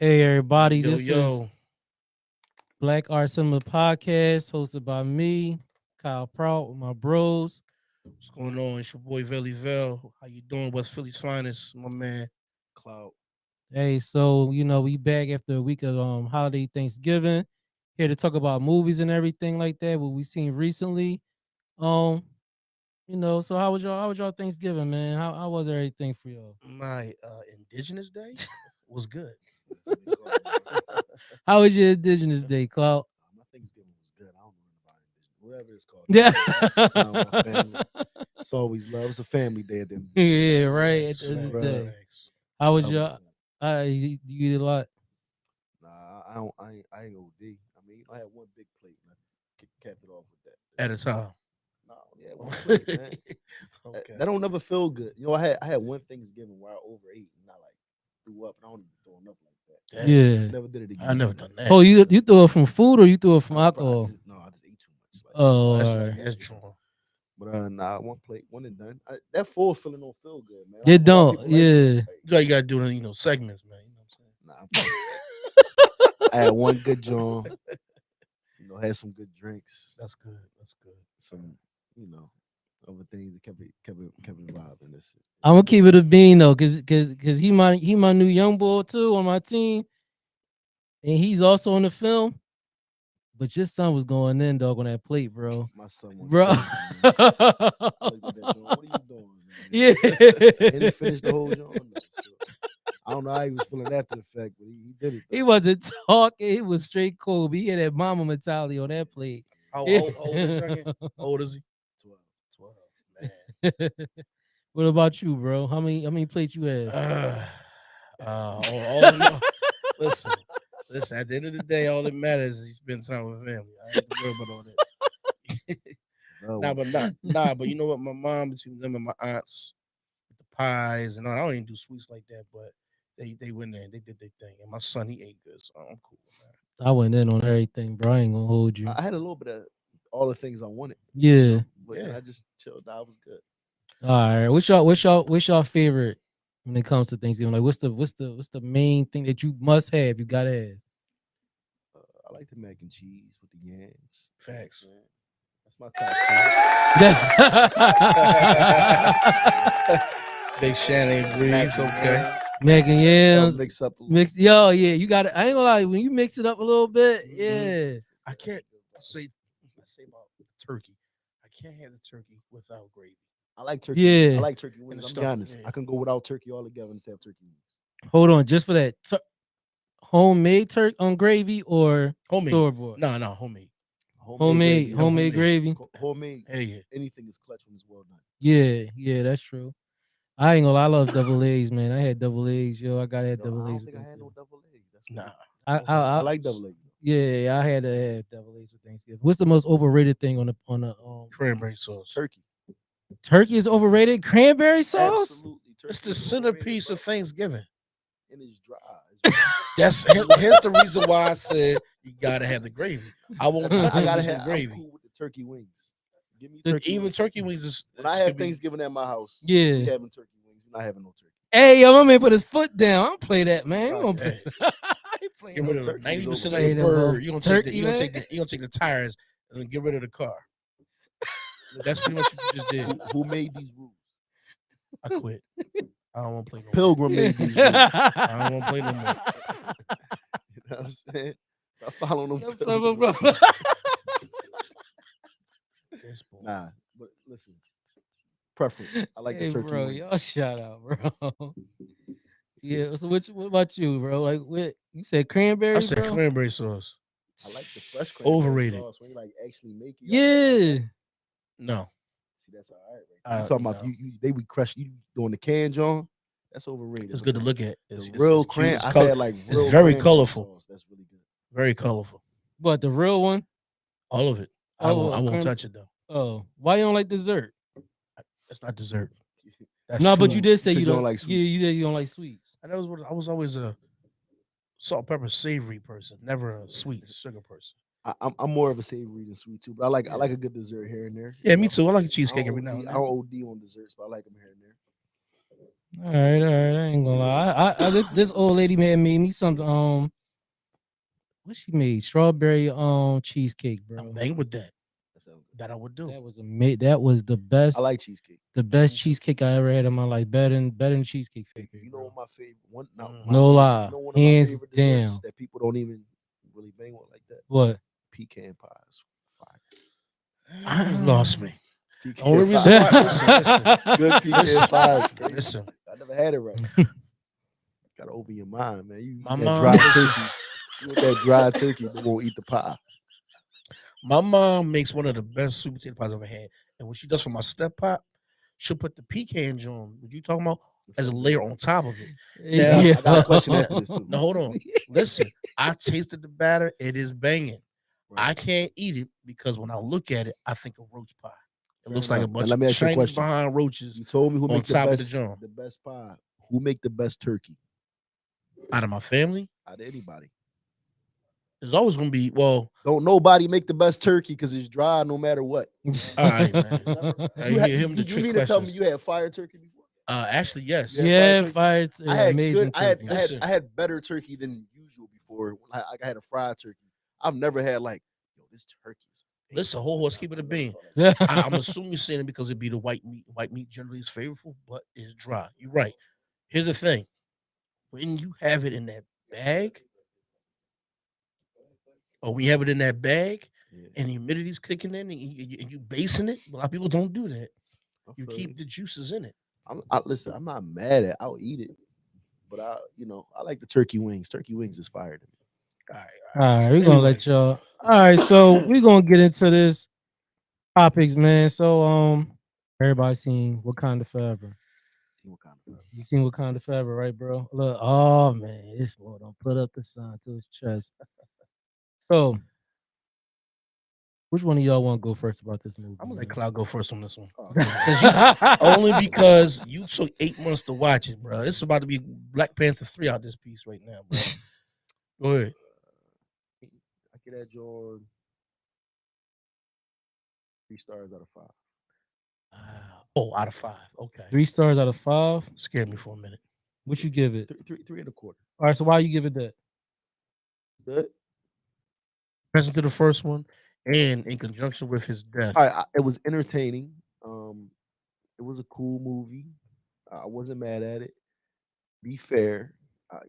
Hey everybody, Yo, this is yo. Black Art Cinema Podcast, hosted by me, Kyle Prout, with my bros. What's going on? It's your boy Velly Vel. How you doing? West Philly's finest, my man. Cloud. Hey, so we back after a week of holiday Thanksgiving, here to talk about movies and everything like that. What we seen recently. Um, so how was y'all Thanksgiving, man? How was everything for y'all? My Indigenous Day was good. That's what they call it, man. How was your Indigenous Day, Clout? My Thanksgiving was good. I don't know about it. Whatever it's called. Yeah. Time with my family. It's always love. It's a family day at the end of the day. Yeah, You know what I'm right. saying? At the end of the Bruh, day, how was love your? it. You eat a lot. Nah, I don't. I ain't OD. I mean, I had one big plate, man. Capped it off with that. At a time. No, yeah, one plate, man. Okay. That don't never feel good. You know, I had one Thanksgiving where I overate and I like threw up, and I don't even throwing up like that. Dang. Yeah. Never did it again. I never done that. Oh, you threw it from food or you threw it from Nah, bro, alcohol? I just ate too much. Like, Oh, That's alright. that's drawn. but nah, one plate, one and done. That full feeling don't feel good, man. I It don't know why don't. people like Yeah. that. You know you gotta do the segments, man. You know what I'm saying? Nah, I had one good John. Had some good drinks, That's good. That's good. some, other things that kept it vibing. This shit. I'm gonna keep it a bean though, cause he my new young boy too on my team, and he's also in the film. But your son was going in, dog, on that plate, bro. My son went Bro. crazy, man. I looked at that joint. What are you doing, man? Yeah. And he finished the whole joint. No, so I don't know how he was feeling after the fact, but he did it. Though. He wasn't talking. He was straight cold. He had that mama mentality on that plate. How old is youngin? How old is he? 12. 12. Man. What about you, bro? How many plates you had? All in all, listen. At the end of the day, all that matters is you spend time with family. I ain't worried about all that. But you know what? My mom, between them and my aunts, with the pies and all, I don't even do sweets like that, but they went there and they did their thing. And my son, he ate good, so I'm cool, man. I went in on everything, bro. I ain't gonna hold you. I had a little bit of all the things I wanted. Yeah. But Yeah. I just chilled. I was good. All right. What's y'all favorite when it comes to Thanksgiving? Like what's the main thing that you must have? You gotta have. I like the mac and cheese with the yams. Facts. Man. That's my top Big Shannon agrees. Okay. Mac and yams. Mix up. Mix. Yo, yeah. You got it. I ain't gonna lie. When you mix it up a little bit, yeah. I can't say about the turkey. I can't have the turkey without gravy. I like turkey. Yeah. I like turkey wings. I'm stuffing, be honest. yeah. I can go without turkey altogether and just have turkey wings. Hold on, just for that. Homemade turkey on gravy or Homemade. store bought? No, homemade. Homemade gravy. Homemade. Hey, yeah. Anything is clutch when it's well done. Yeah, that's true. I ain't gonna lie, I love double eggs, man. I had double eggs, yo. I gotta have double I eggs don't with think I had no Thanksgiving. double eggs. That's Nah. I like double eggs. Yeah, I had to have double eggs with Thanksgiving. What's the most overrated thing on the Cranberry sauce. Turkey. turkey is overrated? Cranberry sauce? Absolutely. It's Turkey the is overrated, centerpiece bro. of Thanksgiving. And it's dry. Here's the reason why I said you gotta have the gravy. I won't touch I it gotta with have. some I'm gravy. cool with the turkey wings. Give me The- turkey. Even wings. turkey wings is When I have Thanksgiving at my house, Yeah. we having turkey wings. We're not having no turkey. Hey, yo, my man put his foot down. I don't play that, man. You Fuck gonna it. play- I ain't playing Get no rid of turkey 90% of Playing the them bird. both. You're gonna Turkey, take man. you're gonna take the tires and then get rid of the car. That's pretty much what you just did. Who made these rules? I quit. I don't want to play no more. Pilgrim made these rules. I don't want to play no more. You know what I'm saying? Stop following them. Bro, pilgrims. bro. This boy. Nah, but listen. Preference. I like Hey, the turkey bro, wings. y'all shout out, bro. Yeah. So what about you, bro? Like, what you said? Cranberry, I said bro? cranberry sauce. I like the fresh cranberry Overrated. sauce when you like actually make it. Y'all make Yeah. that? No. See, that's all right. Right? You talking about no. they be crush you doing the can, John? That's overrated. It's but good to look at. The It's real cute. cran. It's I color- had like it's real very cranberry colorful. sauce. That's really good. Very colorful. But the real one? All of it. I Oh, won't cran- touch it though. Oh, why you don't like dessert? That's not dessert. That's No, but you food. did say said you you don't don't like Yeah, sweets. you said you don't like sweets. And I was always a salt, pepper, savory person, never a sweet sugar person. I'm more of a savory than sweet too, but I like a good dessert here and there. Yeah, you me know? too. I like a I cheesecake don't every now OD and I then. don't OD on desserts, but I like them here and there. All right. I ain't gonna lie. This old lady man made me something. What she made? Strawberry cheesecake, I'm bro. banging with that. That sounds good. That I would do. That was I like cheesecake. the Yeah, best me too. cheesecake I ever had in my life. Better than Cheesecake Factory, You know bro. what my favorite one? Not my Mhm. No favorite. You lie, know one of my hands favorite desserts down. that people don't even really bang with like that. What? Pecan pies. Fire. You lost me. The Pecan only reason pies. why, Fire. Good pecan listen, pie is crazy. listen. I never had it right. Gotta open your mind, man. You My eat that mom, dry listen. turkey. You want that dry turkey, but won't eat the pie. My mom makes one of the best sweet potato pies I've ever had. And what she does for my step pot, she'll put the pecan joint, what you talking about, It's as so a good. layer on top of it. Now, Yeah. I got a question after this too. now hold on. Listen, I tasted the batter. It is banging. Right. I can't eat it because when I look at it, I think of roach pie. It Fair looks like a enough. Now bunch let of me ask you a Chinese question. behind roaches You told me who on make top of the joint. the best pie. Who make the best turkey Out of my family, out of anybody? there's always gonna be, well, Don't nobody make the best turkey because it's dry no matter what. all right, man. It's never. I hear him the You trick mean to tell me questions. you had fire turkey before? Actually, You yes. had fried Yeah, turkey. fire. I Yeah, had good. amazing turkey. Listen, I had better turkey than usual before. When I had a fried turkey. I've never had like, yo, this turkey is amazing. listen, whole Like horse, that. keep it a I never bean. thought Yeah. I'm assuming you're saying it because it be the white meat. White meat generally is favorable, but it's dry. You're right. Here's the thing: when you have it in that bag, or we have it in that bag, that. Yeah, and the humidity's kicking in, and you basing it. A lot of people don't do that. I You feel you. keep the juices in it. Listen. I'm not mad at. I'll eat it, but I like the turkey wings. Turkey wings is fire to me. All right, All all right. right, we're gonna Anyway, let y'all. All right, so we're gonna get into this topics, man. So everybody seen Wakanda Forever. See what kind of You seen Wakanda Forever, right, bro? Look, oh man, this boy don't put up the sign to his chest. So, which one of y'all want to go first about this movie, I'm gonna let man? Cloud go first on this one. Oh, go ahead. Since you only because you took 8 months to watch it, bro. It's about to be Black Panther 3 out this piece right now, bro. Go ahead. I get that John 3 stars out of 5. Oh, out of 5. Okay. 3 stars out of 5. Scared me for a minute. What you give it? Three and a quarter. All right, so why you give it that? Good. Present to the first one, and in conjunction with his death. All right, it was entertaining. It was a cool movie. I wasn't mad at it. Be fair,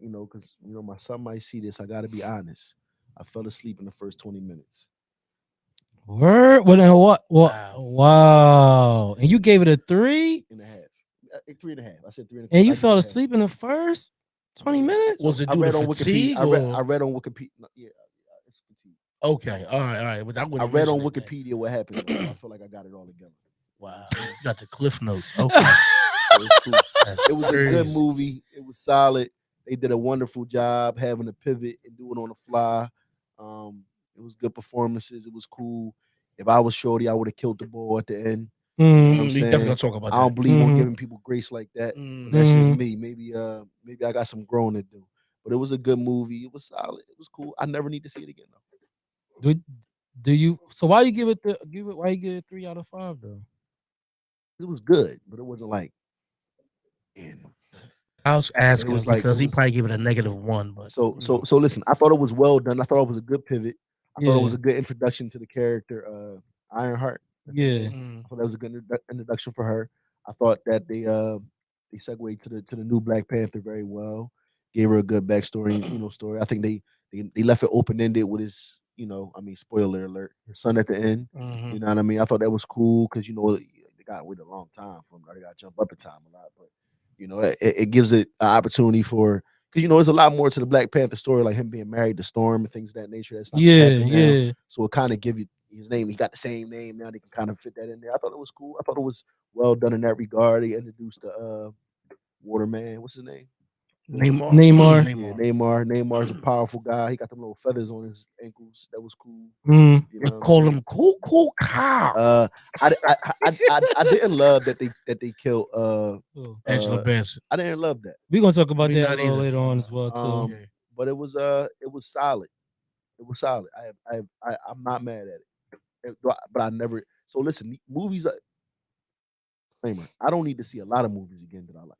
because my son might see this. I got to be honest. I fell asleep in the first 20 minutes Word? What? What? What? Wow. Wow! And you gave it a 3, and a half. 3.5. I said three and a and quarter. you I give fell it a half. asleep in the first 20 minutes. Was it I due to read on Wikipedia. fatigue or I read on Wikipedia. No, yeah, it's fatigue. okay? All right. But I I wouldn't have read on mentioned it then. Wikipedia what happened though, so I feel like I got it all together. You know what Wow. I'm saying? You got the cliff notes. Okay. So it's cool. That's It was a good crazy. movie. It was solid. They did a wonderful job having to pivot and do it on the fly. It was good performances. It was cool. If I was Shorty, I would have killed the ball at the end. You know what I'm We definitely saying? gonna talk about I that. don't believe on Mm-hmm. giving people grace like that, but that's just Mm-hmm. me. Maybe I got some growing to do. But it was a good movie. It was solid. It was cool. I never need to see it again though. Do, do you? So why you give it the? Give it? Why you give it 3 out of 5 though? It was good, but it wasn't like, man. I was But asking him it because he was probably gave it a -1, but so listen, I thought it was well done. I thought it was a good pivot. I thought it was Yeah. a good introduction to the character Ironheart at the Yeah. end. mm, I thought that was a good introduction for her. I thought that they segued to the new Black Panther very well. Gave her a good backstory, story. I think they left it open ended with his, I mean, spoiler alert, his son at the end. mhm. You know what I mean? I thought that was cool because they got wait a long time for him. They got to jump up in time a lot, but it gives it an opportunity for because there's a lot more to the Black Panther story, like him being married to Storm and things of that nature. That's not gonna Yeah. happen now. Yeah. So it kind of give you his name. He got the same name now. They can kind of fit that in there. I thought it was cool. I thought it was well done in that regard. They introduced the Waterman. What's his name? Neymar. Neymar. Yeah, Neymar. Neymar. Neymar's a powerful guy. He got them little feathers on his ankles. That was cool. Mm. You They know what I'm call saying? him Cool Cow. Uh, I didn't love that they killed Oh. Angela Bassett. I didn't love that. We're gonna talk about Me that a not little either. later on as well too. Um, Yeah. but it was solid. It was solid. I'm not mad at it. But I never. So listen, movies. Disclaimer: I don't need to see a lot of movies again that I like.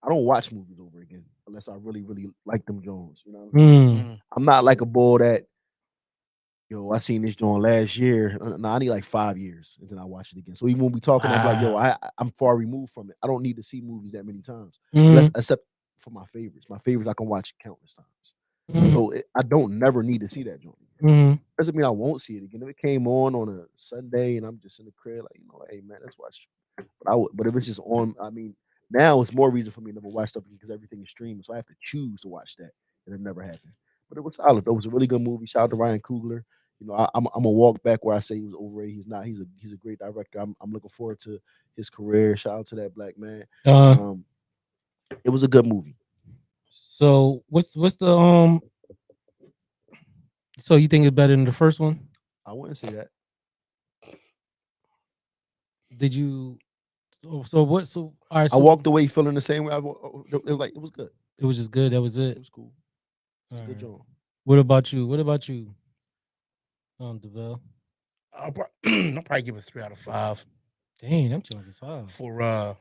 I don't watch movies over again unless I really, really like them Jones. You know what I'm saying? Mm. Mm. I'm not like a bull that, yo, I seen this joint last year. No, I need like 5 years and then I watch it again. So even when we talking, I'm like, yo, Wow. I'm far removed from it. I don't need to see movies that many times, unless Mhm. except for my favorites. My favorites I can watch countless times. Mhm. So I don't never need to see that joint again. Mhm. Doesn't mean I won't see it again. If it came on a Sunday and I'm just in the crib, like, hey man, let's watch. But if it's just on, I mean, now it's more reason for me to never watch stuff because everything is streaming. So I have to choose to watch that, and it never happened. But it was solid. Though. It was a really good movie. Shout out to Ryan Coogler. I'm a walk back where I say he was overrated. He's not. He's a great director. I'm looking forward to his career. Shout out to that black man. Uh, Um, it was a good movie. so what's the so you think it's better than the first one? I wouldn't say that. Did you so what so all right, I so walked away feeling the same way. It was like it was good. it was just good, that was It it? was cool. It All was a good right. job. What about you? What about you? Deville? I'll probably give it 3 out of 5 Dang, them Jones is hard. for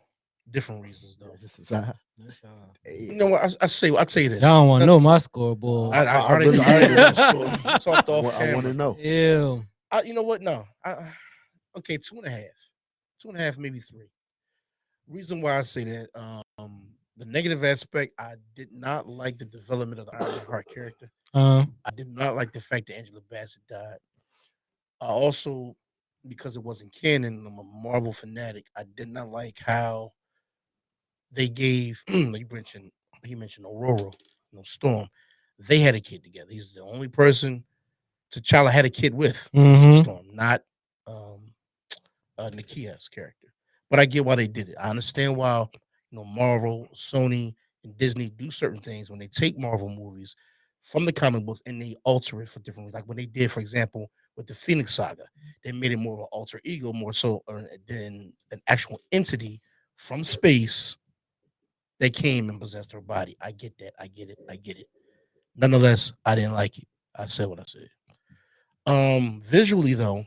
different reasons Yeah, though. this is hard. That's hard. You know what? I'd say Y'all this. don't want to know my scoreboard. I Really do already want know to the know. score. We talked off I want to camera. know. Ew. You know what? No. Okay, 2.5. 2.5, maybe 3. Reason why I say that, the negative aspect, I did not like the development of the Ironheart character. Uh, I did not like the fact that Angela Bassett died. I also, because it wasn't canon, I'm a Marvel fanatic. I did not like how they gave you mentioned he mentioned Aurora, Storm. They had a kid together. He's the only person T'Challa had a kid with was mm-hmm. Storm, not um Nakia's character. But I get why they did it. I understand why Marvel, Sony, and Disney do certain things when they take Marvel movies from the comic books and they alter it for different reasons. Like when they did, for example, with the Phoenix Saga, they made it more of an alter ego, more so than an actual entity from space that came and possessed her body. I get that. I get it. I get it. Nonetheless, I didn't like it. I said what I said. Visually though,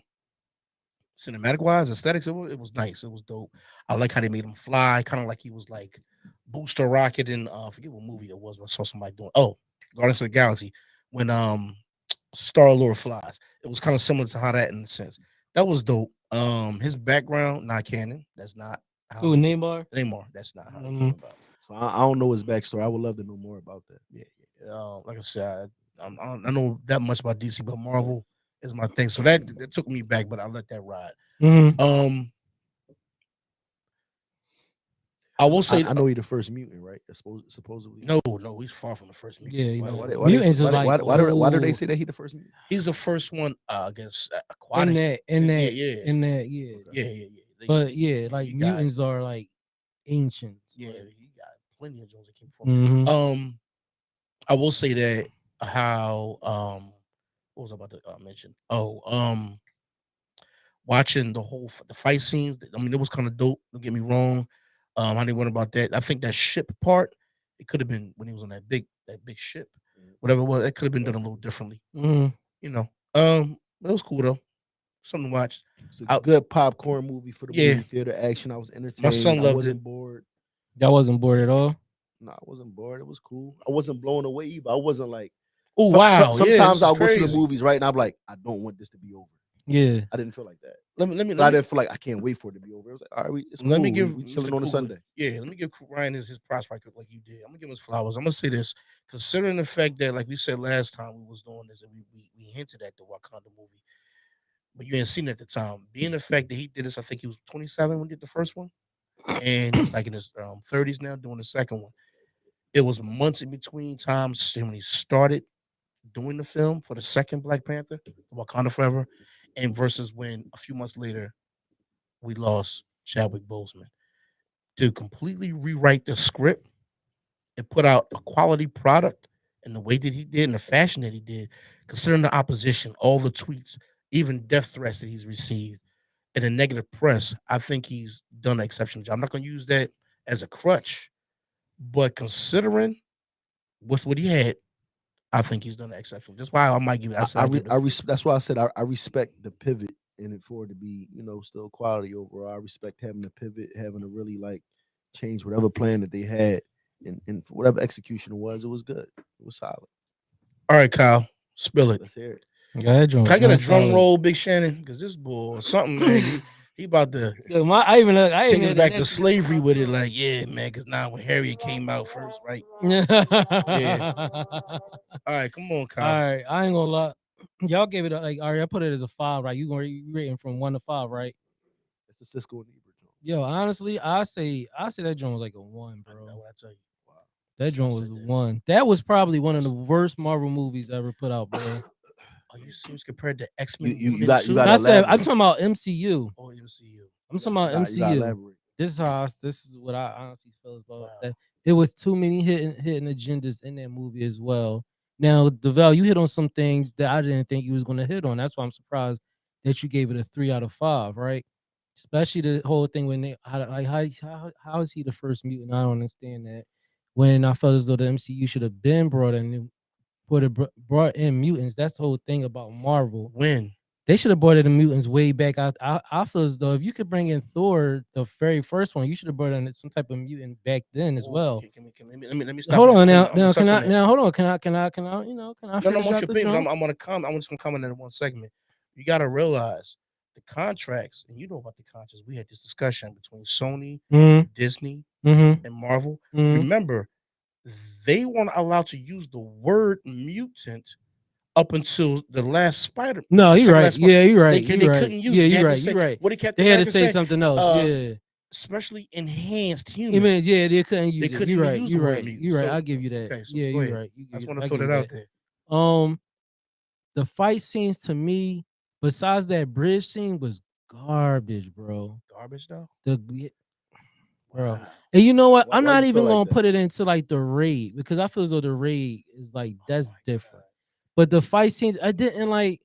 cinematic wise, aesthetics, it was nice. It was dope. I like how they made him fly, kind of like he was like Booster Rocket in I forget what movie that was. But I saw somebody doing. Oh, Guardians of the Galaxy when Star Lord flies. It was kind of similar to how that in a sense. That was dope. His background not canon. That's not how Ooh, they came Neymar. anymore. That's not how they Mm-hmm. came about. So I don't know his backstory. I would love to know more about that. Yeah, yeah. Like I said, I know that much about DC, but Marvel is my thing. So that took me back, but I let that ride. Mm-hmm. Um, I will say I know he's the first mutant, right? Supposedly. no, no, he's far from the first Yeah, mutant. you Why, know, why, they, why, they, mutants is like why do they oh, say that he the first mutant? He's the first one against in aquatic. that, in Yeah, that, yeah, in that, yeah. Okay. yeah, yeah, yeah. But yeah, like He got mutants are like ancients. yeah, Like, he got plenty of Jones that came before. mm-hmm. I will say that how what was I about to mention? Oh, watching the fight scenes. I mean, it was kind of dope. Don't get me wrong. I didn't worry about that. I think that ship part, it could have been when he was on that big ship, whatever it was. It could have been done a little differently, Mm-hmm. you know. But it was cool though. Something to watch. It's a I, good popcorn movie for the yeah, movie theater action. I was my entertained. son I loved it. wasn't bored. That wasn't bored at all. No, I wasn't bored. It was cool. I wasn't blown away either. I wasn't like Oh wow, yeah, sometimes this is I'll go to the crazy. movies, right? And I'm like, I don't want this to be over. Yeah. I didn't feel like that. Let But I me didn't feel like I can't wait for it to be over. It was like, all right, it's let me cool. give We Mr. chilling on a Cooper. Sunday. Yeah, let me give Ryan his props right quick, like you did. I'm gonna give him his flowers. I'm gonna say this, considering the fact that, like we said last time we was doing this, and we hinted at the Wakanda movie, but you ain't seen it at the time. Being the fact that he did this, I think he was 27 when he did the first one, and he's like in his 30s now doing the second one. It was months in between times when he started doing the film for the second Black Panther, Wakanda Forever, and versus when a few months later we lost Chadwick Boseman to completely rewrite the script and put out a quality product in the way that he did, in the fashion that he did, considering the opposition, all the tweets, even death threats that he's received, and the negative press. I think he's done an exceptional job. I'm not going to use that as a crutch, but considering with what he had, I think he's done an exceptional. That's why I might give it. I said I give it a three. That's why I said I respect the pivot and it for it to be, still quality overall. I respect having a pivot, having to really like change whatever plan that they had and for whatever execution it was good. It was solid. All right, Kyle, spill it. Let's hear it. Yeah, that joint Can was I get a not drum solid. roll, Big Shannon? Because this bull, something, man. He about to Yo, I take even us had an back to empty in slavery my with it. throat. Like, yeah, man. Because now when Harriet came out first, right? Yeah. All All right, come on, Kyle. right, I ain't gonna lie. Y'all gave it like, all right, I put it as a 5, right? You rating from 1 to 5, right? It's a Cisco and Ebert joint. Yo, honestly, I say that joint was like a 1, I bro. know what I tell you. Wow. That So I joint was said a that. 1. That was probably one of the worst Marvel movies ever put out, bro. Are you serious compared to X You Men you One you and got you Two? gotta I said I'm elaborate. talking about MCU. Or MCU? I'm talking about You gotta MCU. elaborate. This is what I honestly feel about Wow. that. It was too many hidden agendas in that movie as well. Now, Deval, you hit on some things that I didn't think you was gonna hit on. That's why I'm surprised that you gave it a 3 out of 5, right? Especially the whole thing when they how is he the first mutant? I don't understand that. When I felt as though the MCU should have been brought in mutants. That's the whole thing about Marvel. When? They should have brought in the mutants way back. I feel as though if you could bring in Thor, the very first one, you should have brought in some type of mutant back then as Oh, well. okay. Let me stop Hold you. on I'm gonna now can touch on I that. now hold on can I No, no, I'm finish on out your the page, but jump? I'm gonna come. I'm just gonna comment in one segment. You gotta realize the contracts, and you know about the contracts. We had this discussion between Sony, Mm-hmm. Disney, Mm-hmm. and Marvel. Mm-hmm. Remember, they weren't allowed to use the word mutant up until the last Spider, No, the you're second right. last Spider. Yeah, you're right. They You're right. couldn't use Yeah, it. They you're had to right. say You're right. what did Captain They had to America say say? something else. Yeah. Especially enhanced human. Even yeah, they couldn't They use it. couldn't You're even right. use the You're word right. mutant. You're right. So I'll give you that. okay, so Yeah, go you're ahead. right. I just want to I'll throw give that you out that. there. Um, the fight scenes to me, besides that bridge scene, was garbage, bro. Garbage though. The bro. Wow. And you know what? I'm Why not you feel even like gonna that? put it into like the raid because I feel as though the raid is like Oh that's my different. god. But the fight scenes, I didn't like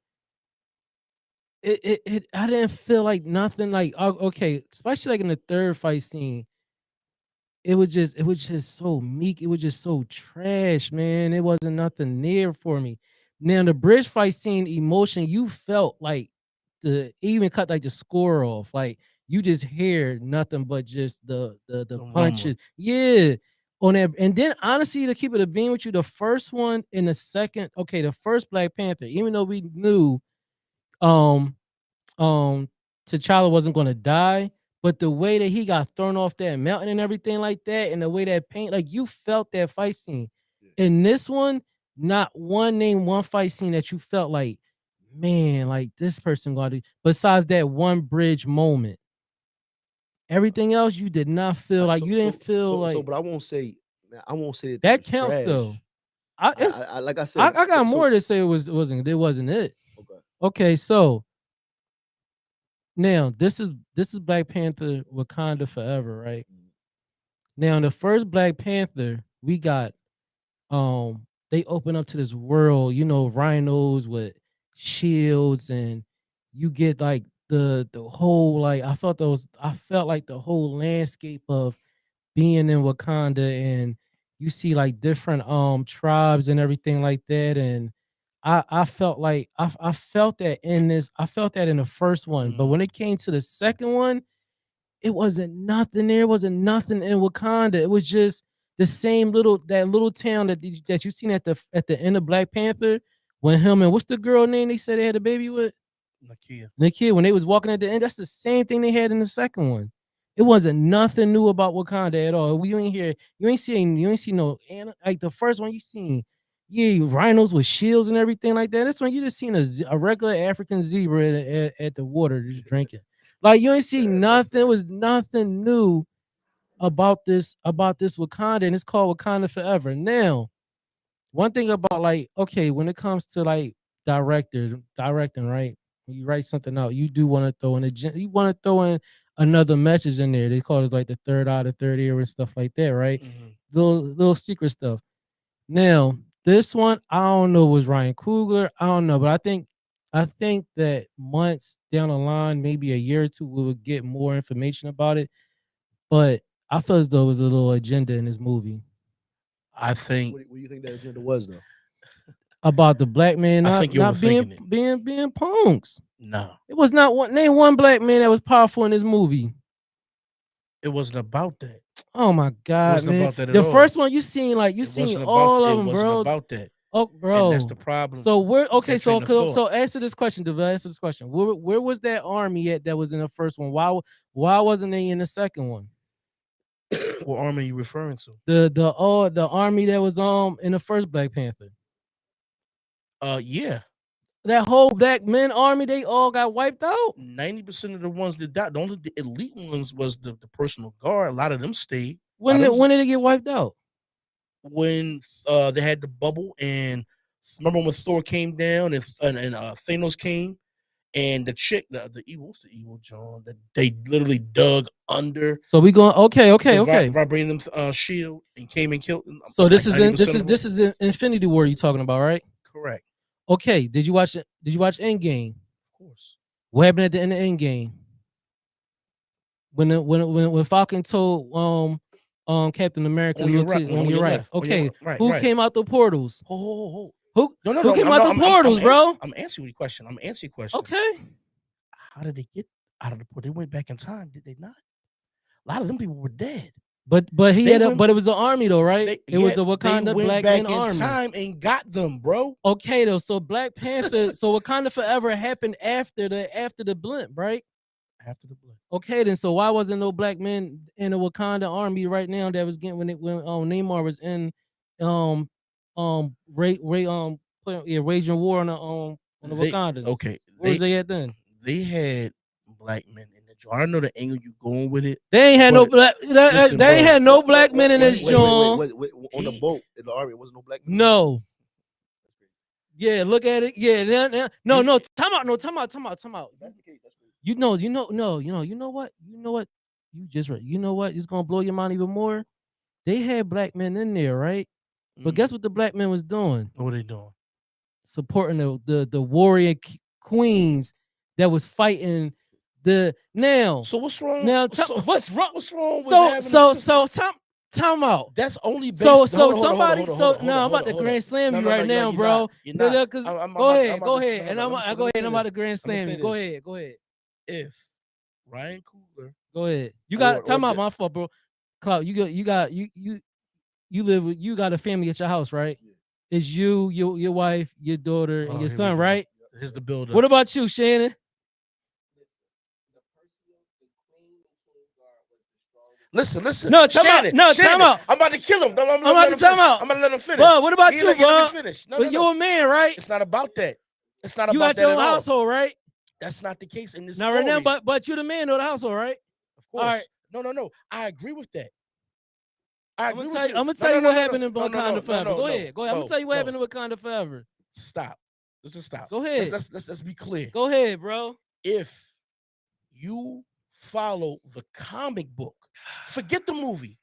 it I didn't feel like nothing like okay, especially like in the third fight scene. It was just so meek. It was just so trash, man. It wasn't nothing near for me. Now the bridge fight scene emotion, you felt like the even cut like the score off. Like you just hear nothing but just the The rumor. punches. Yeah. On that, and then honestly, to keep it a beam with you, the first one and the second, okay, the first Black Panther, even though we knew um um T'Challa wasn't gonna die, but the way that he got thrown off that mountain and everything like that, and the way that paint, like you felt that fight scene. Yeah. In this one, not one fight scene that you felt like, man, like this person got it. Besides that one bridge moment, everything else you did not feel like you didn't feel like But I won't say that they that was counts though. trash. I I, it's I like I said. I got So more to say it wasn't it. okay. Okay, so now this is Black Panther Wakanda Forever, right? Mm. Now in the first Black Panther, we got they open up to this world, rhinos with shields, and you get like the whole like I felt like the whole landscape of being in Wakanda, and you see like different tribes and everything like that. And I felt like I felt that in this, I felt that in the first one, but when Mm. it came to the second one, it wasn't nothing there. It wasn't nothing in Wakanda. It was just the same little town that you seen at the end of Black Panther when him and what's the girl name they said they had a baby with? Nakia. The kid when they was walking at the end, that's the same thing they had in the second one. It wasn't nothing new about Wakanda at all. We ain't hear you ain't see no like the first one you seen. Yeah, rhinos with shields and everything like that. This one you just seen a regular African zebra at the water just drinking. Like you ain't see That's nothing. It fair. was nothing new about this Wakanda, and it's called Wakanda Forever. Now, one thing about like okay, when it comes to like directing, right? When you write something out, you do want to throw in you want to throw in another message in there. They call it like the third eye, the third ear, and stuff like that, right? Mm-hmm. Little secret stuff. Now, this one, I don't know, was Ryan Coogler. I don't know, but I think that months down the line, maybe a year or two, we would get more information about it. But I feel as though it was a little agenda in this movie I think What do you think that agenda was though? about the black man I not think you're not being overthinking it. being punks. No, It was not one name one black man that was powerful in this movie. it wasn't about that. Oh my It God, wasn't man! about that at The all. first one you seen all of It them, wasn't bro. about that. Oh, And that's the bro. problem. So where? Okay, That train of so thought. answer this question, Deville. Answer this question. Where was that army at that was in the first one? Why wasn't they in the second one? What army are you referring to? The army that was in the first Black Panther. Yeah. That whole black men army, they all got wiped out. 90% of the ones that died, only the elite ones was the personal guard. A lot of them stayed. When did it get wiped out? When they had the bubble, and remember when Thor came down and Thanos came, and the chick, the evil, what's the evil John? That they literally dug under. So we going okay. Vibranium shield and came and killed them. So Like this is Infinity War you talking about, right? Correct. Okay. Did you watch it? Did you watch Endgame? Of course. What happened at the end of Endgame? When Falcon told Captain America On your right. left. Okay. Right. Who came out the portals? Who Who came out the portals, bro? I'm answering your question. Okay. How did they get out of the port? They went back in time, did they not? A lot of them people were dead. But it was the army though, right? It was the Wakanda went Black back Men in army. time and got them, bro. Okay though, so Black Panther, so Wakanda Forever happened after the blimp, right? After the blimp. Okay, then so why wasn't no black men in the Wakanda army right now that was getting when Neymar was in waging war on the Wakandas? Okay, where was they at then? They had black men in the jar. I know the angle you going with it. They ain't had no black. They ain't had no black men in this joint. Wait, on the boat in the army, it wasn't no black men. No. Yeah, look at it. Yeah, no. Time out. That's the case. That's crazy. You know what? You just right. You know what? It's gonna blow your mind even more. They had black men in there, right? But guess what the black men was doing? What were they doing? Supporting the warrior queens that was fighting the now. So what's wrong? What's wrong? What's wrong with time out. That's only based. I'm about to grand slam you right now, bro. You're not. Go ahead, and I'm about to grand slam you. Go ahead. If Ryan Coogler, go ahead. You got time out, my fault, bro. Clout, you got a family at your house, right? Yeah. It's you, your wife, your daughter, and your son, right? Here's the builder. What about you, Shannon? Listen. No, time out. I'm about to kill him. I'm about to let him finish. But what about you, bro? But you're a man, right? It's not about that. It's not you about that at all. You got your own all. household, right? That's not the case in this story. Right now, but you're the man of the household, right? Of course. All right. No. I agree with that. I'm gonna tell you what happened in Wakanda Forever. Go ahead. I'm gonna tell you what happened in Wakanda Forever. Stop. Let's just stop. Go ahead. Let's be clear. Go ahead, bro. If you follow the comic book, forget the movie.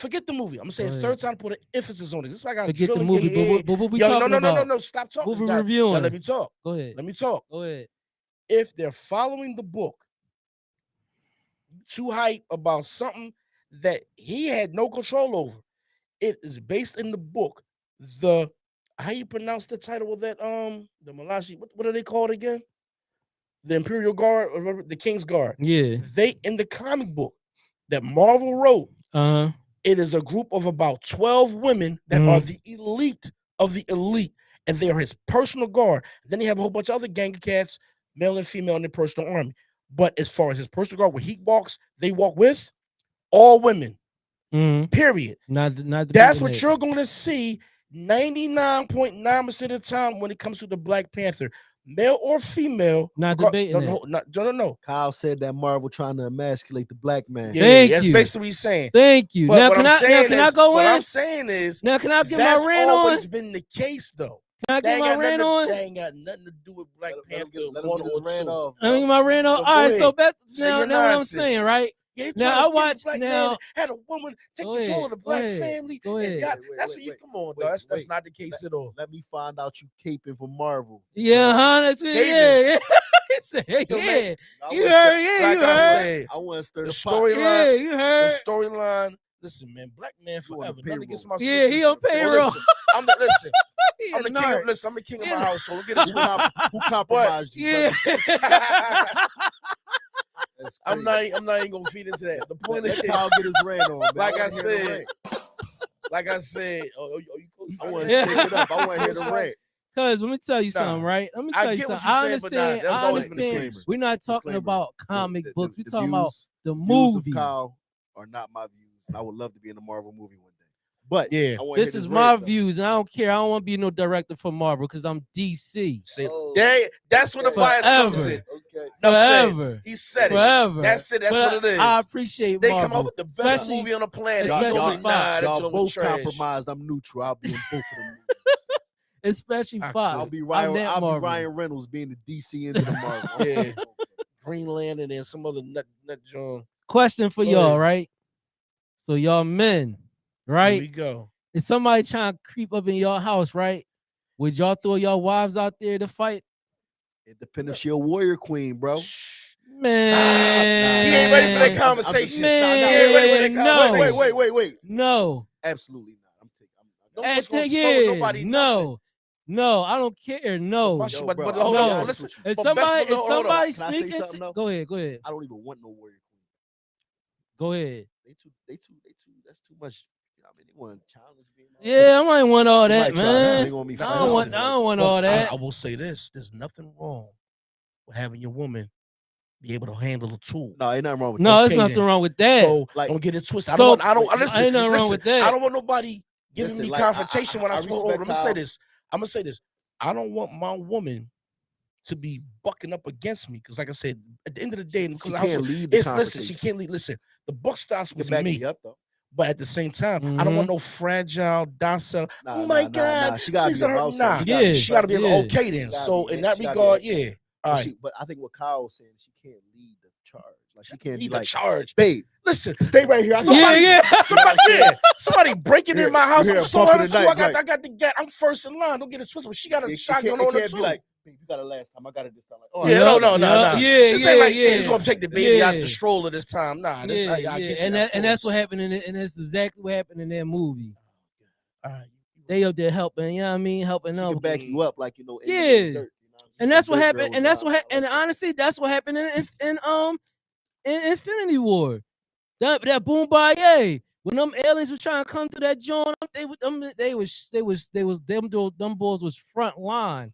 I'm gonna say it third time to put an emphasis on it. This is why I got to forget the movie. But what we talking about? No. Stop talking. Movie reviewing. Let me talk. Go ahead. Let me talk. Go ahead. If they're following the book, too hype about something that he had no control over. It is based in the book. How you pronounce the title of that? The Malachi. What are they called again? The Imperial Guard or the King's Guard. Yeah. They in the comic book that Marvel wrote. It is a group of about 12 women that are the elite of the elite, and they are his personal guard. Then they have a whole bunch of other gang of cats, male and female, in their personal army. But as far as his personal guard, where he walks, they walk with all women. Period. That's what you're going to see 99.9% of the time when it comes to the Black Panther, male or female. Not debating No. Kyle said that Marvel trying to emasculate the black man. Yeah, that's basically what he's saying. Thank you. But now, what I'm saying is, now can I get my rant on? That's always been the case, though. Can I get my rant on? That ain't got nothing to do with Black Panther. Let him get his rant off. I mean, my rant on. All right, so now what I'm saying, right? Yeah, now I watch now had a woman take control of the black family. Go ahead. That's what you come on, dog. That's not the case at all. Let me find out you caping for Marvel. Yeah, that's yeah. He said, yeah. You heard, like I said, I want to stir the storyline. Yeah, you heard. The storyline. Listen, man, black man forever. Nothing against my sister. Yeah, he on payroll. I'm the king of my house, so we'll get it twisted. Who compromised you? Yeah. That's I'm crazy. not even gonna feed into that. The point Let is, Kyle get his rant on, man. like I wanna hear the said, rant. you I co-signing want to that shake shit? it up. I want to hear the Co-sign? rant. Cause let me tell you something, Nah, right? Let me I tell you get what something. you're I saying, but nah, understand. that's I always been the understand. case. We're not talking Disclaimer. about comic books. We're The talking about the views of movie. Kyle are not my views, and I would love to be in a Marvel movie one day. But Yeah. I want to hear This this is rant, my though. views, and I don't care. I don't want to be no director for Marvel because I'm DC. Say, Oh, that's where the okay. bias comes in. Forever. Okay. No, said Forever. he said it. Forever. That's it. That's But what it I is. appreciate They come up Marvel. with the best Especially, movie on the planet. Y'all, He gonna especially be, y'all, nah, that Fox. y'all joint was both trash. compromised. I'm neutral. I'll be in both of them movies. Especially I Fox. I'll be I'm Ryan. that I'll be Marvel. Ryan Reynolds being the DC into the Marvel. Yeah. Green Lantern and some other nut joint. Question for Go y'all, ahead. right? So y'all men, Here right? we go. If somebody trying to creep up in your house, right? Would y'all throw your wives out there to fight? It depends if she a warrior queen, bro. Man, He ain't ready for that I'm conversation. Man, He ain't ready for that no. conversation. Wait. No. Absolutely not. I'm taking. No At one's gonna the, show yeah, nobody nothing. no. No, I don't care. No. But, Yo, but, bro, but I'll hold be on. honest Listen, with you. If but best somebody, believe, hold on. somebody Can I say sneak something, into, though? go ahead. I don't even want no warrior queen. Go ahead. They too. That's too much. I mean, they want to challenge me. Yeah, I might want all They that, might try to man. swing on me I first. don't want, Listen, I don't want but all that. I will say this: there's nothing wrong with having your woman be able to handle a tool. No, ain't nothing wrong with No, that. there's Okay, nothing then. wrong with that. So Like- don't get it twisted. So- I don't Wait, listen. ain't nothing wrong Listen, with that. I don't want nobody giving Listen, me like, confrontation when I I smoke. respect Let me say Kyle. this. I'm gonna say this. I don't want my woman to be bucking up against me because, like I said, at the end of the day, She because can't lead the listen. conversation. She can't lead. Listen, the buck starts She can with back me. me up though. But at the same time, I don't want Mhm. no fragile, docile. Nah, Oh my nah, God, nah. She gotta please be don't hurt about me. something. Nah, She gotta be she got to be Yeah. okay then. She gotta So be- in that she gotta be regard, okay. yeah. All right. But I think what Kyle was saying, she can't lead the charge. Like she can't Lead be the like, charge. babe, Listen, stay right here. I got somebody, you. Yeah. somebody breaking You're in my here- house. you're I'm here throwing her bumping too. the I knife, got the gat. I'm first in line. Don't get it twisted. But she got a shotgun it on her can't too. be like, babe, you got it last time. I got it this time. Like, oh, Yeah, I no. got it. Nah. Yeah, This ain't like, yeah. it's gonna take the baby out the Yeah. stroller this time. Nah, this I get And that. and that's what happened in it, and that's exactly what happened in that movie. All right. They up there helping, you know what I mean, helping She them. can back you up, like in Yeah. the dirt. You know? And that's what happened. And that's what and honestly, that's what happened in Infinity War. That boom baye. When them aliens was trying to come through that joint, them boys was front line.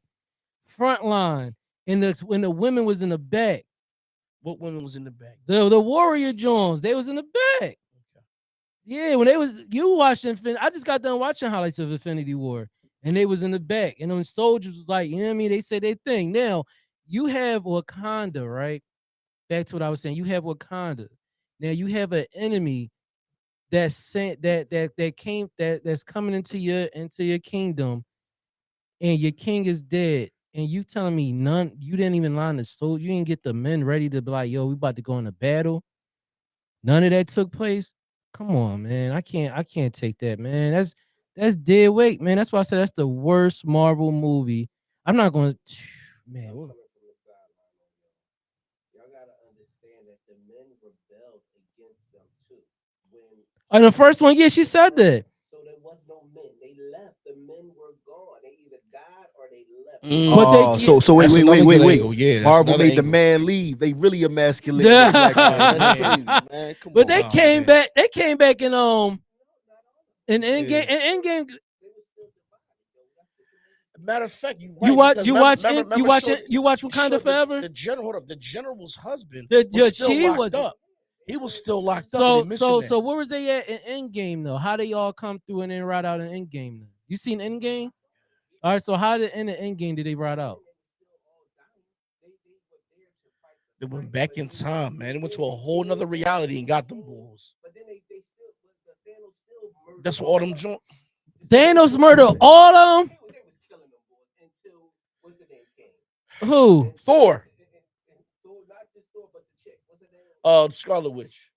And when the women was in the back. What woman was in the back? The Warrior Jones, they was in the back. Yeah, when you watched Infinity, I just got done watching highlights of Infinity War, and they was in the back, and them soldiers was like, you know what I mean? They said they thing. Now you have Wakanda, right? Back to what I was saying. You have Wakanda. Now you have an enemy that's sent that's coming into your kingdom, and your king is dead. And you telling me you didn't even line the soldier, you didn't get the men ready to be like, yo, we about to go into battle. None of that took place. Come on, man. I can't take that, man. That's dead weight, man. That's why I said that's the worst Marvel movie. I'm not gonna man. Y'all gotta understand that the men rebelled against them too. When The first one, yeah, she said that. so there was no men. They left. The men were gone. They either died or they left. But they Oh, so That's another good angle. Yeah, that's Marvel another made the angle. man leave. They really emasculated Yeah. the black man. That's Man. crazy, man. Come But on. they Oh, came man. back. They came back in Yeah. Endgame. Matter of fact, you You right. watch Because you remember, watch remember, it. You remember watch Shorty- it. You watch Wakanda Shorty- Forever. The general, hold up. The general's husband The was still she locked was up. He was still locked up. And they mentioned that. where was they at in Endgame though? How they all come through and then ride out in Endgame? You seen Endgame? All right, so how did in the Endgame did they ride out? They went back in time, man. They went to a whole nother reality and got them bulls. But then they still but Thanos still murdered. That's what all them joint. Thanos murdered all of them. They was killing them boys until what's the name came. Who? Thor. Thor, not just Thor, but the chick. What's her name? Scarlet Witch.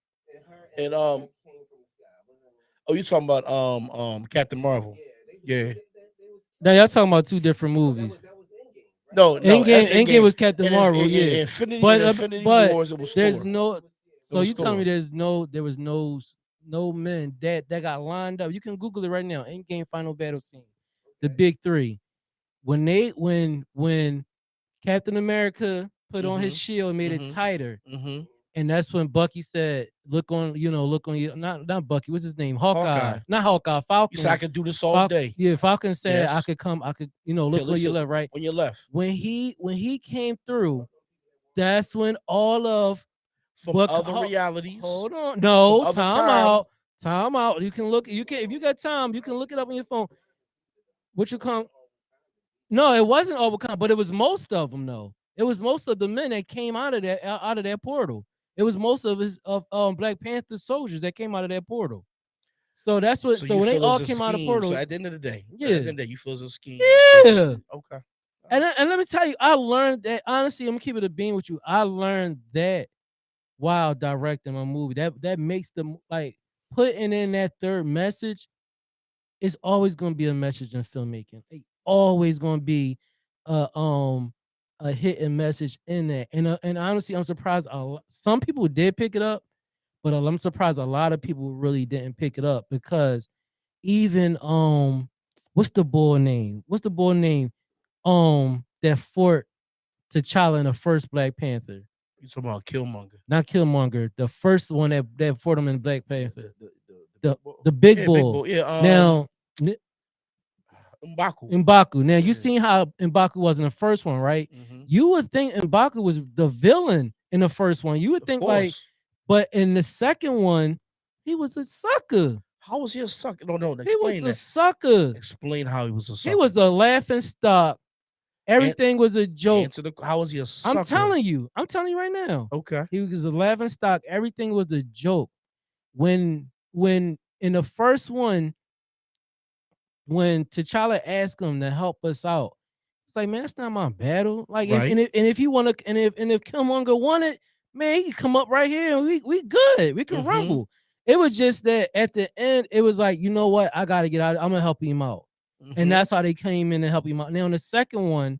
And her And came from the sky. What's her name? oh, you talking about Captain Marvel? Yeah. Now y'all talking about two different movies. That was Endgame, right? No, that's Endgame was Captain And Marvel, yeah. Infinity, But Infinity but Wars, it was there's Thor. no. So was you telling me Thor. there was no men that got lined up. You can Google it right now. Endgame final battle scene, the big three. When Captain America put on his shield and made it tighter, And that's when Bucky said, "Look on, look on you." Not Bucky. What's his name? Hawkeye. Hawkeye. Not Hawkeye. You said I Falcon. could do this all day. Yeah, Falcon said I Yes. could come. I could, look Till on it's your left, right. when you're left When he came through, that's when all of from other Hold realities, on. from No, other time time. out. Time out. You can look. You can if you got time. You can look it up on your phone. What you come? No, it wasn't overcome, but it was most of them. though. It was most of the men that came out of that portal. It was most of his of Black Panther soldiers that came out of that portal. So that's what. So So you when they feel all it's a came out of the scheme. So portal, at the end of the day, yeah, you feel it's a scheme. yeah. Okay. And let me tell you, I learned that honestly. I'm gonna keep it a beam with you. I learned that while directing my movie. That makes them like putting in that third message. It's always going to be a message in filmmaking. It always going to be a a hidden message in there. And honestly, I'm surprised. Some people did pick it up, but I'm surprised a lot of people really didn't pick it up because even what's the boy name? What's the boy name? That fought T'Challa in the first Black Panther. You talking about Killmonger? Not Killmonger. The first one that fought him in Black Panther. The bull. the big Yeah, big bull. bull. Yeah. Now M'Baku. M'Baku. Now you Yeah. seen how M'Baku was in the first one, right? Mhm. You would think M'Baku was the villain in the first one. You would Of think like, course. but in the second one, he was a sucker. How was he a sucker? No. He was Explain a that. sucker. Explain how he was a sucker. He was a laughing stock. Everything was a joke. Answer the. How was he a sucker? I'm telling you right now. Okay. He was a laughing stock. Everything was a joke. When in the first one, when T'Challa asked him to help us out, it's like, man, that's not my battle. Like, Right. and if you want to, and if Killmonger wanted, man, he can come up right here and we good. We can Mhm. rumble. It was just that at the end, it was like, you know what? I gotta get out. I'm gonna help him out. Mhm. And that's how they came in and help him out. Now in the second one,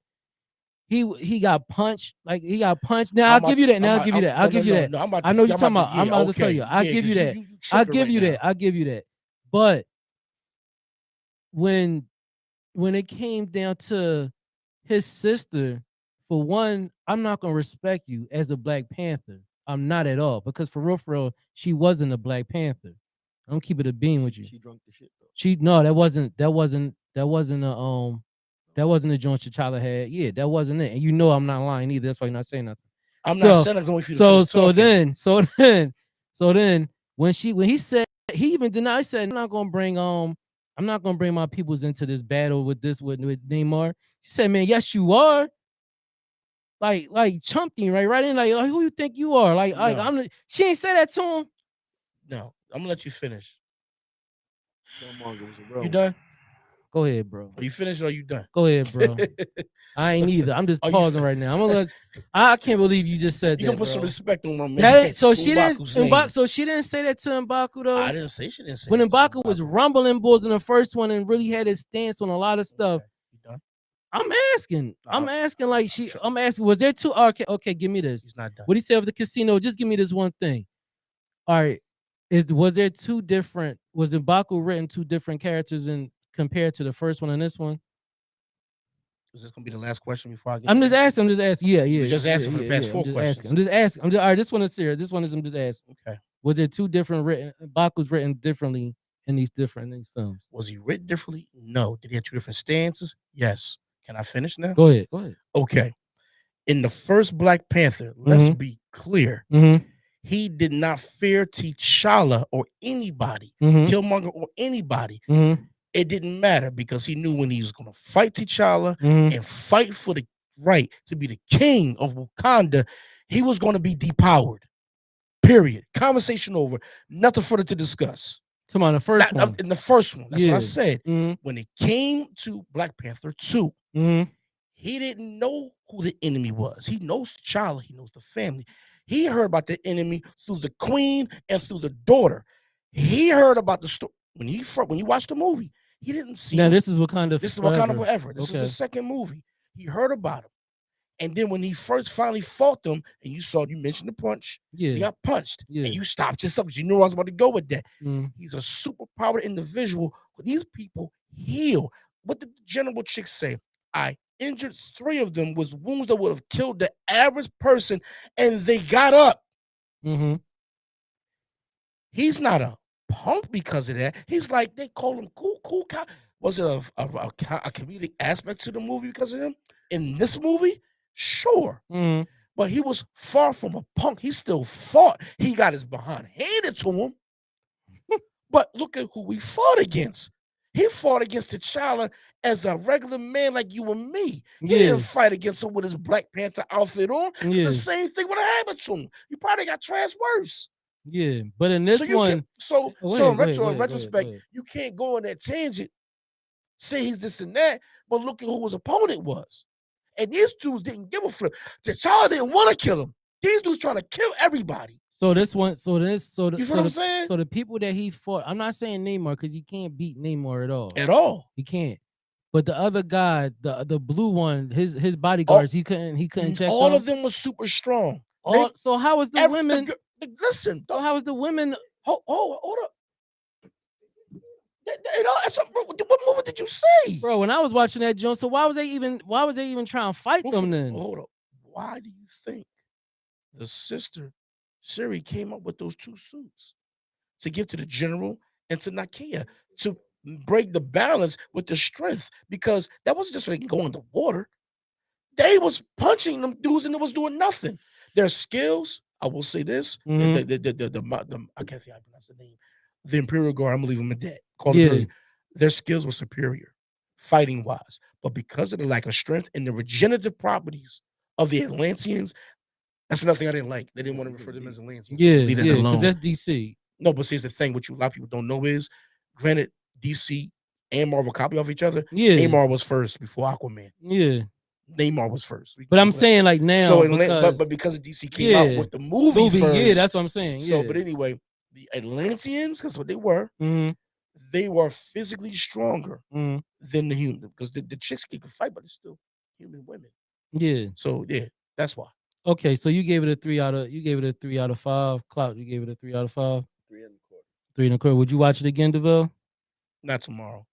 he got punched. Like he got punched. Now I'll give you that. Now I'll give you that. I'll give you that. No, I'm about to, I know you're I'm talking about about. to, I'm yeah, about to tell okay. you. I'll Yeah, give you 'cause that. you I'll tripping give right you now. that. I'll give you that. But when it came down to his sister, for one, I'm not gonna respect you as a Black Panther. I'm not at all because for real, she wasn't a Black Panther. I'm keep it a beam with you. She drunk the shit though. That wasn't a joint T'Challa had. Yeah, that wasn't it. And you know I'm not lying either. That's why you're not saying nothing. I'm not saying I'm going for you to finish talking. So then when he said, he even denied, he said, I'm not gonna bring my peoples into this battle with Neymar. She said, man, yes, you are. Like chumping right in, like who you think you are? No. She ain't say that to him. No, I'm gonna let you finish. Killmonger was a real You one. done? Go ahead, bro. Are you finished or are you done? Go ahead, bro. I ain't either. I'm just Are you pausing fin- right now. I'm gonna let I can't believe you just said You that, gonna put some bro. respect on my man? That ain't, so she didn't M'Baku's name. So she didn't say that to M'Baku though. I didn't say she didn't say When that to M'Baku was M'Baku. rumbling bulls in the first one and really had his stance on a lot of stuff. Okay. You done? I'm asking. I'm asking like she. sure. I'm asking. Was there two? Okay, give me this. He's not done. What he said of the casino? Just give me this one thing. All right. Was there two different? Was M'Baku written two different characters in compared to the first one and this one? Is this gonna be the last question before I get? I'm just asking. Yeah. You was just asking for the past I'm 4 just questions. asking. I'm just asking. All right. This one is serious. This one is. I'm just asking. Okay. Was there two different written? M'Baku's written differently in these films. Was he written differently? No. Did he have 2 different stances? Yes. Can I finish now? Go ahead. Okay. In the first Black Panther, let's be clear. Mm-hmm. He did not fear T'Challa or anybody, Mm-hmm. Killmonger or anybody. Mm-hmm. It didn't matter because he knew when he was going to fight T'Challa Mm-hmm. and fight for the right to be the king of Wakanda, he was going to be depowered. Period. Conversation over. Nothing further to discuss. Come on, the first one. In the first one. That's what I Yeah. said. Mm-hmm. When it came to Black Panther 2, Mm-hmm. he didn't know who the enemy was. He knows T'Challa. He knows the family. He heard about the enemy through the queen and through the daughter. He heard about the story. When you watch the movie, he didn't see Now him. this is Wakanda. This is Wakanda Forever. This Okay. is the second movie. He heard about him. And then when he finally fought them, and you mentioned the punch, Yeah. he got punched. Yeah. And you stopped yourself because you knew I was about to go with that. Mm. He's a superpowered individual. These people heal. What did the general chick say? I injured 3 of them with wounds that would have killed the average person, and they got up. Mm-hmm. He's not a punk because of that. He's like, they call him cool. Was it a comedic aspect to the movie because of him? In this movie, sure. Mm-hmm. But he was far from a punk. He still fought. He got his behind handed to him. But look at who we fought against. He fought against T'Challa as a regular man like you and me. He Yeah. didn't fight against him with his Black Panther outfit on. Yeah. The same thing would have happened to him. He probably got trashed worse. Yeah. But in So this you can one, so go so ahead, in go ahead, go ahead, go ahead, go retrospect, ahead. you can't go on that tangent, say he's this and that, but look at who his opponent was. And these dudes didn't give a flip. T'Challa didn't want to kill him. These dudes trying to kill everybody. So this one, so this, so the, You feel so what I'm the, saying? so the people that he fought, I'm not saying Namor because you can't beat Namor at all. At all. You can't. But the other guy, the blue one, his All, bodyguards, he couldn't check all them. of them was super strong. All, so how was the women? Listen. So how was the women? Hold up. What movie did you say? Bro, when I was watching that joint, so why was they even trying to fight them then? Hold up. Why do you think the sister Shuri came up with those two suits? To give to the general and to Nakia to break the balance with the strength, because that wasn't just so they can go in the water. They was punching them dudes and it was doing nothing. Their skills, I will say this, Mhm. I can't think I pronounce the name. The Imperial Guard, I'm gonna leave them at that. Yeah. Their skills were superior, fighting wise, but because of the lack of strength and the regenerative properties of the Atlanteans, that's another thing I didn't like. They didn't want to refer to them as Atlanteans. Yeah, Leave that yeah, because alone. that's DC. No, but see, the thing, what a lot of people don't know is, granted, DC and Marvel copy off each other. Yeah. Namor was first before Aquaman. Yeah. Namor was first. But I'm saying like now, so because, but because of DC came out with the movie first. Yeah, that's what I'm saying. So, yeah. but anyway, the Atlanteans, because what they were, Mhm. they were physically stronger Mhm. than the human, because the chicks can fight, but it's still human women. Yeah. So yeah, that's why. Okay, so you gave it a 3 out of 5. Clout, you gave it a 3 out of 5. 3 1/4. Would you watch it again, DeVille? Not tomorrow,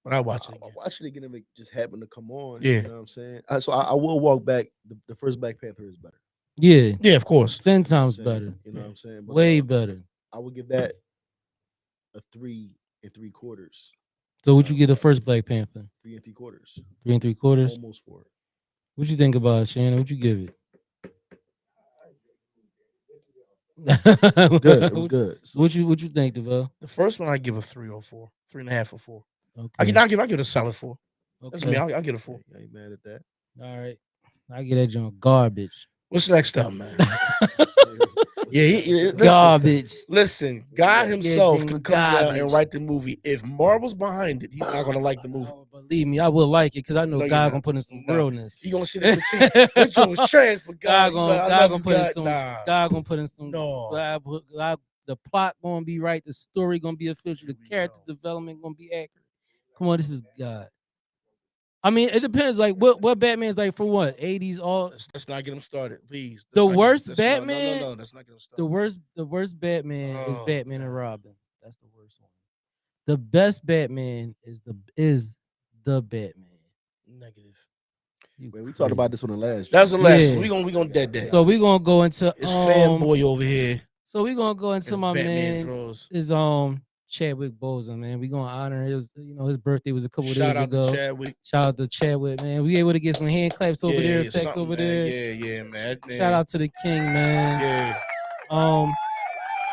but I'll watch it again. I watched it again if it just happened to come on. Yeah. You know what I'm saying? So I will walk back. The first Black Panther is better. Yeah. Yeah, of course. 10 times better. You know what I'm saying? But, way better. I would give that a 3 3/4. So would you get the first Black Panther? 3 3/4. 3 3/4. Almost 4. What you think about it, Shannon? What you give it? It was good. It was good. So, What you think, DeVille? The first one I give a 3 or 4, 3.5 or 4. Okay. I give it a solid 4. That's me. Okay. I'll get a 4. I ain't mad at that. All right. I get that joint garbage. What's next up, man? Yeah, listen, Garbage. Listen, God himself Getting could come down and garbage. write the movie. If Marvel's behind it, he's not gonna like the movie. Oh, believe me, I will like it because I know No, you're God not. gonna put in some No. realness. He gonna see the critique. That joint was trash, but God, God gonna put in God. some. Nah. God gonna put in some. No. God, the plot gonna be right. The story gonna be official. The Here we character go. development gonna be accurate. Come on, this is God. I mean, it depends. Like what Batman's like from what 80s all. Let's not get him started, please. The worst Batman. No, let's not get him started. The worst Batman is Oh, Batman and God. Robin. That's the worst one. The best Batman is the Batman. Negative. You Man, we talked crazy. about this on the last. That's the last Yeah. one. We gonna dead that. So we're gonna go into It's fanboy over here. So we're gonna go into and my Batman man draws. is Chadwick Boseman, man. We're gonna honor his birthday was a couple Shout days out ago. to Chadwick. Shout out to Chadwick, man. We able to get some hand claps over there, effects something, over man. there. Yeah, man. Shout out to the king, man. Yeah.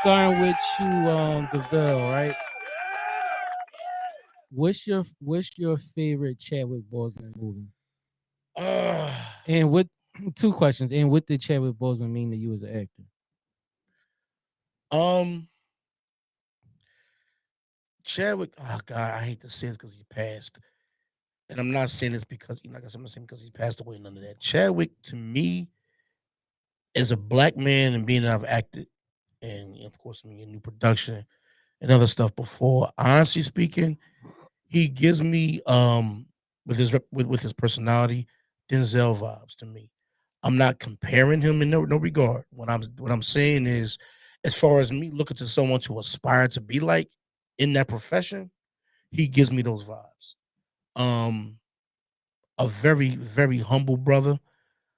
Starting with you, DeVille, right? What's your favorite Chadwick Boseman movie? And what 2 questions? And what did Chadwick Boseman mean to you as an actor? Chadwick, oh God, I hate to say this because he passed. And I'm not saying this because, like I said, I'm not saying because he's passed away, none of that. Chadwick, to me, as a black man and being that I've acted, and of course, in new production and other stuff before, honestly speaking, he gives me, with his personality, Denzel vibes to me. I'm not comparing him in no regard. What I'm saying is, as far as me looking to someone to aspire to be like in that profession, he gives me those vibes. A very, very humble brother,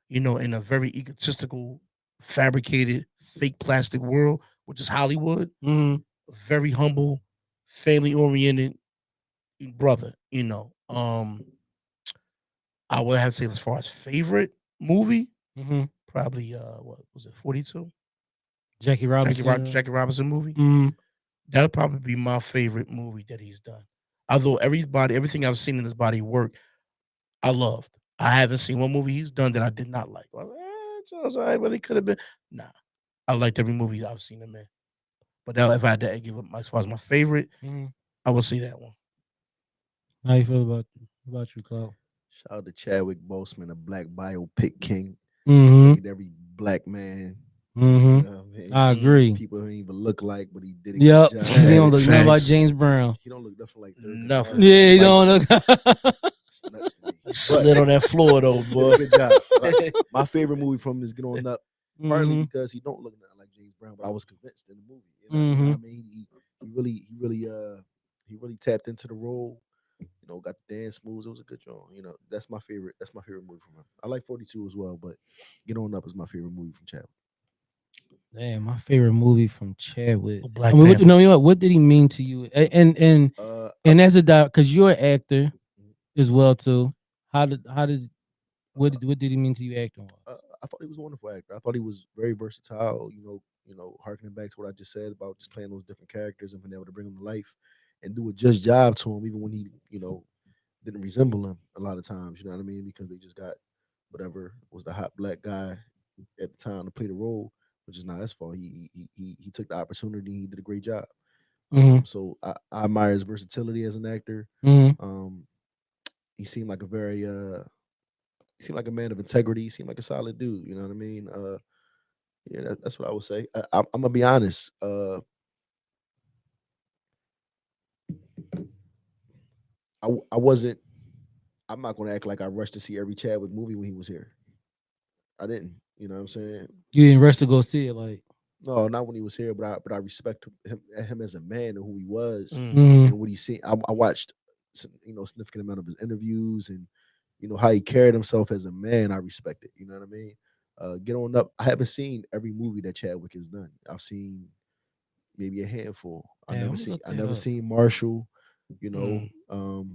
in a very egotistical fabricated, fake plastic world, which is Hollywood. Mhm. Very humble, family oriented brother. I would have to say as far as favorite movie, Mhm. probably what was it, 42? Jackie Robinson. Jackie Robinson movie. Mhm. That would probably be my favorite movie that he's done. Although everything I've seen in his body of work, I loved. I haven't seen one movie he's done that I did not like. Well, Jones, all right, but it could have been. Nah, I liked every movie I've seen him in. But now, if I had to give up as far as my favorite, Mhm. I would say that one. How you feel about you, Cloud? Shout out to Chadwick Boseman, a black biopic king. Mhm. Played every black man. You Mhm. know what I mean? I Mm, agree. People don't even look like, but he did a good Yep. job. Cause he don't look nothing like Facts. James Brown. He don't look nothing like Third Nothing. Camardi. Yeah, he Light don't skin. look. It's nuts to me. He But slid on that floor though, he did a boy. good job. My favorite movie from him is Get On Up. Partly Mhm. because he don't look nothing like James Brown, but I was convinced in the movie. You know what I Mhm. mean? He really tapped into the role. Got the dance moves. It was a good job. That's my favorite. That's my favorite movie from him. I like 42 as well, but Get On Up is my favorite movie from Chad. Damn, my favorite movie from Chadwick. I Black mean, Panther. what did he mean to you? And as a doc, because you're an actor as well too. How did what did he mean to you acting wise? I thought he was a wonderful actor. I thought he was very versatile. Harkening back to what I just said about just playing those different characters and being able to bring them to life and do a just job to him, even when he, didn't resemble him a lot of times. You know what I mean? Because they just got whatever was the hot black guy at the time to play the role, which is not his fault. He took the opportunity. He did a great job. Mhm. So I admire his versatility as an actor. Mhm. Um, he seemed like a very he seemed like a man of integrity. He seemed like a solid dude. You know what I mean? Yeah, that's what I would say. I'm gonna be honest. I wasn't. I'm not gonna act like I rushed to see every Chadwick movie when he was here. I didn't. You know what I'm saying? You didn't rush to go see it, like. No, not when he was here, but I respect him as a man and who he was Mm. Mhm. and what he's seen. I watched a significant amount of his interviews and how he carried himself as a man. I respect it. You know what I mean? Get On Up. I haven't seen every movie that Chadwick has done. I've seen maybe a handful. Damn, I'm gonna look I that never up. seen Marshall. You Mm. know,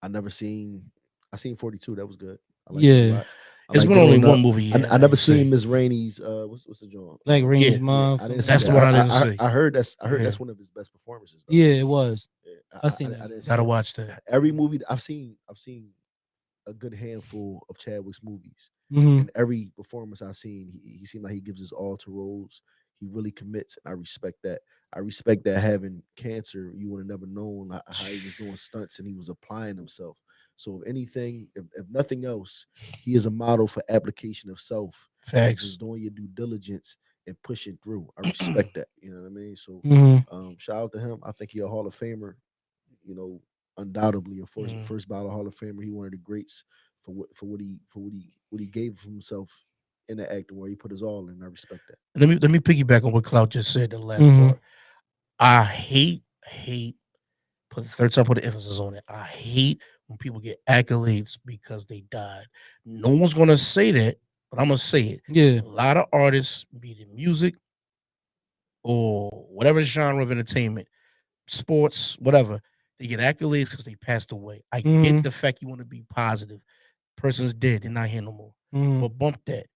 I never seen. I seen 42. That was good. I liked it a Yeah, lot. I It's like been Get only On one Up. movie yet. I I never ain't seen see. Miss Rainey's. What's the joint? like Rainey's Yeah, mom. I didn't Something see like That's the that. one that. I didn't see. I heard Yeah, that's one of his best performances though. Yeah, it was. Yeah, I seen I that didn't joint. see gotta it. watch that. Every movie that I've seen a good handful of Chadwick's movies. Mhm. And every performance I've seen, he seemed like he gives his all to roles. He really commits, and I respect that. I respect that having cancer, you would have never known how he was doing stunts and he was applying himself. So if anything, if nothing else, he is a model for application of self and Facts. just doing your due diligence and pushing through. I respect that. You know what I mean? So Mhm. shout out to him. I think he a Hall of Famer. You know, undoubtedly a Mm. first ballot Hall of Famer. He one of the greats for what he gave of himself in the acting where he put his all in. I respect that. Let me piggyback on what Cloud just said. The last Mhm. part. I hate. Put the third time. Put the emphasis on it. I hate when people get accolades because they died. No one's gonna say that, but I'm gonna say it. Yeah. A lot of artists, be it in music or whatever genre of entertainment, sports, whatever, they get accolades because they passed away. I get Mhm. the fact you want to be positive. Person's dead, they're not here no more. Mhm. But bump that.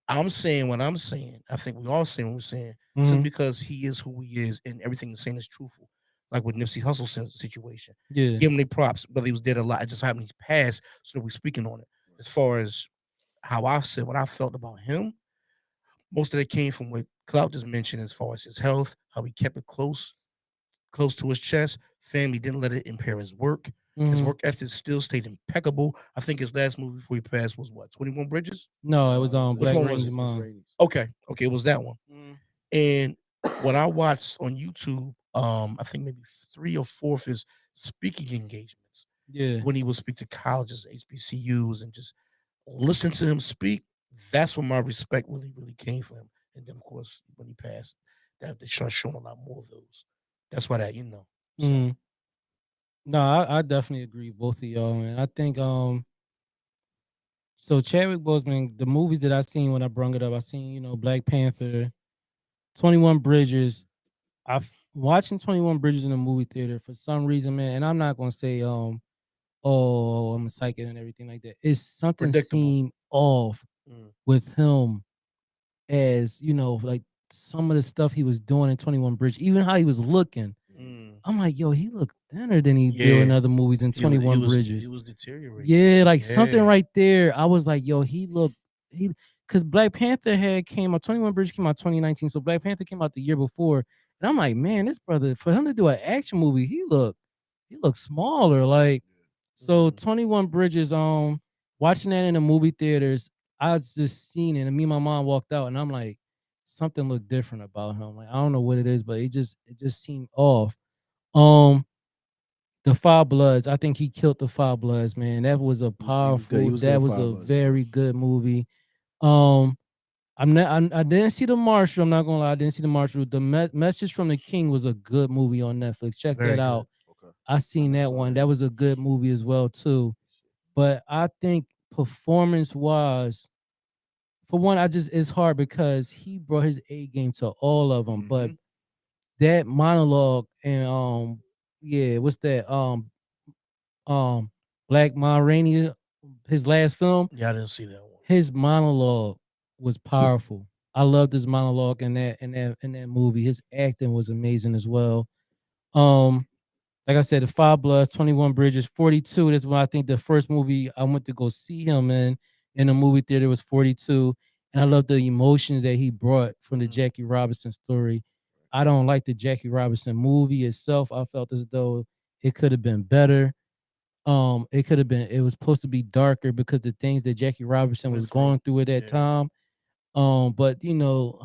I'm saying what I'm saying. I think we all saying what we're saying. Simply Mhm. because he is who he is and everything he's saying is truthful. Like with Nipsey Hussle's situation. Yeah. Give him the props, whether he was dead or alive. It just happened he's passed, so that we're speaking on it. As far as how I said what I felt about him, most of that came from what Cloud just mentioned as far as his health, how he kept it close to his chest. Family didn't let it impair his work. His Mhm. work ethic still stayed impeccable. I think his last movie before he passed was what, 21 Bridges? No, it was It was Which Black one was Rainey's it? Miss mom. Rainey's. Okay, okay, it was that one. Mhm. And when I watched on YouTube, I think maybe 3 or 4 of his speaking engagements Yeah. when he would speak to colleges, HBCUs, and just listen to him speak. That's when my respect really came from him. And then, of course, when he passed, that they started showing a lot more of those. That's why that. So Mhm. No, I definitely agree with both of y'all, man. I think So Chadwick Boseman, the movies that I seen when I brung it up, I seen Black Panther, 21 Bridges. I've watching 21 Bridges in the movie theater for some reason, man. And I'm not gonna say oh, I'm a psychic and everything like that. It's something Predictable. seemed off Mm. with him, as like some of the stuff he was doing in 21 Bridge, even how he was looking. Mm. I'm like, yo, he looked thinner than he do in Yeah, other movies in he 21 was he Bridges. was deteriorating. Yeah, like something Yeah. right there. I was like, yo, he because Black Panther had came out, 21 Bridge came out 2019. So Black Panther came out the year before. And I'm like, man, this brother, for him to do an action movie, he looked smaller. Like, so Mm. 21 Bridges, watching that in the movie theaters, I was just seen it, and me and my mom walked out, and I'm like, something looked different about him. Like, I don't know what it is, but it just seemed off. Um, the Five Bloods, I think he killed the Five Bloods, man. That was a He was good. He powerful, was good that in was Five a Bloods as well. very good movie. Um, I didn't see the Marshal. I'm not gonna lie, I didn't see the Marshal. The Message from the King was a good movie on Netflix. Check that Very good. out. Okay, I I seen never that saw one. that. That was a good movie as well too. But I think performance wise, for one, I just it's hard because he brought his A game to all of them. But Hmm. that monologue and yeah, what's that um Black Ma Rainey, his last film, Yeah, I didn't see that one. his monologue was powerful. I loved his monologue in that movie. His acting was amazing as well. Um, like I said, the Five Bloods, 21 Bridges, 42. That's when I think the first movie I went to go see him in a movie theater was 42. And I love the emotions that he brought from the Mm. Jackie Robinson story. I don't like the Jackie Robinson movie itself. I felt as though it could have been better. It was supposed to be darker because the things that Jackie Robinson Went was through. going through at that Yeah, time. But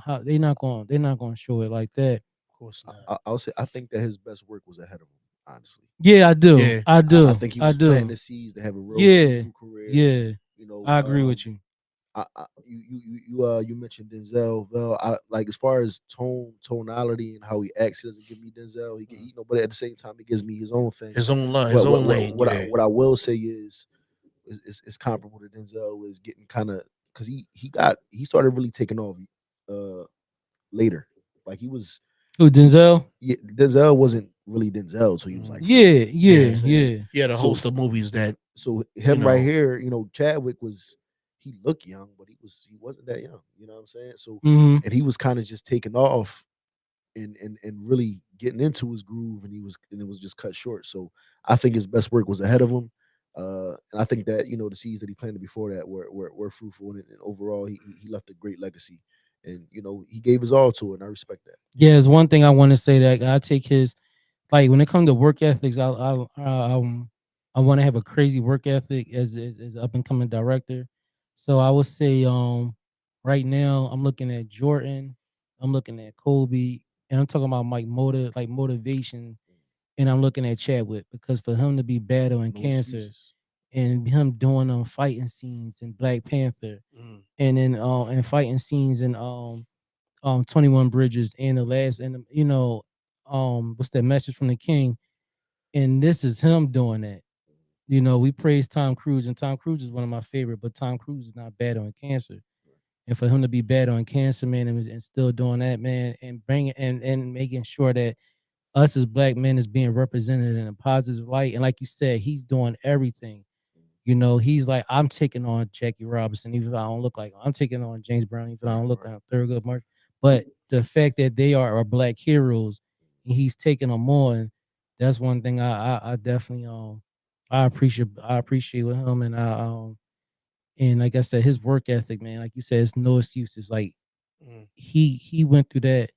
how they're not gonna show it like that. of course I, not. I'll say I think that his best work was ahead of him. Honestly, Yeah, I do. Yeah. I I do. think he I was planting do. the seeds to have a real Yeah. fruitful career. Yeah. You know, I agree with you. you mentioned Denzel. Well, I like as far as tonality and how he acts, he doesn't give me Denzel. Mm. But at the same time, he gives me his own thing. His own line, his What what own what lane. what I, Yeah. what I will say is comparable to Denzel is getting kind of because he started really taking off uh later. Like he was Who, he Denzel? Denzel wasn't really Denzel until he was like Mm. 40. Yeah, You know what yeah, I'm Yeah. saying? yeah. He had a So host of movies that so you him right know. here, Chadwick he looked young, but he wasn't that young. You know what I'm saying? So Mm-hmm. and he was kind of just taking off and really getting into his groove, and it was just cut short. So I think his best work was ahead of him. And I think that the seeds that he planted before that were fruitful, and overall he left a great legacy, and he gave his all to it, and I respect that. Yeah, there's one thing I want to say that I take his like when it comes to work ethics, I want to have a crazy work ethic as up and coming director. So I would say right now I'm looking at Jordan, I'm looking at Kobe, and I'm talking about like motivation, and I'm looking at Chadwick because for him to be battling No cancer excuses. and him doing fighting scenes in Black Panther Mm. and then and fighting scenes in 21 Bridges and the last and what's that Message from the King, and this is him doing that. We praise Tom Cruise, and Tom Cruise is one of my favorite, but Tom Cruise is not battling cancer. And for him to be battling cancer, man, and still doing that, man, and bringing and making sure that us as black men is being represented in a positive light. And like you said, he's doing everything. He's like, I'm taking on Jackie Robinson, even if I don't look like him. I'm taking on James Brown, even if I Right, don't look right. like Thurgood Marshall. But the fact that they are black heroes, and he's taking them on, that's one thing I definitely I appreciate with him, and like I said, his work ethic, man. Like you said, it's no excuses. Like Mm. he went through that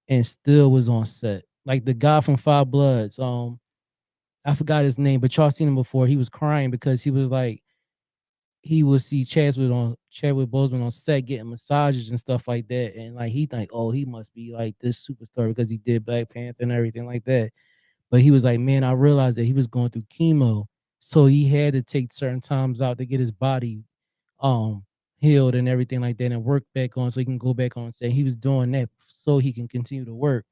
and still was on set. Like the guy from Five Bloods, I forgot his name, but y'all seen him before. He was crying because he was like he would see Chadwick Boseman on set getting massages and stuff like that, and like he think, oh, he must be like this superstar because he did Black Panther and everything like that. But he was like, man, I realized that he was going through chemo, so he had to take certain times out to get his body um healed and everything like that, and work back on so he can go back on set. He was doing that so he can continue to work,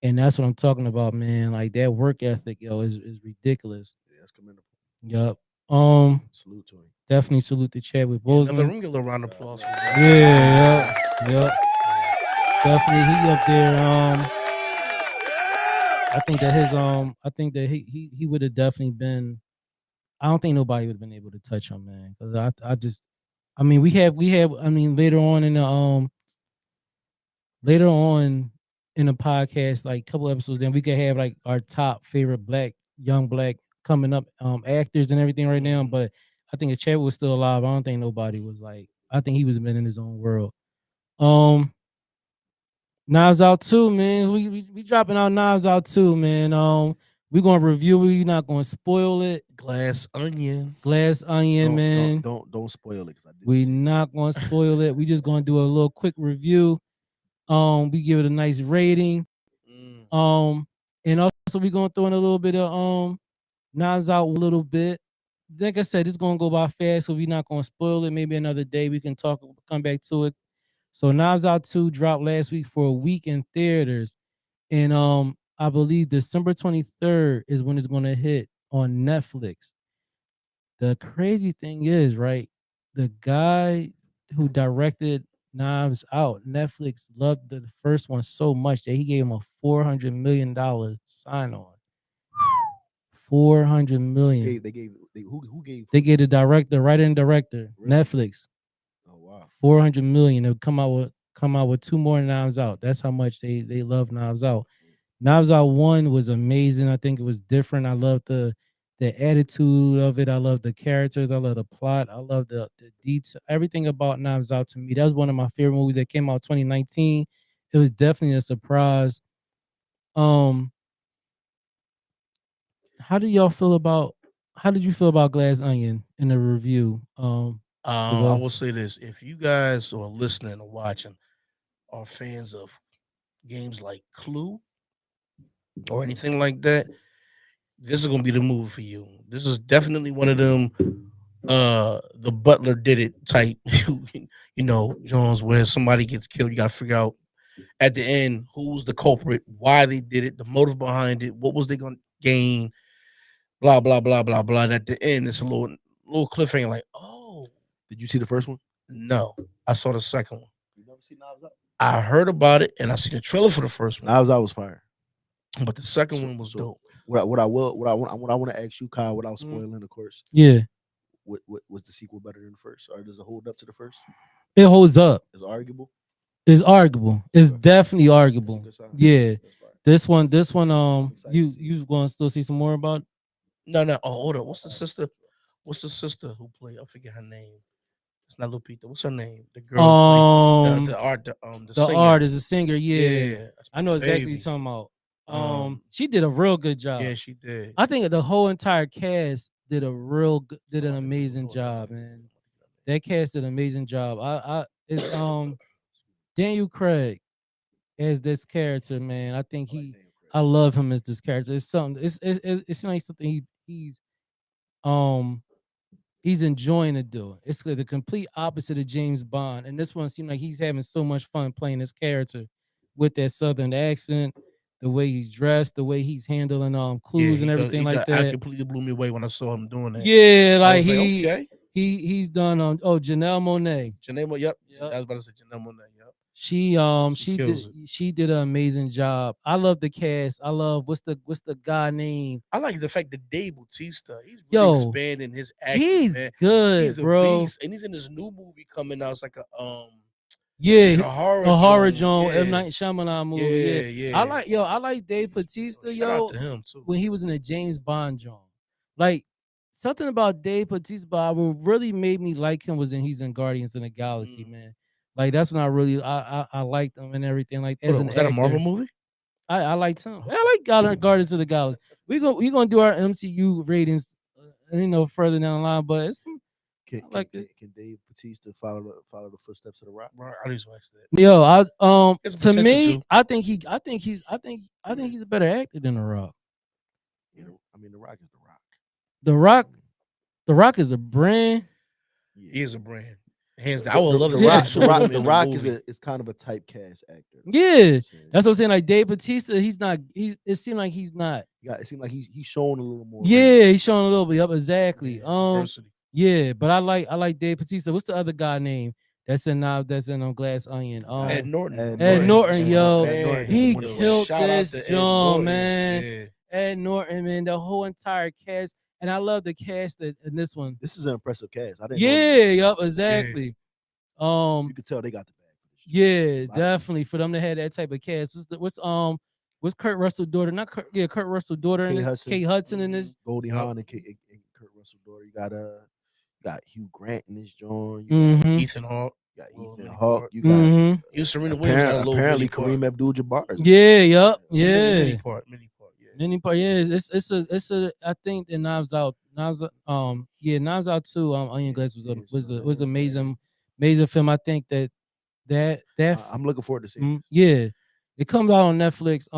and that's what I'm talking about, man. Like that work ethic, yo, is ridiculous. Yeah, that's commendable. Yup. Um, Salute to him. Definitely salute the Chadwick Yeah, another Boseman. room, get a little round of applause for that. Yeah, yep. Definitely he up there. I think that I think that he would have definitely been. I don't think nobody would have been able to touch him, man. Because I just, I mean, we have. I mean, later on in the podcast, like a couple episodes, then we could have like our top favorite young black coming up actors and everything right now. But I think if Chadwick was still alive, I don't think nobody was like. I think he was been in his own world. Um, Knives Out too, man. We dropping out Knives Out too, man. We gonna review it. We not gonna spoil it. Glass Onion. Glass Onion, Don't man. don't spoil it because I didn't We see it. not gonna spoil it. We just gonna do a little quick review. We give it a nice rating. Mm. And also we gonna throw in a little bit of Knives Out a little bit. Like I said, it's gonna go by fast, so we're not gonna spoil it. Maybe another day we can come back to it. So Knives Out 2 dropped last week for a week in theaters. And I believe December 23rd is when it's gonna hit on Netflix. The crazy thing is, right? The guy who directed Knives Out, Netflix loved the first one so much that he gave him a $400 million sign on. 400 million. Who gave They gave the director, writer and director, Really? Netflix, Oh wow. 400 million. They'll come out with two more Knives Out. That's how much they love Knives Out. Knives Out 1 was amazing. I think it was different. I love the attitude of it. I love the characters. I love the plot. I love the detail. Everything about Knives Out to me. That was one of my favorite movies that came out 2019. It was definitely a surprise. Um, how did y'all feel about how did you feel about Glass Onion in the review? I will say this: if you guys who are listening or watching are fans of games like Clue or anything like that, this is gonna be the movie for you. This is definitely one of them the butler did it type Jones, where somebody gets killed, you gotta figure out at the end who's the culprit, why they did it, the motive behind it, what was they gonna gain, blah blah blah blah blah. And at the end it's a little cliffhanger, like, oh Did you see the first one? no, I saw the second one. You never seen Knives Out? I heard about it and I seen the trailer for the first one, Knives Out was fire. but the second one was So dope. what I want to ask you, Kyle, without spoiling, of course. Yeah, What was the sequel better than the first, or does it hold up to the first? it holds up. It's arguable. It's arguable. It's definitely That's a arguable. good sign. Yeah. That's fire. This one, excited to see you going to still see some more about it? No, oh, hold on. What's the sister who played? I forget her name. It's not Lupita. What's her name? The girl who played the art the the singer. artist, the singer. Yeah, that's I my know exactly what baby. you're talking about. Um, She did a real good job. Yeah, she did. I think the whole entire cast did did an Oh, I think amazing hold on, hold job, on, man. hold on. That cast did an amazing job. I it's Daniel Craig as this character, man. I think I love him as this character. It's something. It's like something um he's enjoying to do. It's the complete opposite of James Bond, and this one seemed like he's having so much fun playing this character with that southern accent, the way he's dressed, the way he's handling Yeah, clues and everything like I that. completely blew me away when I saw him doing that. Yeah, I like was like, okay. he's done on Janelle Monáe. Janelle, yep. Yep. I was about to say Janelle Monáe, yep. She she did an amazing job. I love the cast. I love what's the guy name? I like the fact that Dave Bautista, he's really Yo, expanding his acting, he's man. good, He's a bro. beast, and he's in this new movie coming out. It's like Yeah, it's like a horror a horror joint. joint, M. Night Shyamalan movie. Yeah, Yeah. I like Dave Bautista, Shout out to him too. when he was in a James Bond joint. Like something about Dave Bautista, but what really made me like him was he's in Guardians of the Galaxy, man. Like that's when I really I liked him and everything. Like as Hold on, an was that a Marvel actor, movie? I liked him. I like Guardians of the Galaxy. We gonna do our MCU ratings, further down the line. But it's Can, I can, like can, it. can Dave Bautista follow the footsteps of the Rock? Right, I just watched that. Yo, I There's to potential me, to. I think he's a better actor than The Rock. I mean, the Rock is the Rock. The Rock, The Rock is a brand. Yeah. He is a brand. Hands down. I would love to The see Rock, the two of them in the Rock movie. is kind of a typecast actor. Yeah, that's what I'm saying. Like Dave Bautista, he's not. It seemed like he's not. Yeah, it seemed like he's showing a little more. Yeah, he's showing a little bit up exactly. Yeah, diversity. Yeah, but I like Dave Bautista. What's the other guy name that's in Glass Onion? Ed Norton, my Ed man. Norton, Oh my yo, Ed Norton man. is a he wonderful Yo, killed actor. shout out this to Ed John, Norton. man. Yeah. Ed Norton, man, the whole entire cast, and I love the cast in this one. This is an impressive cast. I didn't know Yeah, this. yup, Yeah. exactly. You could tell they got the bag for this. Yeah, So definitely for them to have that type of cast. What's Kurt Russell's daughter? Not Kurt, yeah, Kurt Russell's daughter Kate and Hudson. Kate Hudson in this. Goldie Yep. Hawn and Kurt Russell daughter. You got Hugh Grant in this joint. You Mm-hmm. Ethan Hawke. got Little Ethan mini Hawke. part. You got Mm-hmm. Even Serena Williams got a little apparently mini part. Kareem Abdul-Jabbar. Is Yeah, yup, Mini yeah. part. Mini part. Yeah. Many part, yeah. It's a. I think the Knives Out too. Onion Glass was a Yeah, was so a was it's bad. amazing film. I think that I'm looking forward to seeing this. yeah, it comes out on Netflix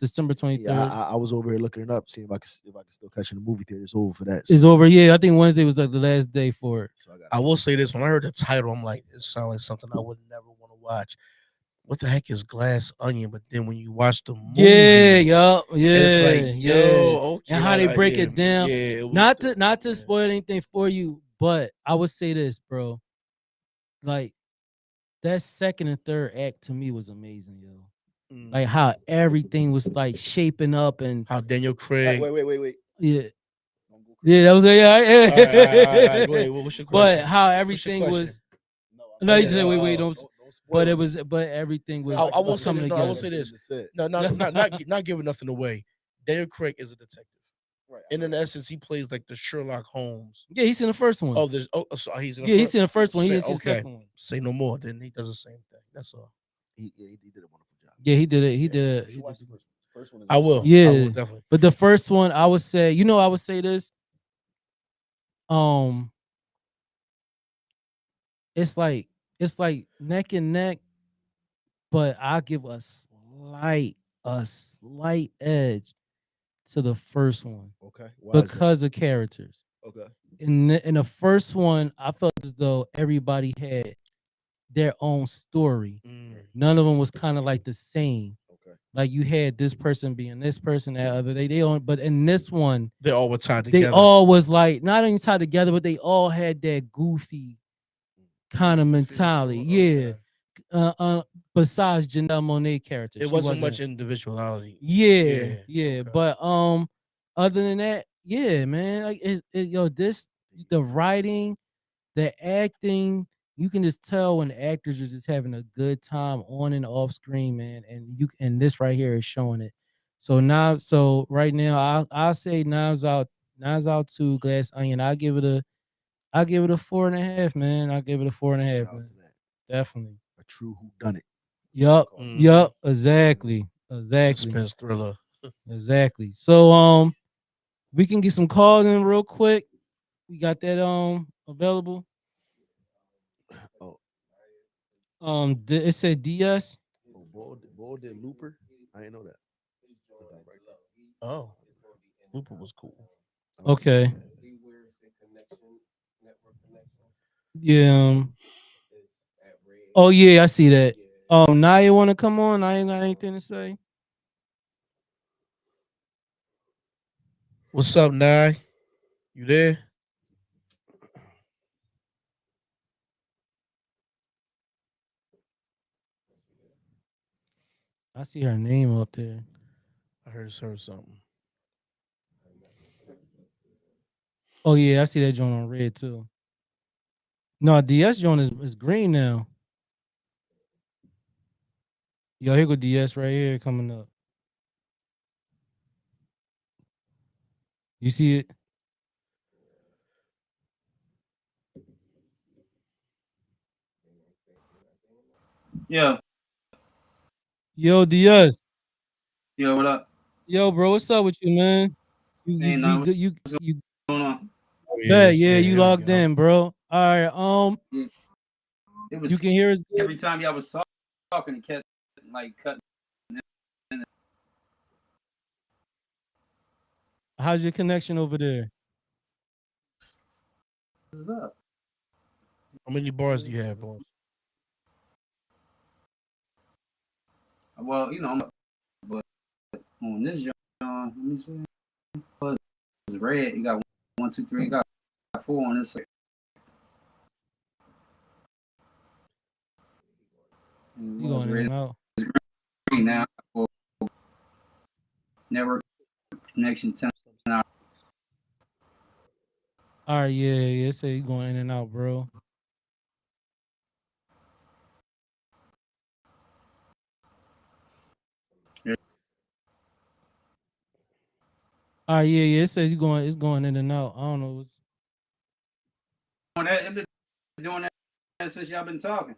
December Yeah, 23rd. I was over here looking it up, seeing if I can still catch it in the movie theater. It's over for that. It's So, over. Yeah, I think Wednesday was like the last day for it. so I will say this: when I heard the title, I'm like, it sounds like something I would never want to watch. What the heck is Glass Onion? But then when you watch the movie, Yeah, yup, yeah, it's like, yeah. yo, okay, And how they break yeah, it down. Yeah, it was Not dope, to yeah. spoil anything for you, but I would say this, bro. Like that second and third act to me was amazing, yo. Like how everything was like shaping up and How Daniel Craig. wait. yeah, Don't go crazy. yeah, that was yeah. All right. Go ahead. What's your question? But how What's your everything question? was. No, No, Oh, you yeah, said wait, don't don't. spoil But it. it was, but everything was. I will was say coming this. No, I will together. say this. No, not giving nothing away. Daniel Craig is a detective, Right. and in essence, he plays like the Sherlock Holmes. Yeah, he's in the first one. Oh, so he's in the yeah, first. he's in the first one. He Say, didn't see the okay, second one. say no more. Then he does the same thing. That's all. He did a wonderful job. Yeah, he did it. He Yeah. did You it. should watch the first one. First one is I will. Yeah. I will definitely. But the first one, I would say, I would say this. Um, it's like neck and neck, but I give a slight edge to the first one Okay. Why is that? because of characters. Okay. In the first one, I felt as though everybody had their own story. None of them was kind of like the same. Okay. Like you had this person being this person, that other. They all, but in this one, They all were tied they together. all was like not only tied together, but they all had that goofy kind of Feel to mentality. it, Yeah. okay. Besides Janelle Monáe character, It she wasn't much individuality. Yeah. Okay. But other than that, yeah, man. Like this the writing, the acting, you can just tell when the actors are just having a good time on and off screen, man. And this right here is showing it. So right now, I'll say Knives Out to Glass Onion. I'll give it a 4.5, man. I'll give it a 4.5, Shout out man. to that. Definitely. A true whodunit. Yup. Mm. Yup. Exactly. Suspense thriller. Exactly. So we can get some calls in real quick. We got that available. Oh, It said DS. Ball did Looper. I didn't know that. Oh, Looper was cool. Okay. Yeah. Oh yeah, I see that. Naya want to come on? I ain't got anything to say. What's up, Nye? You there? I see her name up there. I heard something. Oh yeah, I see that joint on red too. No, DS joint is green now. Yo, here go DS right here coming up. You see it? Yeah. Yo, DS. Yo, what up? Yo, bro, what's up with you, man? Ain't nothing. Good. You What's going on? Oh, bet, yeah, here you we logged go. in, bro. All right, It was you can hear us good? every time y'all was talking, it kept like cutting. How's your connection over there? What's up? How many bars do you have, boss? Well, but on this joint, let me see. It's red. You got 1, 2, 3. You got 4 on this side. You going in and out. Now for network connection 10 hours. All right, yeah. Say you going in and out, bro. All right, yeah. It says it's going in and out. I don't know. I've been doing that since y'all been talking.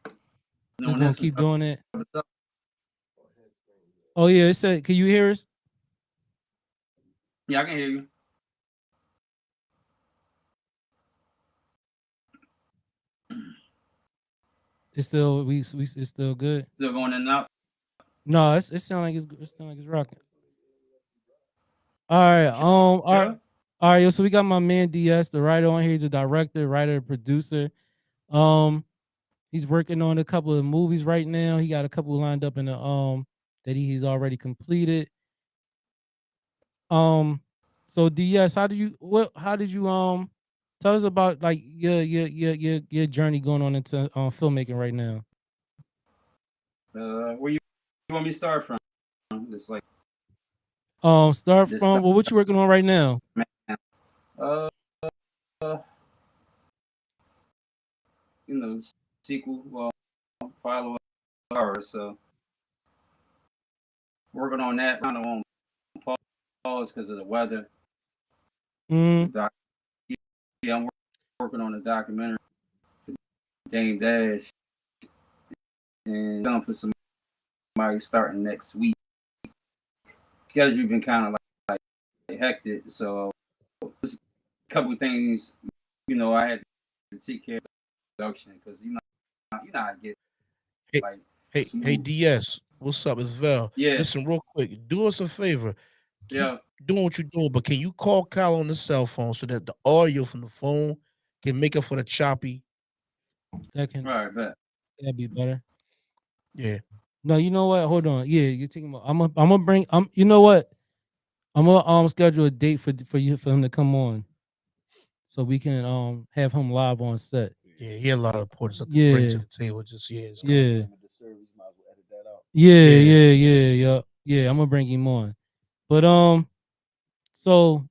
It's Doing gonna that since keep y'all doing it. been talking. Oh yeah, it said. Can you hear us? Yeah, I can hear you. It's still it's still good. Still going in and out. No, it sound like it's rocking. All right, all right, Sure. all right. Yo, so we got my man DS, the writer on here. He's a director, writer, producer. Um, he's working on a couple of movies right now. He got a couple lined up in the that he's already completed. Um, so DS, how did you tell us about like your journey going on into filmmaking right now? Where you want me to start from? It's like Start this from stuff. well, what you working on right now? Uh, you know, sequel, follow up, so working on that. Kind of on pause because of the weather. Mm, Yeah, I'm working on a documentary for Dame Dash, and I'm for somebody starting next week. Schedule been kind of like hectic, so there's a couple of things, I had to take care of production because you know I get Hey, like hey, smooth. DS, what's up? It's Vel. Yeah, Listen, real quick, do us a favor. Keep yeah. doing what you're doing, but can you call Kyle on the cell phone so that the audio from the phone can make up for the choppy? that All can right, bet. that'd be better. Yeah, No, you know what? Hold on. Yeah, you're taking. I'm gonna bring. You know what? I'm gonna schedule a date for him to come on, so we can have him live on set. yeah, he had a lot of important stuff to bring to Yeah, the table. Just yeah, it's cool. yeah, The service might as well edit that out. yeah, Yeah, yeah. I'm gonna bring him on. But so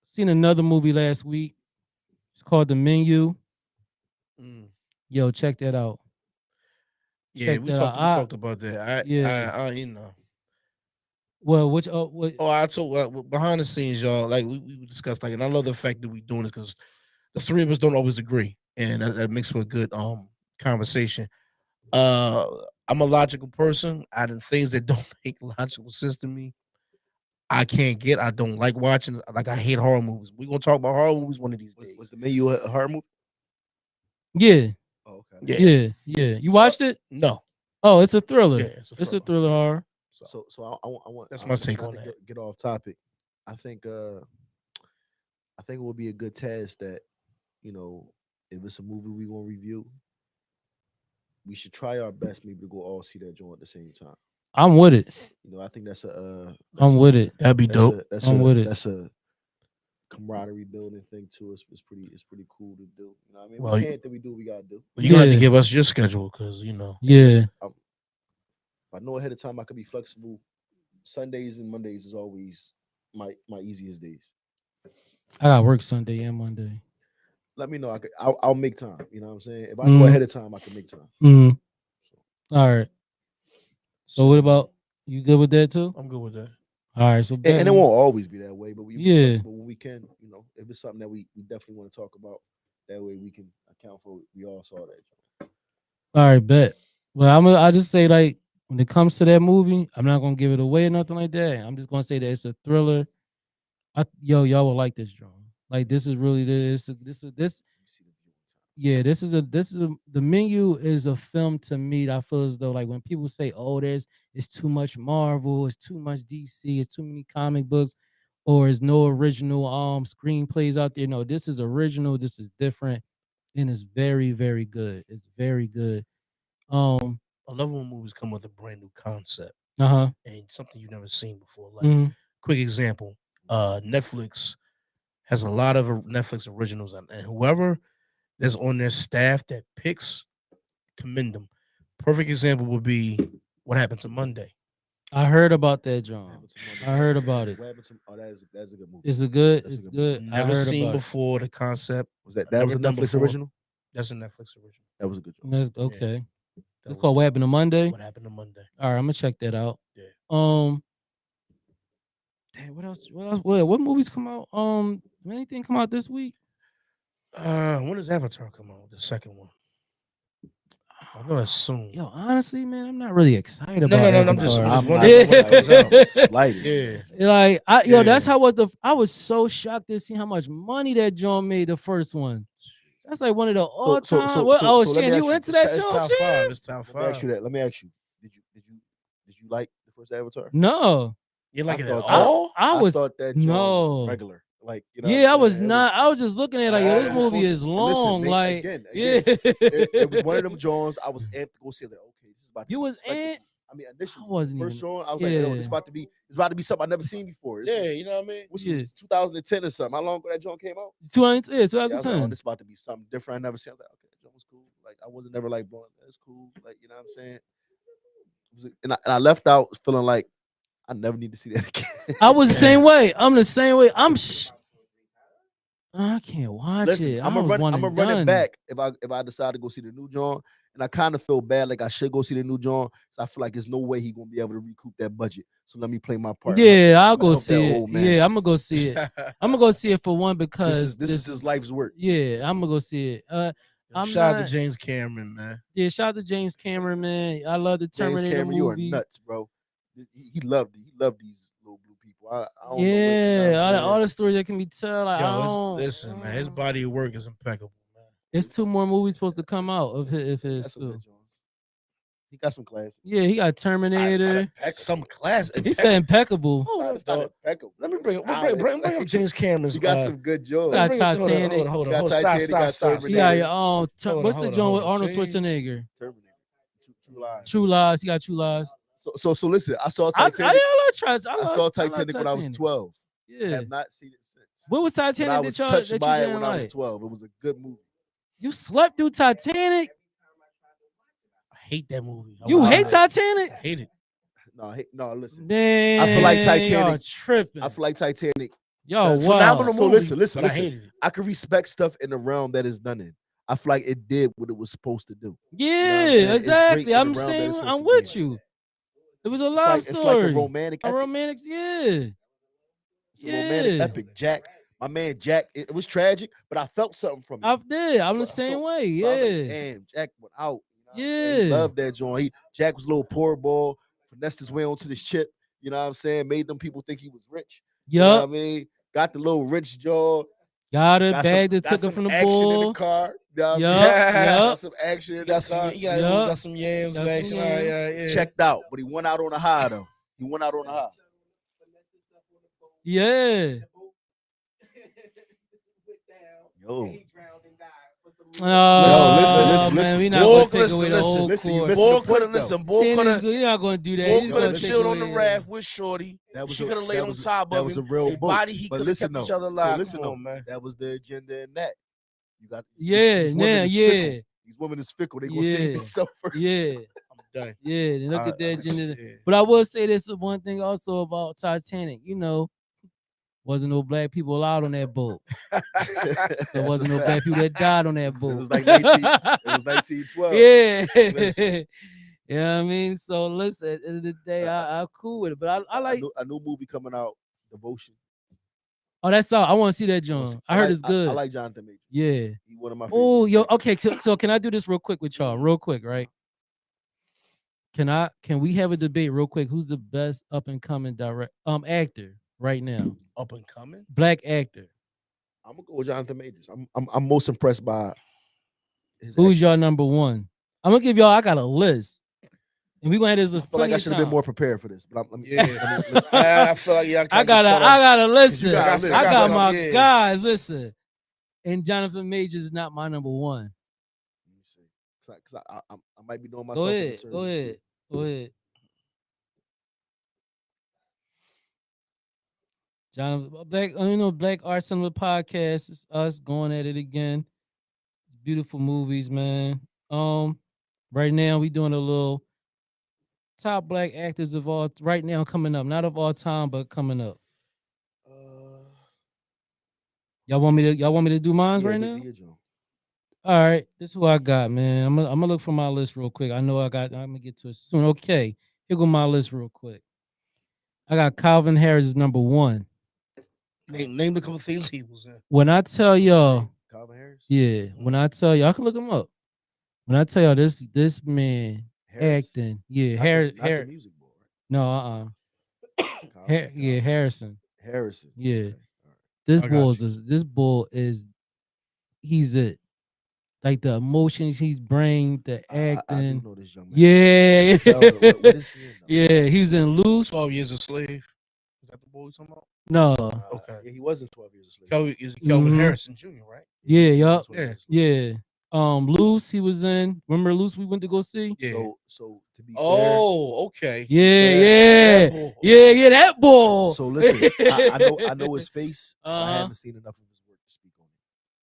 seen another movie last week. It's called The Menu. mm. Yo, check that out. Yeah. Check We that out. talked, we talked about that. Yeah. You know. Well, which what? Oh, I told behind the scenes, y'all. Like we discussed, like, and I love the fact that we doing this because the three of us don't always agree, and that makes for a good conversation. Uh, I'm a logical person. Out of things that don't make logical sense to me, I can't get. I don't like watching. Like I hate horror movies. We're gonna talk about horror movies one of these days. Was the menu a horror movie? Yeah, Oh, okay. Yeah. yeah. You So watched it? no. Oh, it's a Yeah, thriller. it's a It's a thriller. thriller horror. So So I want that's my take not on to that. get off topic. I think it would be a good task that, you know, if it's a movie we gonna review, we should try our best maybe to go all see that joint at the same time. I'm with it. You know, I think I'm with it. That'd be dope. I'm with it. that's a camaraderie building thing too. It's pretty cool to do. You know what I mean? Well, We can't, then we do what we gotta do. you gonna have to Yeah, give us your schedule because you know. Hey, look, yeah. if I know ahead of time I could be flexible. Sundays and Mondays is always my easiest days. I got work Sunday and Monday. Let me know. I'll make time. You know what I'm saying? If I know Mm, ahead of time, I can make time. mm. All right. So what So about you? Good with that too? I'm good with that. All right. So And it won't always be that way, but we'll be Yeah. flexible when we can. You know, if it's something that we definitely want to talk about, that way we can account for. We all saw that. All right. Bet. Well, I just say like when it comes to that movie, I'm not gonna give it away or nothing like that. I'm just gonna say that it's a thriller. Y'all will like this drawing. Like this is really this. You see the viewing time. Yeah, the Menu is a film to me that I feel as though like when people say, "Oh, it's too much Marvel, it's too much DC, it's too many comic books, or it's no original screenplays out there." No, this is original. This is different, and it's very good. It's very good. Um, I love when movies come with a brand new concept uh-huh. and something you've never seen before. Like, Mm, quick example, Netflix has a lot of Netflix originals, and whoever that's on their staff that picks, commend them. Perfect example would be what happened to Monday. I heard about that, What John. happened to Monday? I heard about it. What happened to? Oh, that's a good movie. Is it good? That's a It's good movie. good. I Never heard seen about before the concept. Was that Never was a done Netflix before. original? That's a Netflix original. That was a good it. job. That's okay. That It's was called What Happened to Monday. What happened to Monday. All right, I'm gonna check that out. Yeah. Damn, what else? What else? What movies come out? Anything come out this week? When does Avatar come out? The second one. I know that's soon. Yo, honestly, man, I'm not really excited No, about no, no, Avatar. I'm just I'm not wondering when it comes excited out. the slightest. Yeah. Like, that's Yeah. how I was so shocked to see how much money that John made the first one. That's like one of the all time. so let me Shan, ask you you, into It's, that it's John? top Shan? five. It's top Let me ask five. you that. Let me ask you. Did you like the first Avatar? No, You like it at thought all? I was thought that John no. was regular. Like, you know. Yeah, I what I'm was saying? not. I was just looking at it like, yo, this it was movie supposed is to- and long. listen, like, again, yeah, it was one of them Johns. I was amped to go see it. Like, okay, this is about to You be was expected. amped? I mean, initially, I wasn't the first even- John, I was like, yo, yeah. it's about to be something I've never seen before. Yeah, you know what I mean? What's Yeah. 2010 or something? How long ago that John came out? 2010. Yeah, I was like, oh, 2010. this about to be something different. I never seen. I was like, okay, that John was cool. Like, I wasn't never like blown. That's cool. Like, you know what I'm saying? And I left out feeling like I never need to see that again. I was the same way. I'm the same way. I can't watch Listen, it. I'm I was one gonna and run it done. back if I decide to go see the new John. And I kind of feel bad, like I should go see the new John. So I feel like there's no way he's gonna be able to recoup that budget. So let me play my part. Yeah, I'll I'm gonna go help that see it. old man. Yeah, I'm gonna go see it. I'm gonna go see it for one This because is his life's work. Yeah, I'm gonna go see it. I'm Shout out not. to James Cameron, man. Yeah, shout out to James Cameron, man. I love the James Terminator Cameron, you are movie. nuts, bro. He loved these little blue people. I don't know Yeah, what all the stories that can be told. Like, I Yo, don't, listen, man. His body of work is impeccable, man. It's 2 more movies supposed to come out of his. If That's it's some good too. Johns. He got some class. Yeah, he got Terminator. Some class. He said impeccable. Hold on, It's not dog. impeccable. Let me bring Solid. up James Cameron's. He got some good Johns. got Hold on, Titanic. hold He got on. Stop, Titanic, stop, got stop, He Terminator. got Hold what's on, the hold joint on, with Arnold James. Schwarzenegger? Terminator. True Lies. True Lies. He got True Lies. So listen, I saw I Titanic. love I saw Titanic when I was Titanic. 12. Yeah. Have not seen it since. What was But I Titanic was that touched you by it didn't when I was like? 12. It was a good movie. You slept through Titanic? I hate that movie. You watched hate it. Titanic? I hate it. No, listen. Damn, I feel like y'all Titanic. tripping. I feel like Titanic. Yo, So wow. phenomenal So movie, listen. but I hated it. I can respect stuff in the realm that is done in. I feel like it did what it was supposed to do. Yeah, You know what I'm saying? It's great exactly. in the I'm realm that saying it's supposed I'm to with be. you. It was a It's love like story. it's like a romantic A epic. romantic, yeah. It's a romantic epic. Jack, my man Jack, it was tragic, but I felt something from it. I did. I'm the same way. I was Yeah. like, damn, Jack went out. You know what I'm saying? He Yeah. loved that joint. Jack was a little poor boy, finessed his way onto this chip. You know what I'm saying? Made them people think he was rich. You know what I Yup. mean? Got the little rich jaw. Got a Got bag that got took her some from the action in the bull. car. You know what I mean? Yup. Got Yup. some action in You the got some, car. Yup. got some yams Got in some action. yams. Yeah. Checked out, but he went out on a high though. He went out on a high. Yeah. Yo. Oh, listen, man, we not Boy, gonna take listen, away the listen, whole listen, you court. missed Boy the point, could have though. listened. Boy You're could have. not gonna do that. Boy He's could gonna have take chilled on the away- raft with Shorty. She could have laid on top that of was him. a real They boat. body, he But could have listen, kept each though. other So alive. listen, Come though. on, man. That was the agenda in that. You got Yeah, these women now, is yeah. fickle. These women is fickle. They gonna save Yeah. themselves first. Yeah. I'm done. Yeah, look at that agenda. Yeah. But I will say this one thing also about Titanic. Wasn't no black people allowed on that boat. There wasn't no black people that died on that boat. It was like 1912. Yeah. Listen. You know what I mean? So listen, at the end of the day, I'm cool with it. But I like a new movie coming out, Devotion. that's all. I want to see that, John. I heard it's good. I like Jonathan Majors. Yeah. He's one of my Oh, favorites. yo, okay. So can I do this real quick with y'all? Real quick, right? Can we have a debate real quick? Who's the best up and coming actor right now? Up and coming. Black actor. I'm gonna go with Jonathan Majors. I'm most impressed by his Who's acting. your number one? I'm gonna give y'all. I got a list, and we gonna have this I list. feel like I plenty of should have been more times. prepared for this, but Yeah. I feel like I gotta listen. You got a I list. got some, my yeah. guys. Listen, and Jonathan Majors is not my number one. Let me see. 'Cause I might be doing Go myself a ahead. disservice. Go ahead. Go ahead. Jonathan, Black Art Cinema Podcast. It's us going at it again. beautiful movies, man. Um, right now we doing a little top black actors of all right now coming up, not of all time, but coming up. Uh, Y'all want me to do mines yeah, right do now? your job. All right, this is who I got, man. I'm gonna look for my list real quick. I know I'm gonna get to it soon. Okay, here go my list real quick. I got Calvin Harris is number one. Name the couple things he was in. When I tell What's his y'all, name? Calvin Harris. yeah, when I tell y'all, I can look him up. When I tell y'all this man Harris, acting, yeah, not the music boy, no, right? Calvin, Yeah, Calvin Harrison, Harrison. yeah. Okay, all right. This I bull got you. is this bull is he's it. Like the emotions he's bring, the I do acting. know this young man. Yeah, What is he in though? yeah. He's in Loose. 12 Years a Slave. Is that the boy you talking about? No. Okay. Yeah, he was in 12 Years a Slave. Kelvin Mhm. Harrison Jr., right? Yeah, he was in yup. 12 Years a Slave. Yeah. Loose. He was in. Remember Loose? We went to go see. Yeah. So to be fair, Oh, okay. Yeah, fair, yeah, That bull. yeah. That bull. so listen, I know his face, but I Uh-huh. haven't seen enough of his work to speak on it.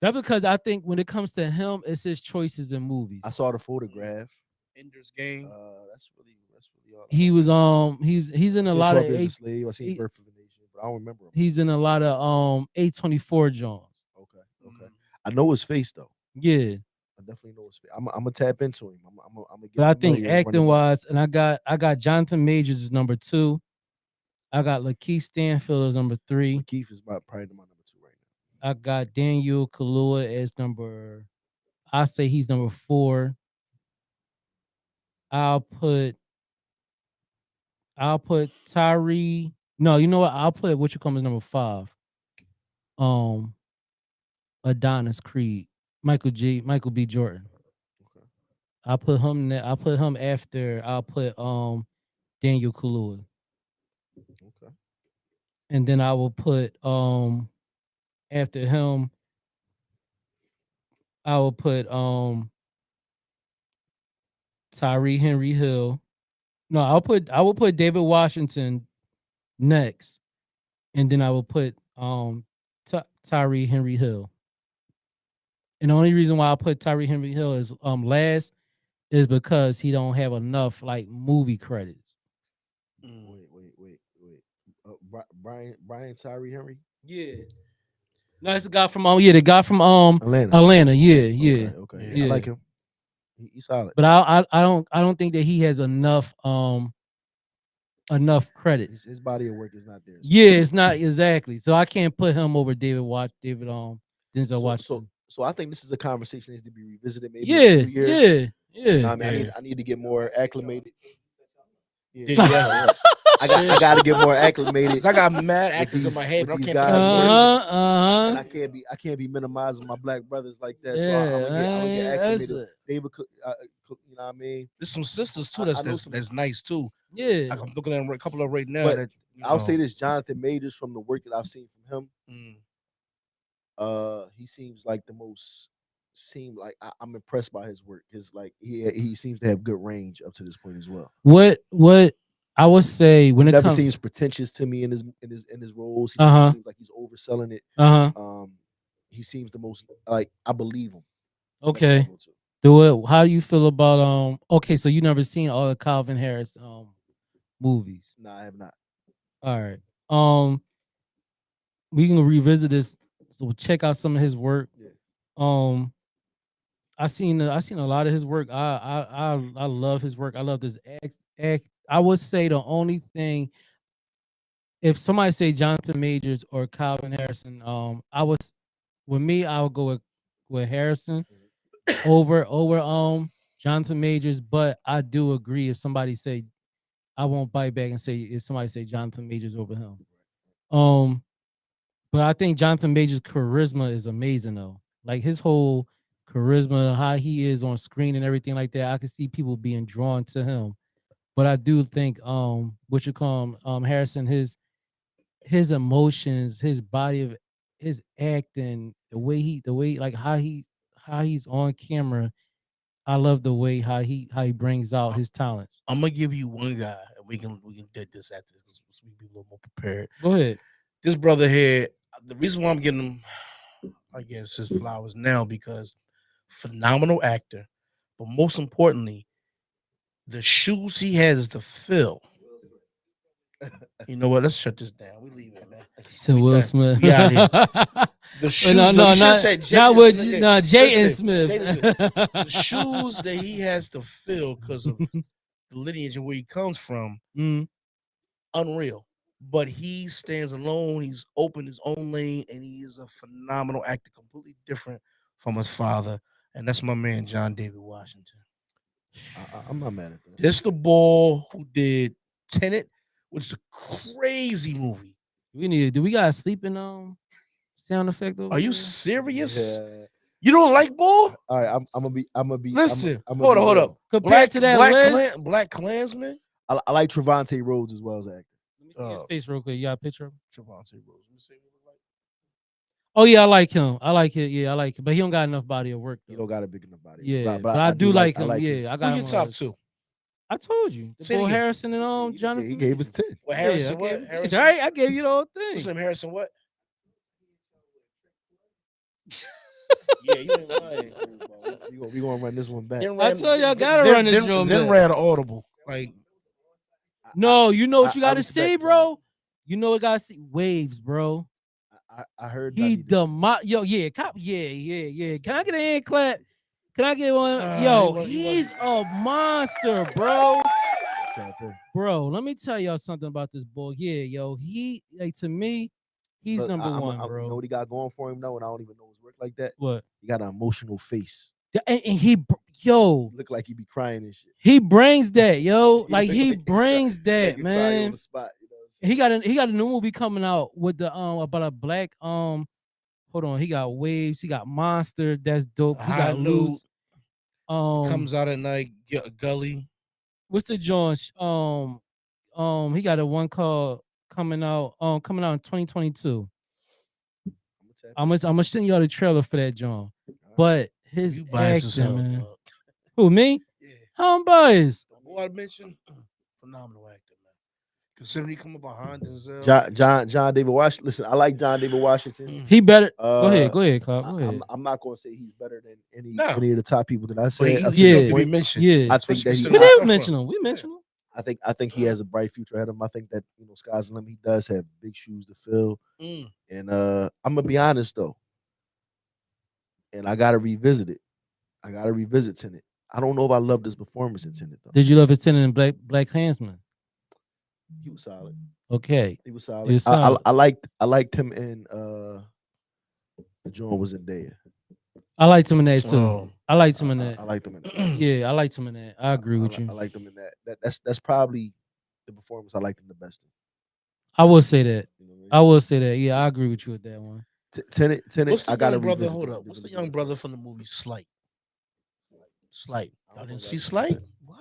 That's because I think when it comes to him, it's his choices in movies. I saw the photograph. Ender's Game. That's really all I He know. was he's in I a seen lot of 12 Years a Slave. I seen he- Birth of a Nation, but I don't remember him. he's in a lot of A24 Jones. Okay. I know his face though. Yeah. I definitely know his face. I'm gonna tap into him. I'm gonna get But I think familiar. acting wise, and I got Jonathan Majors as number two. I got Lakeith Stanfield as number three. Keith is probably my number 2 right I got Daniel Kaluuya as number. I say he's number four. I'll put Tyree. No, you know what? I'll put what you call as number five. Um, Adonis Creed, Michael B. Jordan. now. I'll put him. I'll put him after. I'll put Daniel Kaluuya, Okay. and then I will put after him. I will put Tyree Henry Hill. No, I will put David Washington next, and then I will put Tyree Henry Hill. And the only reason why I put Tyree Henry Hill is last is because he don't have enough like movie credits. Wait. Brian Tyree Henry. Yeah. No, it's the guy from the guy from Atlanta. Atlanta. Yeah. Okay. Yeah. I like him. He's solid. But I don't think that he has enough credits. His body of work is not there. Yeah, it's not exactly. So I can't put him over Denzel Washington. So I think this is a conversation that needs to be revisited maybe Yeah, in a few years. yeah. I mean, I need to get more acclimated. Yeah. I got to get more acclimated. I got mad actors in my head, but I can't think of And names. I can't be minimizing my black brothers like that. So Yeah, I'm gonna get acclimated. it. David, you know what I mean? There's some sisters too. I know That's nice too. Yeah. Like I'm looking at a couple of right now. But That I'll say this: Jonathan Majors, from the work that I've seen from him, he seems like I'm impressed by his work. His like he seems to have good range up to this point as well. What I would say when it Never comes seems pretentious to me in his roles. He never seems like he's overselling it. He seems the most like I believe him. Okay. Do it. How do you feel about okay, so you never seen all the Calvin Harris movies? No, I have not. All right. We can revisit this. So check out some of his work. Yeah. I seen a lot of his work. I love his work. I love this act. I would say the only thing, if somebody say Jonathan Majors or Calvin Harrison, I would go with Harrison over Jonathan Majors. But I do agree if somebody say, I won't bite back and say if somebody say Jonathan Majors over him. But I think Jonathan Majors' charisma is amazing though. Like his whole charisma, how he is on screen and everything like that. I can see people being drawn to him. But I do think what you call him, Harrison, his emotions, his body of his acting, the way like how he's on camera. I love the way how he brings out his talents. I'm gonna give you one guy, and we can did this after this, so we can be a little more prepared. Go ahead. This brother here, the reason why I'm getting him, I guess, his flowers now because phenomenal actor, but most importantly, the shoes he has to fill. You know what? Let's shut this down. We leave it, man. He said We Will done. Smith. We out here. The shoes. no, No, no, you should have not said Jaden not with Smith. no Jaden Listen, Smith. the shoes that he has to fill because of the lineage and where he comes from, unreal. But he stands alone. He's opened his own lane, and he is a phenomenal actor, completely different from his father. And that's my man, John David Washington. I'm not mad at that. This the boy who did Tenet, which is a crazy movie. Do we got a sleeping sound effect over Are you there? serious? Yeah. You don't like bull? All right, I'm gonna be. Listen, I'm hold up. Compared to that list, Black Klansman. I like Trevante Rhodes as well as an actor. let me see his face real quick. You got a picture of him? Trevante Rhodes. Let me see what he look like. Oh yeah, I like him. I like it. Yeah, I like it. But he don't got enough body of work. You Though. don't got a big enough body. Yeah, but I do like him. Yeah, I got Who him. your top two? I told you. The Say it Bull again. Harrison and Jonathan. He gave us 10. What Harrison? I What gave, Harrison? Right, I gave you the whole What's thing. name? Harrison? What? Yeah, you ain't lying. We gonna run this one back. I told you I gotta run this joint Then back. ran audible. Like No, you know what you I gotta say, respect bro. You know what gotta see waves, bro. I heard He that yo, yeah, cop, yeah. Can I get a hand clap? Can I get one? He's a monster, bro. Bro, let me tell y'all something about this boy. Yeah, yo, he like to me, he's number one, bro. You know what he got going for him now, and I don't even know his work like that. What? He got an emotional face. And he, yo, Look like he be crying and shit. he brings that, yo, like he brings that, On man. the spot, you know what I'm He got a new movie coming out with the about a black hold on, he got Waves, he got Monster, that's dope. He got Loose. comes out at night, Gully. What's the joint? He got a one called coming out in 2022. I'm gonna send y'all the trailer for that joint. But his You biased as acting, hell, man. dog. Who, me? Yeah. How I'm biased? The boy I mentioned, phenomenal actor, man. Considering he come up behind Denzel. John David Washington. Listen, I like John David Washington. He better. Go ahead, Clark. Go ahead. I'm not gonna say he's better than any of the top people that I But said. he need to be mentioned. Yeah, I think that we did mention him. We mentioned him. I think he has a bright future ahead of him. I think that sky's the limit. He does have big shoes to fill. And I'm gonna be honest though, and I gotta revisit it. I gotta revisit Tenet. I don't know if I love this performance in Tenet though. Did you love his Tenet in Black Klansman? He was solid. Okay, he was solid. He was solid. I liked him in the joint was in there. I liked him in that too. I liked him in that. I liked him in that. Yeah, I liked him in that. I agree with you. I liked him in that. That's probably the performance I liked him the best in. I will say that. You know what I mean? I will say that. Yeah, I agree with you with that one. Tenet. What's the I gotta young brother? revisit Hold it. up. What's the young brother from the movie Slight? Slight. I didn't see Slight. What?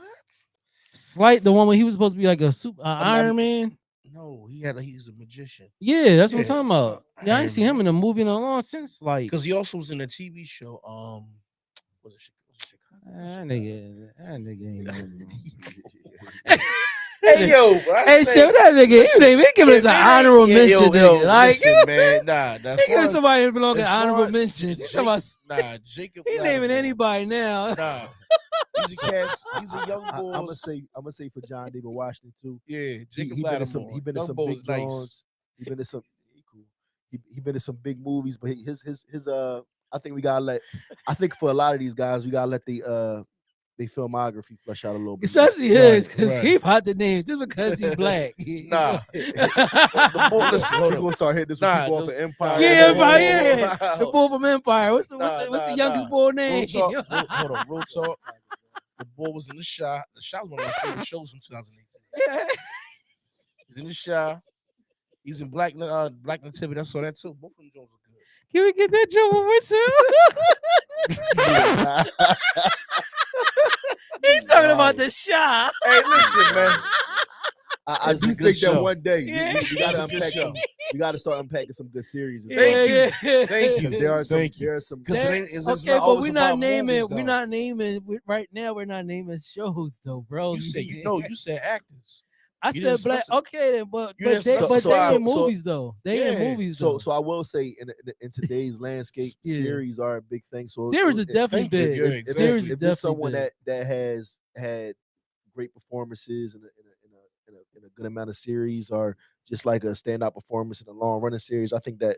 Slight, the one where he was supposed to be like a super Iron Man. No, he's a magician. Yeah, that's what I'm talking about. Yeah, I ain't Iron seen him in a movie in a long since. Like, because he also was in a TV show. Was it Chicago? that nigga ain't nothing. Hey yo, hey, shit, that nigga, he ain't even giving us an honorable mention. Nigga. Like, listen, man, that's he giving somebody that belong in as honorable far- mentions. He's talking about, Jacob. he naming anybody now. Nah, he's a young boy. I'm gonna say for John David Washington too. Yeah, Jacob he Lattimore. been in some big joints. He been in some cool. He been in some big movies, but his I think we gotta let. I think for a lot of these guys, we gotta let the filmography flesh out a little bit. Especially his, because he about to name just because he's black. Nah. The bull, listen, we're gonna start hitting this with people off of Empire. Yeah, Empire, yeah. The bull from Empire. What's the youngest bull name? Hold on, real talk. The bull was in the Shah. The Shah was one of my favorite shows from 2018. He's in the Shah. He's in Black Nativity. I saw that too. Both of them Jones were good. Can we get that joke over too? He talking about the Shah. Hey, listen, man. I do think that one day we gotta unpack some. We gotta start unpacking some good series. Thank you. There are some. Okay, but we're not naming. Right now. We're not naming shows though, bro. You said actors. I You didn't said black. specify. Okay, then, but You didn't they specify. in movies though. They in Yeah. movies though. So I will say in today's landscape, Yeah. series are a big thing. So Series is definitely Thank you. big. Yeah, if, exactly. Series is if there's definitely someone big. that has had great performances in a good amount of series, or just like a standout performance in a long running series, I think that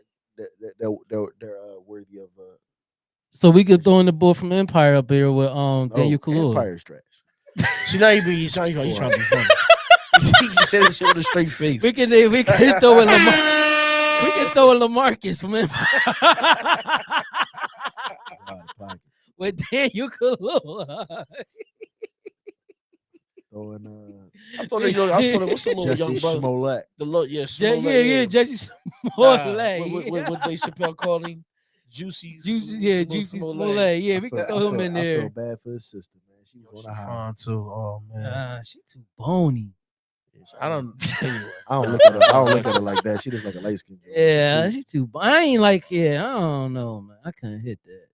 they're worthy of. So we could throw in the bull from Empire up here with Daniel Kaluuya. Empire's trash. See, now you trying to be funny. You said this shit with a straight face. We can throw in Lamar. We can throw in Lamarcus from Empire. With Daniel Kaluuya. I thought what's the little Jesse young brother? Smollett. The little Smollett, yeah, Jesse Smollett. What Dave Chappelle called him? Juicy Smollett. Yeah, we can throw him in there. I feel bad for his sister, man. She was on a high. Fine too. Oh man, She too bony. I don't. Anyway, I don't look at her. I don't look at her like that. She just like a light skin. Yeah, she too. I ain't like. Yeah, I don't know, man. I couldn't hit that.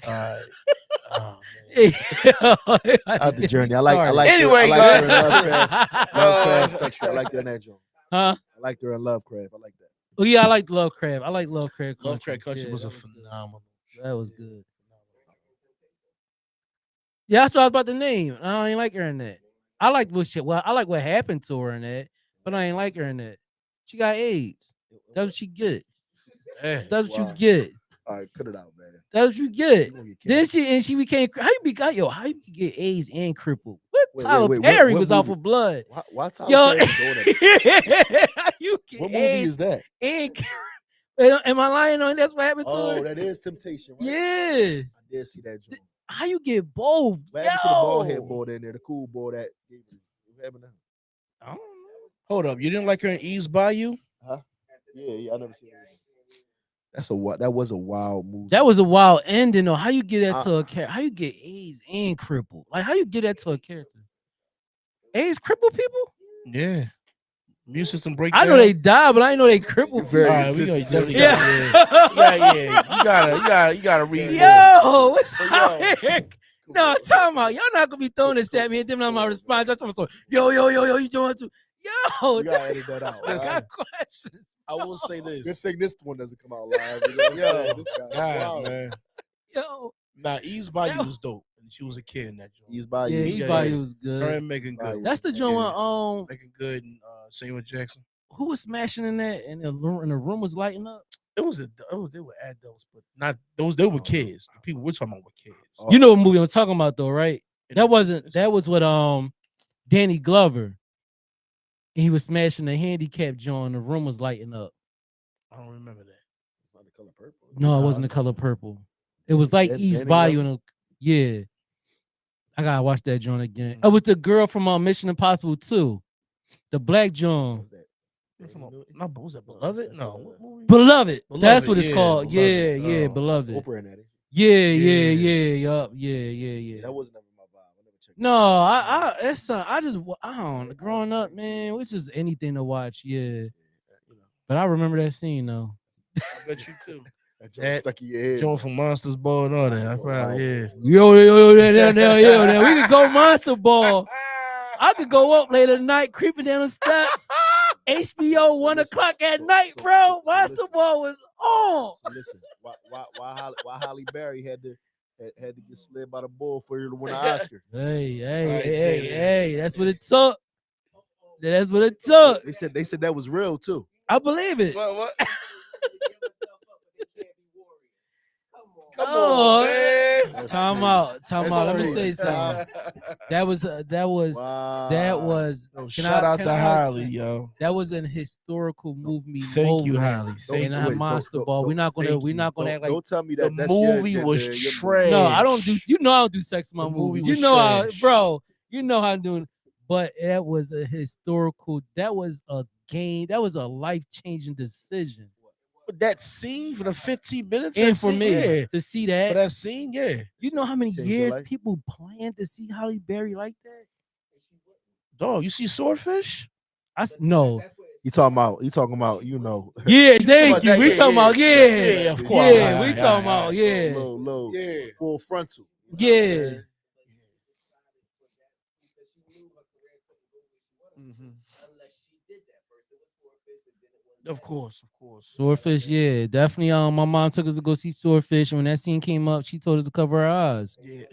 all right. Oh, Out the journey. I like. Anyway, Lovecraft. guys. Lovecraft. I like her in that joint. Huh? I liked her in Lovecraft. I like that. Oh yeah, I like Lovecraft. I like Lovecraft. Lovecraft Country Yeah, was a that phenomenal. That was good. Yeah, that's what I was about to name. I ain't like her in that. I like what shit. Well, I like what happened to her in that, but I ain't like her in that. She got AIDS. That's what she get. That's what you get. All right, cut it out, man. That's what you get. You gonna get Then killed. she became. How you get AIDS and crippled? What Wait, Tyler wait, Perry what was out movie? for blood. Why Tyler Yo, Perry doing that? how you get What movie AIDS is that? and am I lying on that's what happened to Oh, her? that is Temptation, right? Yeah. I did see that joint. How you get both? What happened to the bald head Yo. boy in there, the cool boy that gave you? What happened to him? I don't know. Hold up, you didn't like her in Eve's Bayou? Huh? Yeah, I never seen that. That was a wild movie. That was a wild ending though. How you get that to a character? How you get AIDS and crippled? Like how you get that to a character? AIDS cripple people? Yeah. Immune system breakdown. I know they die, but I didn't know they cripple people. Very All right, we gonna insensitive. definitely You gotta read. Yo, what's But out yo. here? No, talking about y'all not gonna be throwing this at me and then I'm gonna respond. That's what I'm yo, you doing too? Yo, You gotta edit that out. I Right? got questions. I will say Good this. thing this one doesn't come out live. You know what I'm Yo, saying? This guy, God, wow. man. Yo, Nah, Eve's Bayou was dope. And she was a kid in that joint. He's by yeah, you. he yeah, body yeah. was Her good. and Megan Good. That's the joint. Megan Good and Samuel Jackson. Who was smashing in that? And the room was lighting up. They were adults, but not those. They were kids. The people we're talking about were kids. You know what movie I'm talking about though, right? And That was with Danny Glover. And he was smashing the handicap joint. The room was lighting up. I don't remember that. Not the color purple. No, it wasn't the color purple. It was like East Danny Bayou. Glover? And yeah, I gotta watch that joint again. Mm. It was the girl from Mission Impossible 2, the black What joint. was that? No, but was that Beloved? No. What movie? Beloved. That's Beloved, what it's yeah, called. Beloved. Yeah, Oh, Beloved. Oprah in that. Yeah. Yeah. That wasn't ever my vibe. I never checked. No, I don't know. Growing up, man, which is anything to watch. Yeah, You know, but I remember that scene though. I bet you too. that That joint stuck in your head. Joint from Monsters Ball and all that. I probably, yeah. Yo, we could go Monster Ball. I could go up late at night, creeping down the steps. HBO 1 o'clock at night, bro. Monster Ball was on. So listen, why Halle Berry had to get slid by the bull for her to win an Oscar? Hey, that's what it took. That's what it took. They said that was real too. I believe it. What? Come Oh, on, man. That's Time crazy. out. That's Let me say crazy. something. That was Wow. Yo, shout out to Holly, yo. That was an historical movie. Thank you, moment Holly. Don't- in Thank her you. wait, Monster don't- Ball. We're not thank gonna act like. Don't tell me The that that's your movie agenda was and your movie. trash. No, I don't do. You know I don't do sex in my The movie movies. was You know how, trash. bro. You know how I'm doing. But that was a historical. That was a game. That was a life changing decision. That scene for the 15 minutes, And that for scene, me yeah. to see For that, that scene, yeah. you know how many Changed your years life? people planned to see Halle Berry like that? Dog, you see Swordfish? No. You talking about you know. Yeah, thank you. that? We Yeah, talking about yeah, of course. Yeah, we Right, talking right, about yeah. Low, Yeah. full frontal. Yeah. Of course. Swordfish, yeah, definitely. My mom took us to go see Swordfish, and when that scene came up, she told us to cover our eyes. Yeah.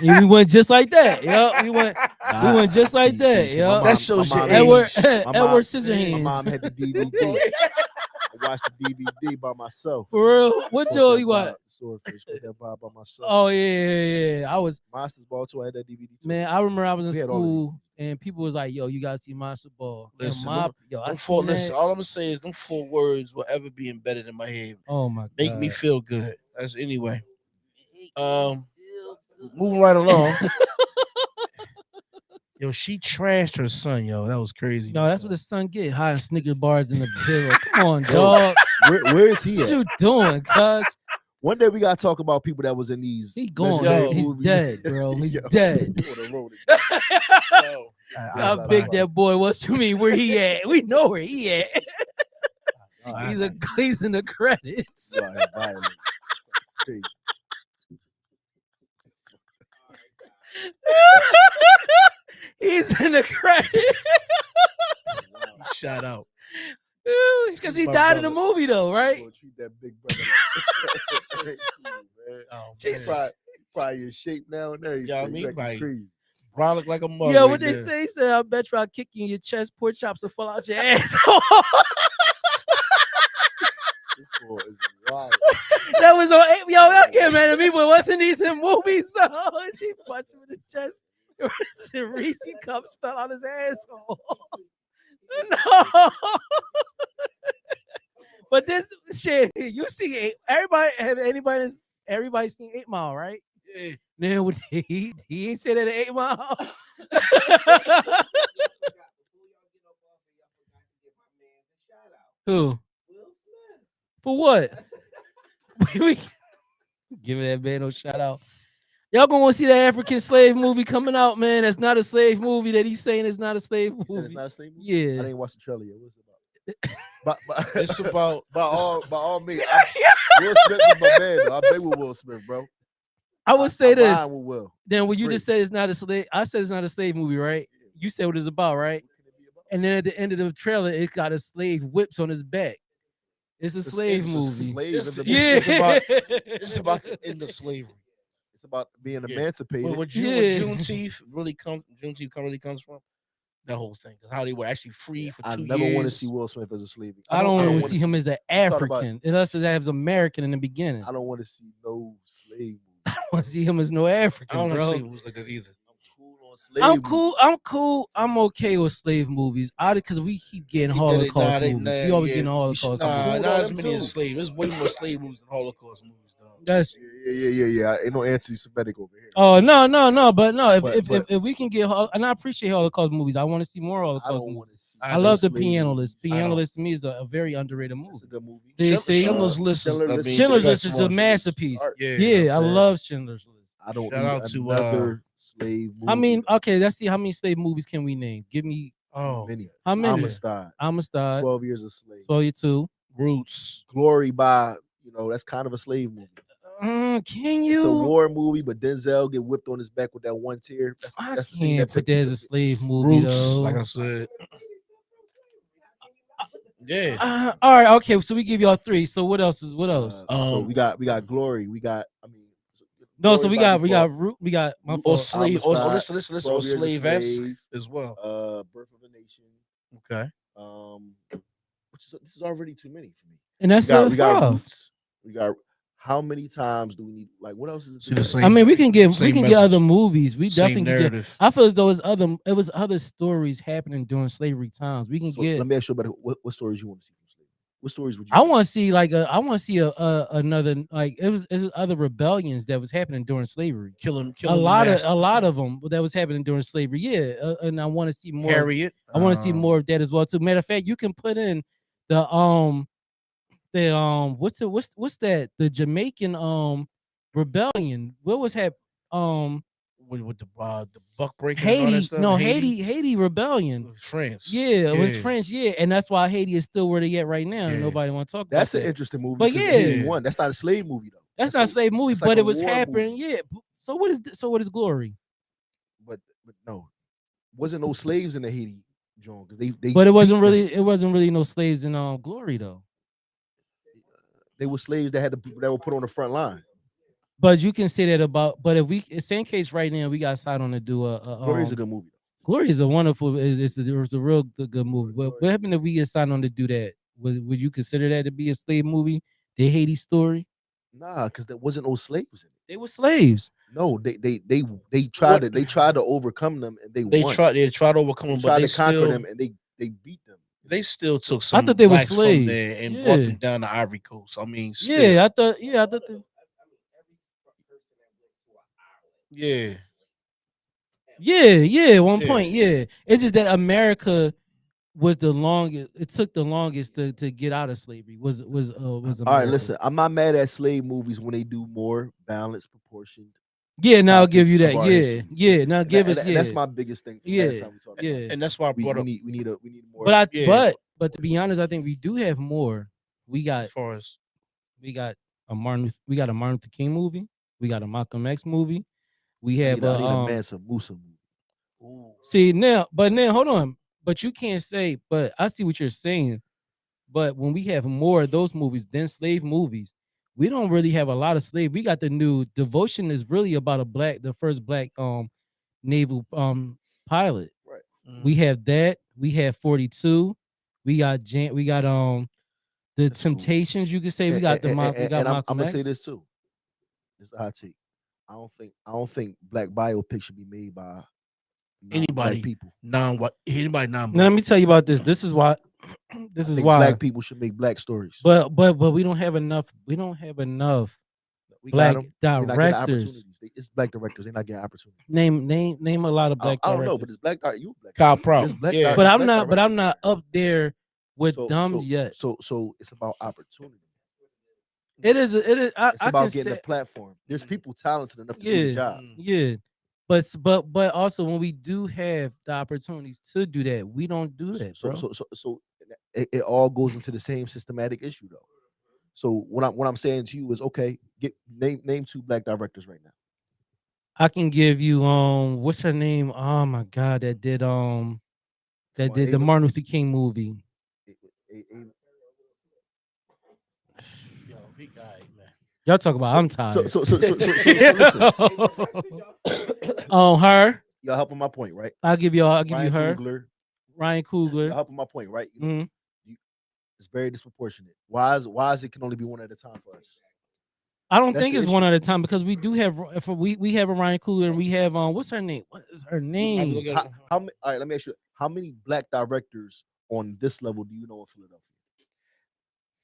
And we went just like that. Yup, we went just like that. See, Yup. That shows your Edward age. Edward Scissorhands. My mom had the DVD. I watched the DVD by myself. For real? What Caught Joe that you want? vibe, Swordfish. Caught that vibe by myself. Oh yeah. I was Monsters Ball too. I had that DVD too. man. I remember I was in We had all the school and people was like, "Yo, you gotta see Monster Ball." And Listen, I seen listen, that. all I'm gonna say is them 4 words will ever be embedded in my head. Oh my god. Make me feel good. That's anyway. Moving right along. Yo, she trashed her son, yo. That was crazy. No, that's what the son get. Hiding Snicker bars in the pillow. Come on, dog. Where is he What at? you doing, cuz? One day we gotta talk about people that was in these. He gone. legendary He's movies. dead, bro. He's Yo, dead. you would've wrote it. Yo, How big that boy was to me. Where he at? We know where he at. He's in the credits. You out here violent. Crazy. He's in the credits. shout out. Because he My died in the brother. movie, though, right? Gonna treat that big brother like man. Oh, She man. Probably in shape now and everything. Yeah, I mean, Like, like- crazy. Brown look like a mug. Yeah, right what they there. say? He said, I bet you I'll kick you in your chest, pork chops will fall out your asshole. This boy is wild. That was on, yo, y'all get mad at me, but wasn't these in movies, though? And she punched him in the chest. Reese cups fell out his asshole. No. But this shit, you see, everybody seen 8 Mile, right? Yeah. Then when he ain't say that at 8 Mile. Who? For what? we give that man no shout out. Y'all gonna want to see that African slave movie coming out, man. That's not a slave movie that he's saying is not a slave He said movie. it's not a slave movie? Yeah. I didn't watch the trailer yet. What's it about? It's about by all means. Will Smith is my man, though. I beg with Will Smith, bro. I would say I'm this. riding with Will. Then when It's you great. just said it's not a slave, I said it's not a slave movie, right? You said what it's about, right? What can it be about? And then at the end of the trailer, it got a slave whips on his back. It's a slave it's a movie. Slave It's in the the- Yeah. it's about the end of slavery. It's about being Yeah. emancipated. What Yeah. Juneteenth really comes from that whole thing. 'Cause how they were actually free for 2 I years. never want to see Will Smith as a slave. I don't want to wanna see him as an thought about- African, unless it has American in the beginning. I don't want to see no slave movie. I don't want to see him as no I African, don't like bro. slave movies like that either. I'm cool on slave. I'm movies. cool. I'm cool. I'm okay with slave movies. Because we keep getting Holocaust movies. We always getting Holocaust Nah, movies. not as them many too. as slave. There's way more slave movies than Holocaust movies, dog. That's Yeah. Ain't no anti-Semitic over here. oh no, but no. But- If we can get and I appreciate Holocaust movies. I want to see more I Holocaust don't movies. want to see. I love the slave Piano movies. List. Piano List to me is a very underrated It's movie. a good movie. Did you see? Schindler's List is Schindler's I List- mean, Schindler's the List best is a one. masterpiece. Art. Yeah, Yeah, I I'm saying? love Schindler's List. I don't Shout need out to, another slave movie. I mean, okay, let's see how many slave movies can we name. Give me Oh, many. how many? Amistad. Amistad, 12 Years a Slave. 22. Roots. Glory by, that's kind of a slave movie. Can It's a you? war movie, but Denzel get whipped on his back with that one tear. I That's the scene can't that put picked that as a slave movie Roots, though. like I said. Yeah. All right, okay. So we give y'all 3. So what else? So we got Glory. We got No, so Glory we by got default. my Or fault. slave. Or Amistad, listen. 12 Or Years a slave-esque Slave, as well. Birth of a Nation. Okay. This is already too many for me. And that's We got 5. Roots. We got how many times do we need? Like, what else is it? See the same. I mean, we can get Same other message. movies. We Same definitely can get. narrative. I feel as though it was other stories happening during slavery times. We can So get. let me ask you about what stories you want to see from slavery. What stories would you? I want to see another it was other rebellions that was happening during slavery. Killing A lot of them that was happening during slavery. Yeah, and I want to see more. Harriet. I want to see more of that as well too. Matter of fact, you can put in the what's that, the Jamaican rebellion. What was with the buck breaking. And all that Haiti? stuff? No, Haiti rebellion. France. Yeah, it was French. Yeah, and that's why Haiti is still where they at right now. And Yeah. nobody want to talk That's about an that. interesting movie. But because yeah. Haiti won. That's not a slave movie though. That's not a slave movie, it's like but a it was war happening. movie. Yeah. So what is Glory? But no, wasn't no slaves in the Haiti. John, because they But beat them. it wasn't really no slaves in Glory though. They were slaves that had to that were put on the front line. But you can say that about. But if we, same case right now, we got signed on to do Glory is a good movie. Glory is a wonderful. It's a real good movie. But what happened if we get signed on to do that? Would you consider that to be a slave movie? The Haiti story. Nah, because there wasn't no slaves in it. They were slaves. No, they tried to overcome them and they won. They tried to overcome them, but tried they to conquer still them and they beat them. they still took I some thought they were blacks from slaves. there and Yeah. brought them down to Ivory Coast. I mean, still. Yeah, I thought. Yeah, I thought. Yeah. Yeah. One Yeah. point. Yeah, it's just that America was the longest. It took the longest to get out of slavery. Was America. All right, listen, I'm not mad at slave movies when they do more balanced, proportioned. Yeah, now I'll give you topics that. of our Yeah, history. yeah. Now give us. And Yeah, that's my biggest thing. From Yeah, last time we talked about yeah. it. And that's why I we brought up need more. But Yeah. but to be honest, I think we do have more. We got as far as we got a Martin Luther King movie. We got a Malcolm X movie. We I have need a Mansa Musa movie. ooh, see now, hold on. But you can't say. But I see what you're saying. But when we have more of those movies than slave movies, we don't really have a lot of slave. We got the new Devotion is really about the first black naval pilot. Right. We have that. We have 42. We got the That's cool. Temptations. You could say we got and I'm Malcolm gonna X. say this too. This is a hot take. I don't think black biopic should be made by anybody people. Anybody non Now let me tell you about this. This is why. This I is think why black people should make black stories. But we don't have enough. We don't have enough We black got them. They're not getting directors. opportunities. It's black directors. They're not getting opportunities. Name a lot of black I don't directors. know, but it's black. You black. Kyle Prout. There's black. Yeah. But there's I'm black not. But I'm directors. not up there with So- them so- yet. So it's about opportunity. It is. I It's about can getting say, a platform. There's people talented enough to do Yeah. the job. yeah. But also when we do have the opportunities to do that, we don't do that, bro. So it all goes into the same systematic issue though. So what I'm saying to you is okay. Name 2 black directors right now. I can give you what's her name? Oh my god, that did Come on, the Ava. Martin Luther King movie. Yo, he got it, man. Y'all talk about I'm tired. So listen. Her. Y'all helping my point, right? I'll give you Ryan her. Coogler, Ryan y'all Coogler. helping my point, right? Mhm. It's very disproportionate. Why is it can only be one at a time for us? I don't That's think the it's one issue. at a time because we do have if we have a Ryan Coogler and we have what's her name? What is her name? All right, let me ask you, how many black directors on this level do you know in Philadelphia?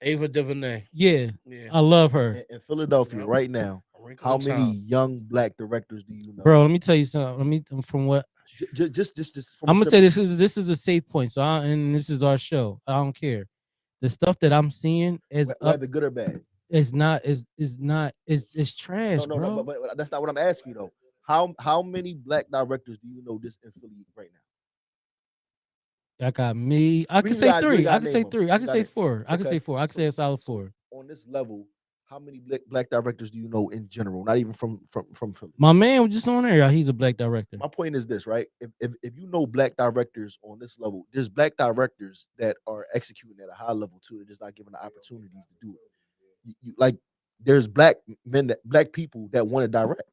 Ava DuVernay. Yeah, Yeah. I love her, In Philadelphia Yep. right now, A Wrinkle how in many Time. young black directors do you know? bro. Let me tell you something. From what Just from I'm a gonna say, simple- this is a safe point. So and this is our show. I don't care. The stuff that I'm seeing is up. whether good or bad. Is not it's trash, No, bro. but that's not what I'm asking you though. How many black directors do you know this in Philly right now? I got me. I can We say got- we 3. gotta I can say name 'em. 3. I We can gotta- say 4. I can okay. say 4. I can say a solid 4. On this level, how many black directors do you know in general? Not even from Philly. My man was just on there. He's a black director. My point is this, right? If you know black directors on this level, there's black directors that are executing at a high level too. They're just not given the opportunities to do it. Like there's black people that want to direct.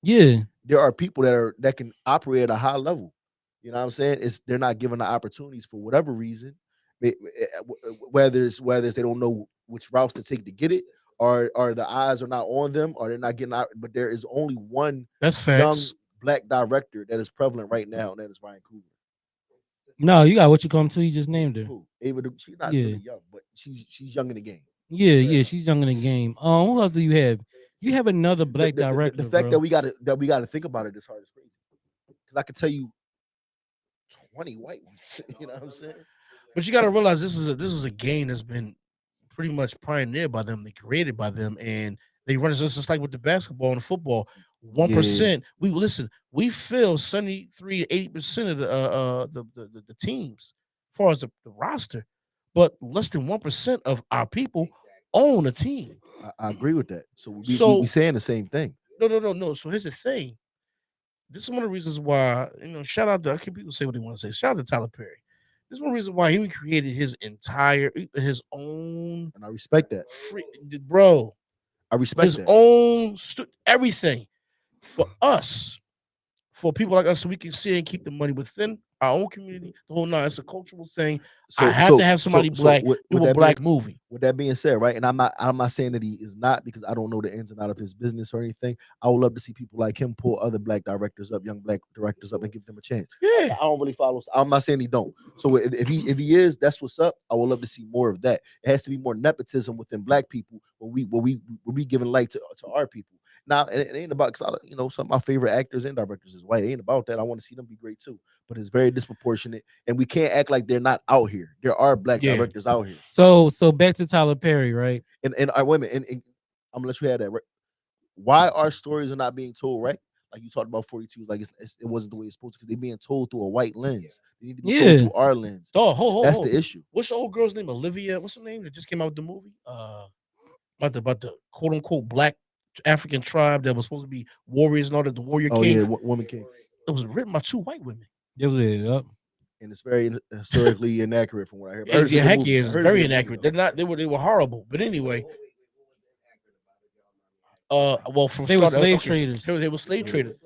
Yeah. There are people that can operate at a high level. You know what I'm saying? They're not given the opportunities for whatever reason. Whether it's they don't know which routes to take to get it, or the eyes are not on them, or they're not getting out. But there is only one That's young facts. black director that is prevalent right now, and that is Ryan Coogler. No, you got what you come to. You just named her. Who? She's not Yeah. really young, but she's young in the game. Yeah. She's young in the game. Who else do you have? You have another black director. The fact bro. that we got to think about it is hard is crazy. Because I could tell you 20 white ones. You know what I'm saying? But you got to realize this is a game that's been pretty much pioneered by them. They created by them, and they run it just like with the basketball and the football. 1%. We listen. We fill 73 to 80% of the teams, as far as the roster, but less than 1% of our people own a team. I agree with that. So we saying the same thing. No. So here's the thing. This is one of the reasons why, shout out to, I keep people say what they want to say. Shout out to Tyler Perry. There's one reason why he created his own And I respect that. bro. I respect His that. own everything for us, for people like us, so we can see and keep the money within our own community. The whole nine. It's a cultural thing. I have to have somebody black do a black movie. With that being said, right, and I'm not saying that he is not, because I don't know the ins and out of his business or anything. I would love to see people like him pull other black directors up, young black directors up, and give them a chance. Yeah, I don't really follow. I'm not saying he don't. So if he is, that's what's up. I would love to see more of that. It has to be more nepotism within black people when we giving light to our people. Now it ain't about, because some of my favorite actors and directors is white. It ain't about that. I want to see them be great too, but it's very disproportionate, and we can't act like they're not out here. There are black directors out here. So back to Tyler Perry, right? And our women, and I'm gonna let you have that. Right? Why our stories are not being told, right? Like you talked about 42, like it wasn't the way it's supposed to, because they're being told through a white lens. They need to be told through our lens. Oh, that's the issue. What's the old girl's name? Olivia. What's her name? That just came out with the movie. About the quote unquote black African tribe that was supposed to be warriors and all that. The Warrior King. Oh yeah, Woman King. It was written by 2 white women. It was yep. And it's very historically inaccurate from what I heard. Yeah, heck yeah, it's very inaccurate. They're not. They were horrible. But anyway. Well, from they were slave traders. They were slave traders.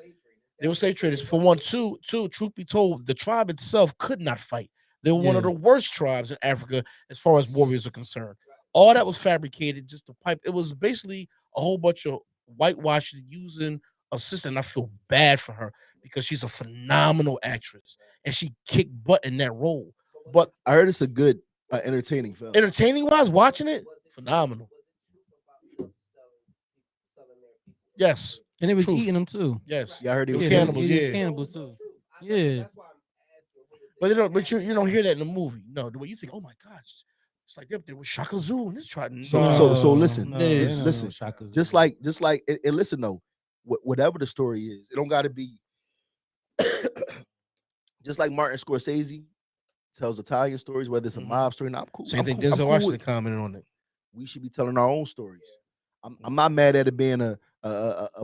They were slave traders. For one, two. Truth be told, the tribe itself could not fight. They were one of the worst tribes in Africa as far as warriors are concerned. All that was fabricated, just to pipe. It was basically a whole bunch of whitewashing using a sister. And I feel bad for her because she's a phenomenal actress and she kicked butt in that role. But I heard it's a good, entertaining film. Entertaining wise, watching it, phenomenal. Yes. And it was eating them too. Yes. Yeah, I heard it was cannibals. It was cannibals too. Yeah. But you don't hear that in the movie. No, the way you think, oh my gosh, it's like there was Shaka Zulu in this tribe. So listen, listen. Just like and listen though, whatever the story is, it don't got to be. Just like Martin Scorsese tells Italian stories, whether it's a mob story, I'm cool. Same thing. Denzel Washington commented on it. We should be telling our own stories. I'm not mad at it being a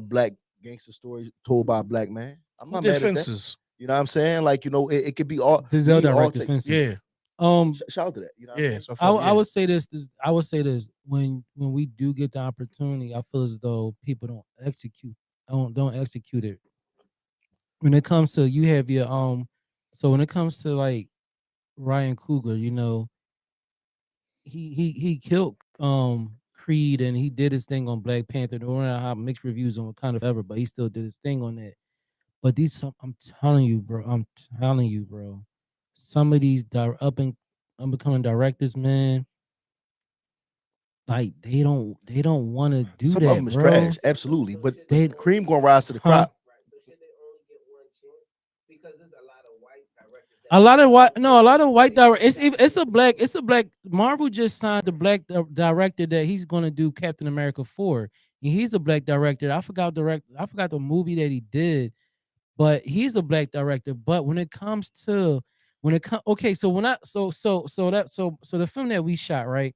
black gangster story told by a black man. I'm not mad at that. You know what I'm saying? Like, it could be all Denzel directed Fences. Yeah. Shout out to that. Yeah. I would say this. I would say this. When we do get the opportunity, I feel as though people don't execute it. When it comes to, you have your so when it comes to like Ryan Coogler, he killed Creed, and he did his thing on Black Panther. Don't know how mixed reviews on kind of ever, but he still did his thing on that. But I'm telling you, bro. Some of these up and becoming directors, man, like they don't want to do some that. Some of them is bro. trash, absolutely. But Cream gonna rise to the crop. A lot of white directors. It's a black. Marvel just signed the black director that he's going to do Captain America 4. And he's a black director. I forgot the movie that he did, but he's a black director. But when it comes to okay, so the film that we shot, right?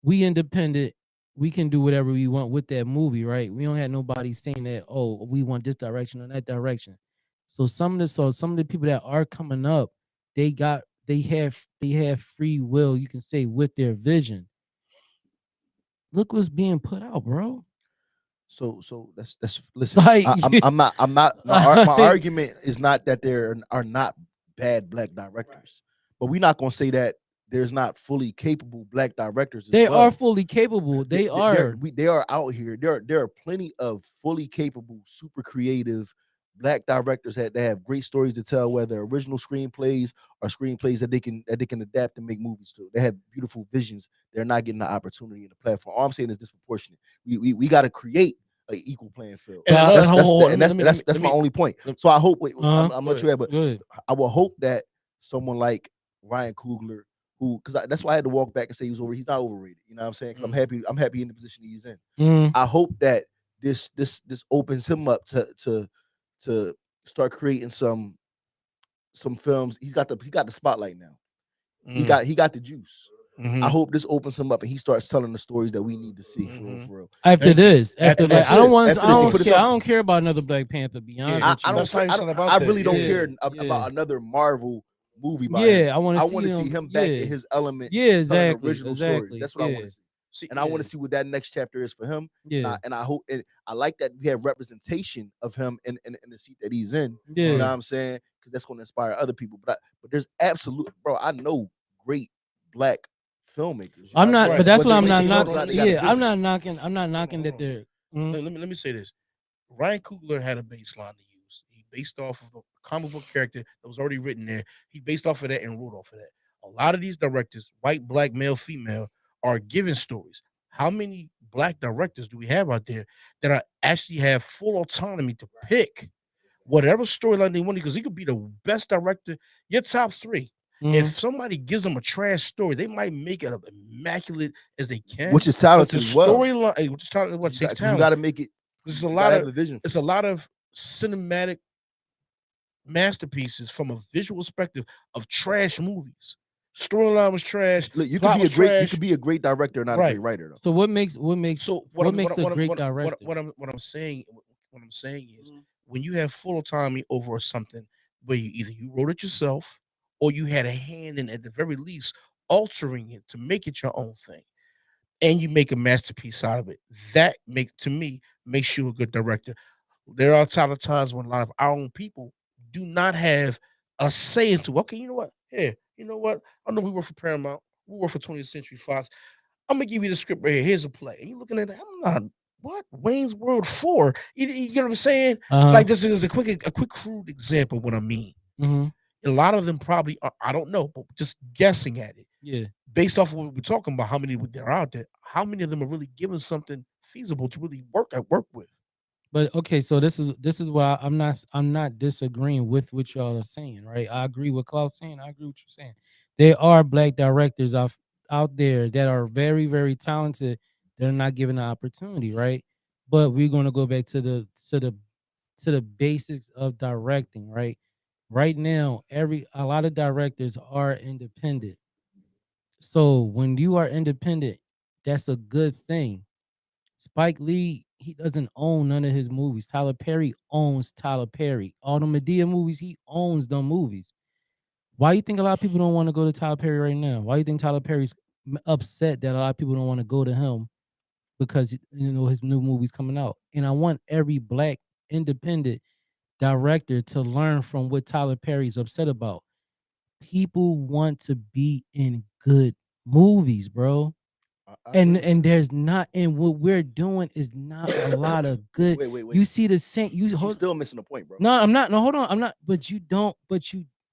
We independent. We can do whatever we want with that movie, right? We don't have nobody saying that, oh, we want this direction or that direction. So some of the people that are coming up, they have free will, you can say, with their vision. Look what's being put out, bro. So that's listen. Like, I'm not. My argument is not that there are not bad black directors, but we're not gonna say that there's not fully capable black directors. They are fully capable. They are out here. There are plenty of fully capable, super creative black directors that have great stories to tell, whether original screenplays or screenplays that they can adapt and make movies to. They have beautiful visions. They're not getting the opportunity in the platform. All I'm saying is disproportionate. We got to create an equal playing field. And that's my only point. So I hope. I'm not sure, but I will hope that someone like Ryan Coogler, because that's why I had to walk back and say he's not overrated. You know what I'm saying? Because I'm happy in the position he's in. I hope that this opens him up to start creating some films. He got the spotlight now. He got the juice. I hope this opens him up and he starts telling the stories that we need to see for real. After this, I don't care about another Black Panther. Beyond, I really don't care about another Marvel movie by him. Yeah, I want I to want see to see him. him back in Yeah, his element, yeah, telling exactly, original stories. exactly. That's what I want Yeah, to see. See, And I want yeah, to see what that next chapter is for him. yeah, And I hope and I like that we have representation of him in the seat that he's in. You know yeah. what I'm saying? Because that's going to inspire other people. But there's absolute, bro. I know great black filmmakers. You know what I'm I'm not, saying? but right. that's Whether what they I'm But not see, making hold films on. or knocking. Let not, me they say got a this. Yeah, I'm vision. not knocking. I'm not Hold on. knocking Hold that on. they're. Mhm. Let me say this. Ryan Coogler had a baseline to use. He based off of the comic book character that was already written there. He based off of that and wrote off of that. A lot of these directors, white, black, male, female, are given stories. How many black directors do we have out there that are actually have full autonomy to pick whatever storyline they want? Because he could be the best director, your top three. If Mhm. somebody gives them a trash story, they might make it as immaculate as they Which can. is But the talented as well. storyline, which is what takes Because you talent. got to make it. There's a You got lot to of have a vision for it's it. a lot of cinematic masterpieces from a visual perspective of trash movies. Storyline was trash, Look, plot was you trash. could be a great director, not a great Right. writer though. So what makes So what makes a great director? what I'm saying is Mhm. when you have full autonomy over something where you wrote it yourself or you had a hand in at the very least altering it to make it your own thing and you make a masterpiece out of it. That make to me makes you a good director. There are a lot of times when a lot of our own people do not have a say into, okay, you know what? Here, you know what? I know we work for Paramount, we work for 20th Century Fox. I'm gonna give you the script right here. Here's a play. And you're looking at it, I'm not what Wayne's World 4. You know what I'm saying? Uh huh. Like this is a quick crude example of what I mean. Mhm. A lot of them probably are, I don't know, but just guessing at it. Yeah. Based off of what we're talking about, how many there are out there, how many of them are really given something feasible to really work with? But okay, so this is what I'm not disagreeing with what y'all are saying, right? I agree with Klaus saying. I agree with you saying. There are black directors out there that are very very talented. They're not given the opportunity, right? But we're gonna go back to the basics of directing, right? Right now, a lot of directors are independent. So when you are independent, that's a good thing. Spike Lee, he doesn't own none of his movies. Tyler Perry owns Tyler Perry. All the Medea movies, he owns them movies. Why you think a lot of people don't want to go to Tyler Perry right now? Why you think Tyler Perry's upset that a lot of people don't want to go to him because his new movie's coming out? And I want every black independent director to learn from what Tyler Perry's upset about. People want to be in good movies, bro. I and agree. and there's not, and what we're doing is not a lot of good. Wait. You see the same, you But you hold. still missing the point, bro. No, I'm not. No, hold on, I'm not. But you don't, but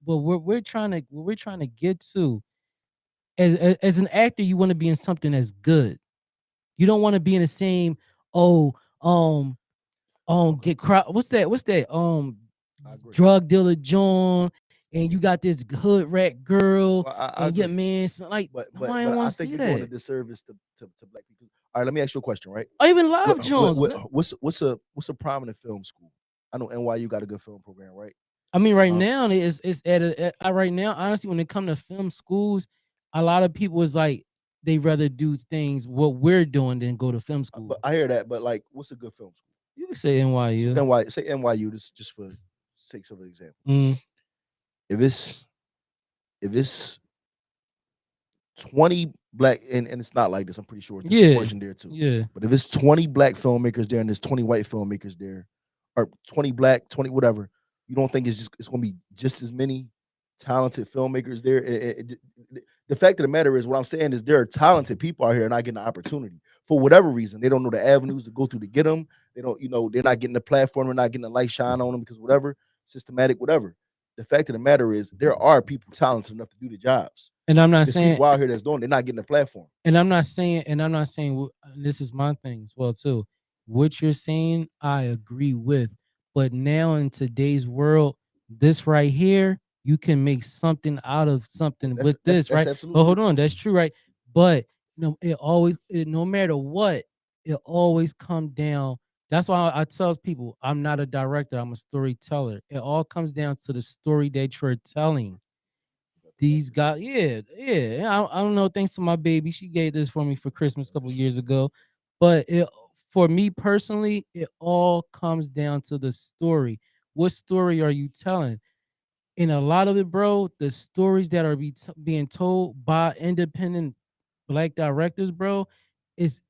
we're trying to get to, as an actor, you want to be in something that's good. You don't want to be in the same, oh, um Okay, get crowd, what's that I agree. drug dealer John, and you got this hood rat girl, Well, I and your agree. man smell like, nobody But I want to think see you're doing a that. disservice to black people. All right, let me ask you a question, right? I even love Jones. What's a prominent film school? I know NYU got a good film program, right? I mean, right Um, now it's right now. Honestly, when it come to film schools, a lot of people is like they rather do things what we're doing than go to film but school. I hear that. But like, what's a good film school? You can say So NYU. NYU, say NYU, just for sake of an example. Mm, If it's 20 black, and it's not like this, I'm pretty sure it's yeah, disproportionate there too. yeah. But if it's 20 black filmmakers there and there's 20 white filmmakers there, or 20 black, 20 whatever, you don't think it's gonna be just as many talented filmmakers there? The fact of the matter is, what I'm saying is there are talented people out here not getting the opportunity for whatever reason. They don't know the avenues to go through to get them. They don't, they're not getting the platform, they're not getting the light shine on them because whatever, systematic, whatever. The fact of the matter is there are people talented enough to do the jobs. And I'm not There's saying, people out here that's doing. They're not getting the platform. this is my thing as well too. What you're saying, I agree with. But now in today's world, this right here, you can make something out of something That's with that's this, that's right? But absolutely hold on, true. that's true, right? But no matter what, it always come down. That's why I tell people I'm not a director, I'm a storyteller. It all comes down to the story that you're telling. These guys, yeah, yeah. I don't know. Thanks to my baby, she gave this for me for Christmas a couple years ago. But for me personally, it all comes down to the story. What story are you telling? And a lot of it, bro, the stories that are being told by independent black directors, bro, is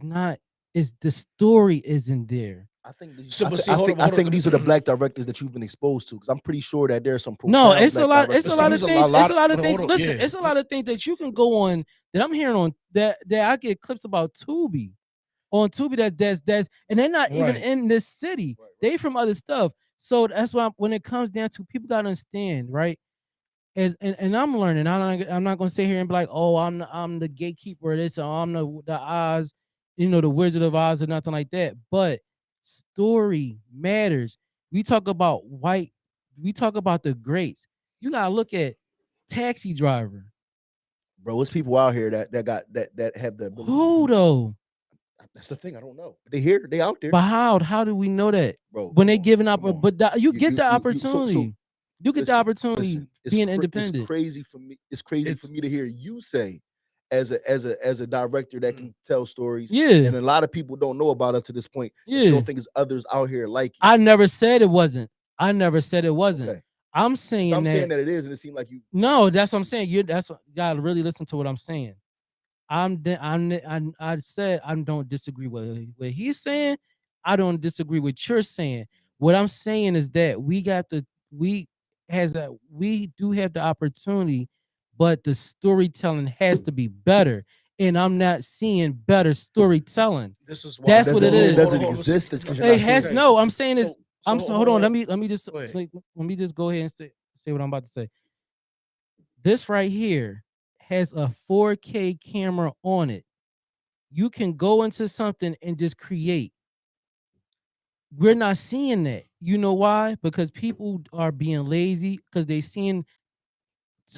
not is the story isn't there. I think these, So, but see, hold on, I hold think on. these are the black directors that you've been exposed to, because I'm pretty sure that there are some No, profound it's a black lot. directors. It's But a see, lot out of he's a there. things. It's lot. a lot of But things. hold on, Listen, yeah. it's a lot of things that you can go on that I'm hearing on that I get clips about Tubi on Tubi that's and they're not even Right. in this city. Right, right. They from other stuff. So that's why when it comes down to people gotta understand, right? And I'm learning. I'm not gonna sit here and be like, oh, I'm the gatekeeper of this, or I'm the Oz, the Wizard of Oz, or nothing like that. But story matters. We talk about white. We talk about the greats. You gotta look at Taxi Driver. Bro, it's people out here that have the ability to Who do. though? That's the thing. I don't know. They here. They out there, But how do we know that bro. when Come they on, giving up? come on. But you get the So opportunity. You get the listen, opportunity listen. It's being it's independent. crazy for me. It's crazy for It's me to hear you say, as a director that can tell stories, Yeah, and a lot of people don't know about up to this point. That you yeah. don't think there's others out here like you. I never said it wasn't. I never said it wasn't. Okay, I'm because saying I'm saying that that it is, and it seemed like you. no, that's what I'm saying. That's what you gotta really listen to what I'm saying. I said I don't disagree with what he's saying. I don't disagree with you're saying. What I'm saying is that we do have the opportunity, but the storytelling has to be better. And I'm not seeing better storytelling. this is But why. That's does what it it mean it is. doesn't Hold on. See, exist? It's because you're It not seeing has it. okay. no. I'm saying is So hold on. hold Let me just Go ahead. let me just go ahead and say what I'm about to say. This right here has a 4K camera on it. You can go into something and just create. We're not seeing that. You know why? Because people are being lazy because they seeing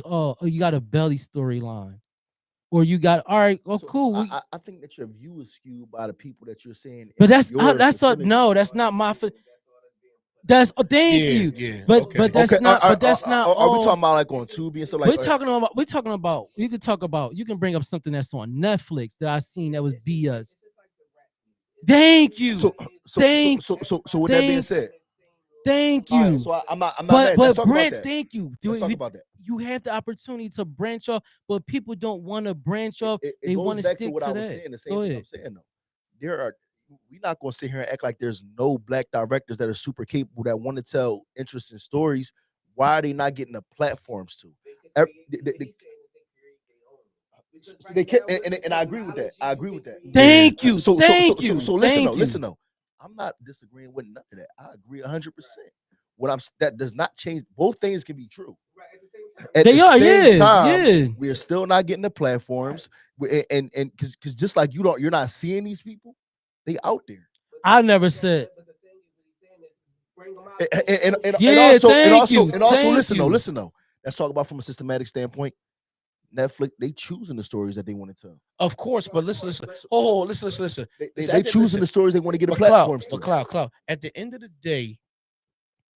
you got a belly storyline. Or you got all right, oh So cool. I think that your view is skewed by the people that you're saying But in your that's a vicinity. no, that's not my that's thank Yeah, you. yeah. But Okay. that's Okay, not but that's not are we all. talking about like on Tubi and stuff like? You could talk about you can bring up something that's on Netflix that I seen that was BS. Thank you. So Thank with that being thank said, thank all right. you. So I'm not mad. Let's But talk about branch, that. thank you. Let's talk about that. You have the opportunity to branch off, but people don't want to branch off. It They goes want to back to stick what I to was that. saying. The same Go thing I'm ahead. saying though. There are we're not going to sit here and act like there's no black directors that are super capable that want to tell interesting stories. Why are they not getting the platforms to? They can, and I agree with that. I agree with that. Yeah. Thank you. So listen though, Thank you. I'm not disagreeing with none of that. I agree 100%. What I'm that does not change. Both things can be true. At the They are, same yeah, time, yeah. we are still not getting the platforms, and because just like you're not seeing these people, they out there. I never said. And Yeah, also thank you. listen though. Let's talk about from a systematic standpoint. Netflix, they choosing the stories that they want to tell. Of course, but listen. Oh, listen. They choosing the stories they want to get the platforms to. Cloud. At the end of the day,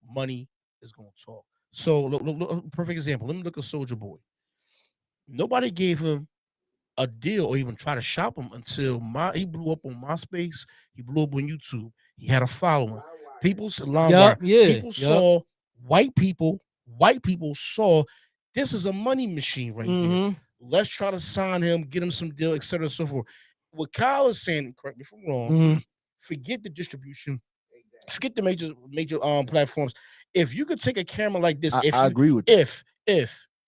money is going to talk. So, look, perfect example. Let me look at Soldier Boy. Nobody gave him a deal or even try to shop him until he blew up on MySpace. He blew up on YouTube. He had a following. People said Yup, LimeWire. yeah, People yup. saw white people. White people saw this is a money machine right here. Mm-hmm. Let's try to sign him, get him some deal, etc. And so forth. What Kyle is saying, correct me if I'm wrong. Mm-hmm. Forget the distribution. Forget the major platforms. If you could take a camera like this, I agree with that.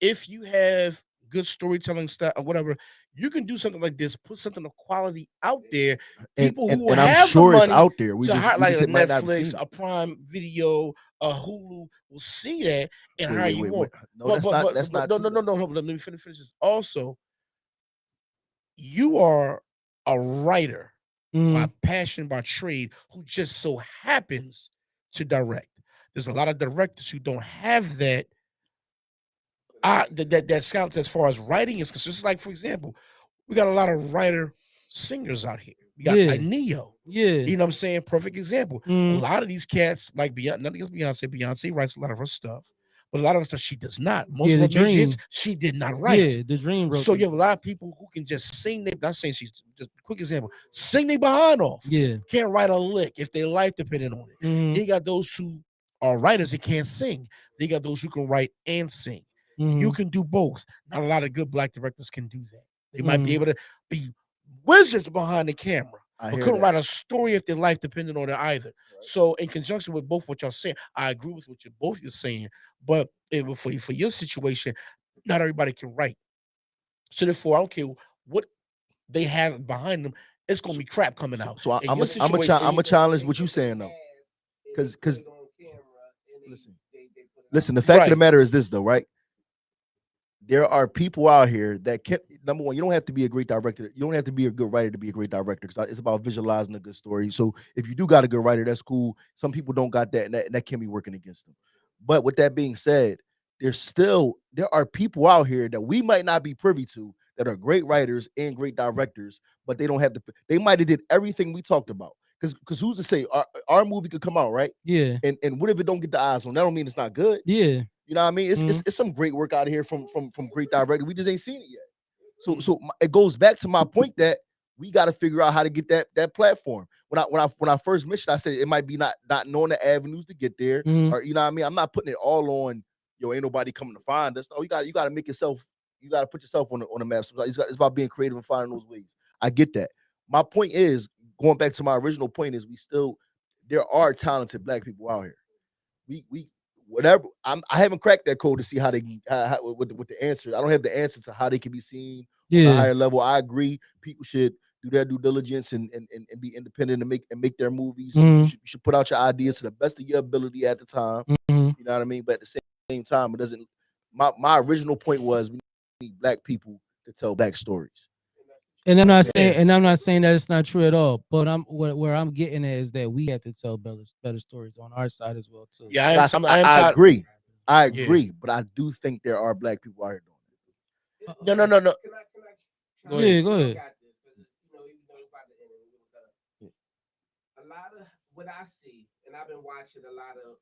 If you have good storytelling style or whatever, you can do something like this. Put something of quality out there. People who and I'm have sure the it's money out there. We to just hire, we like just a might not have seen Netflix, it. a Prime Video, a Hulu, will see that and hire you Wait. on. No, that's not No, true. no. Let me finish this. Also, you are a writer by Mm-hmm. passion, by trade, who just so happens to direct. There's a lot of directors who don't have that that scout as far as writing is concerned. It's like, for example, we got a lot of writer singers out here. We got Yeah, a Neo. yeah. You know what I'm saying? Perfect example. A Mm-hmm. lot of these cats, like Beyonce, nothing against Beyonce. Beyonce writes a lot of her stuff, but a lot of the stuff she does not. Most Yeah, of the her major hits dream. she did not write. Yeah, the dream wrote So them. you have a lot of people who can just sing. Not saying she's just quick example. Sing their behind off. Yeah. Can't write a lick if their life depended on it. Mm-hmm. Then you got those who are writers that can't sing. They got those who can write and sing. You Mhm. can do both. Not a lot of good black directors can do that. They might be Mhm. able to be wizards behind the camera, I but hear couldn't that. write a story of their life depending on it either. Right. So, in conjunction with both what y'all saying, I agree with what you both you're saying. But for your situation, not everybody can write. So therefore, I don't care what they have behind them. It's gonna So, be crap coming so, out. so I, In I'm your a, I'm a, situation, cha- and I'm you, a They challenge take what you what they saying though, have and they put because it on camera and listen, they put it out listen. The there. fact of the right? matter is this though, right? There are people out here that can. Number one, you don't have to be a great director. You don't have to be a good writer to be a great director. Because it's about visualizing a good story. So if you do got a good writer, that's cool. Some people don't got that, and that can be working against them. But with that being said, there are people out here that we might not be privy to that are great writers and great directors, but they don't have the. They might have did everything we talked about. Because who's to say our movie could come out right? Yeah. And what if it don't get the eyes on? That don't mean it's not good. Yeah. You know what I mean? It's it's, Mhm. it's some great work out of here from great directors. We just ain't seen it yet. So Mm. it goes back to my point that we got to figure out how to get that platform. When I first mentioned, I said it might be not knowing the avenues to get there, Mhm. or you know what I mean. I'm not putting it all on ain't nobody coming to find us. No, you got to make yourself. You got to put yourself on the map. So it's about being creative and finding those ways. I get that. My point is going back to my original point is there are talented black people out here. We whatever. I haven't cracked that code to see how they with the answer. I don't have the answer to how they can be seen on a Yeah. higher level. I agree. People should do their due diligence and be independent and make their movies. Mhm. You should put out your ideas to the best of your ability at the time. Mhm. You know what I mean? But at the same time, it doesn't. My original point was we need black people to tell black stories. And that's the And truth. I'm not Yeah. saying, that it's not true at all. But where I'm getting at is that we have to tell better stories on our side as well too. Yeah, I am. That's I am I tired. agree. I Yeah. agree, but I do think there are black people out here doing Uh, No, no, no, no. Can I Go chime ahead. yeah, in? go Y'all ahead. got this because even though it's about to end, and we're gonna it. a lot of what I see, and I've been watching a lot of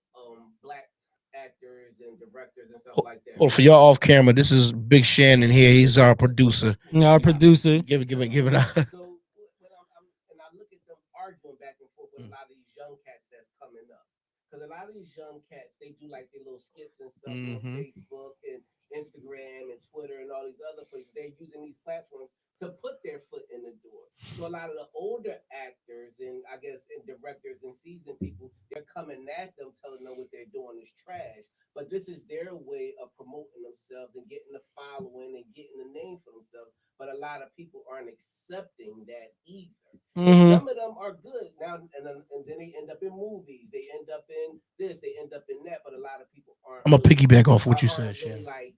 black actors and directors and stuff like that, Well, for right? y'all off camera, this is Big Shannon here. He's our producer. Our producer. Give it out. So when I'm and I look at them arguing back and forth with a lot of these young cats that's coming up, because a lot of these young cats they do like their little skits and stuff on Mm-hmm. Facebook and Instagram and Twitter and all these other places. They're using these platforms to put their foot in the door. So a lot of the older actors and I guess and directors and seasoned people, they're coming at them, telling them what they're doing is trash. But this is their way of promoting themselves and getting the following and getting the name for themselves. But a lot of people aren't accepting that either. And Mhm. some of them are good now, and then they end up in movies. They end up in this. They end up in that. But a lot of people aren't I'm gonna really piggyback off what you said, aren't really Shannon. like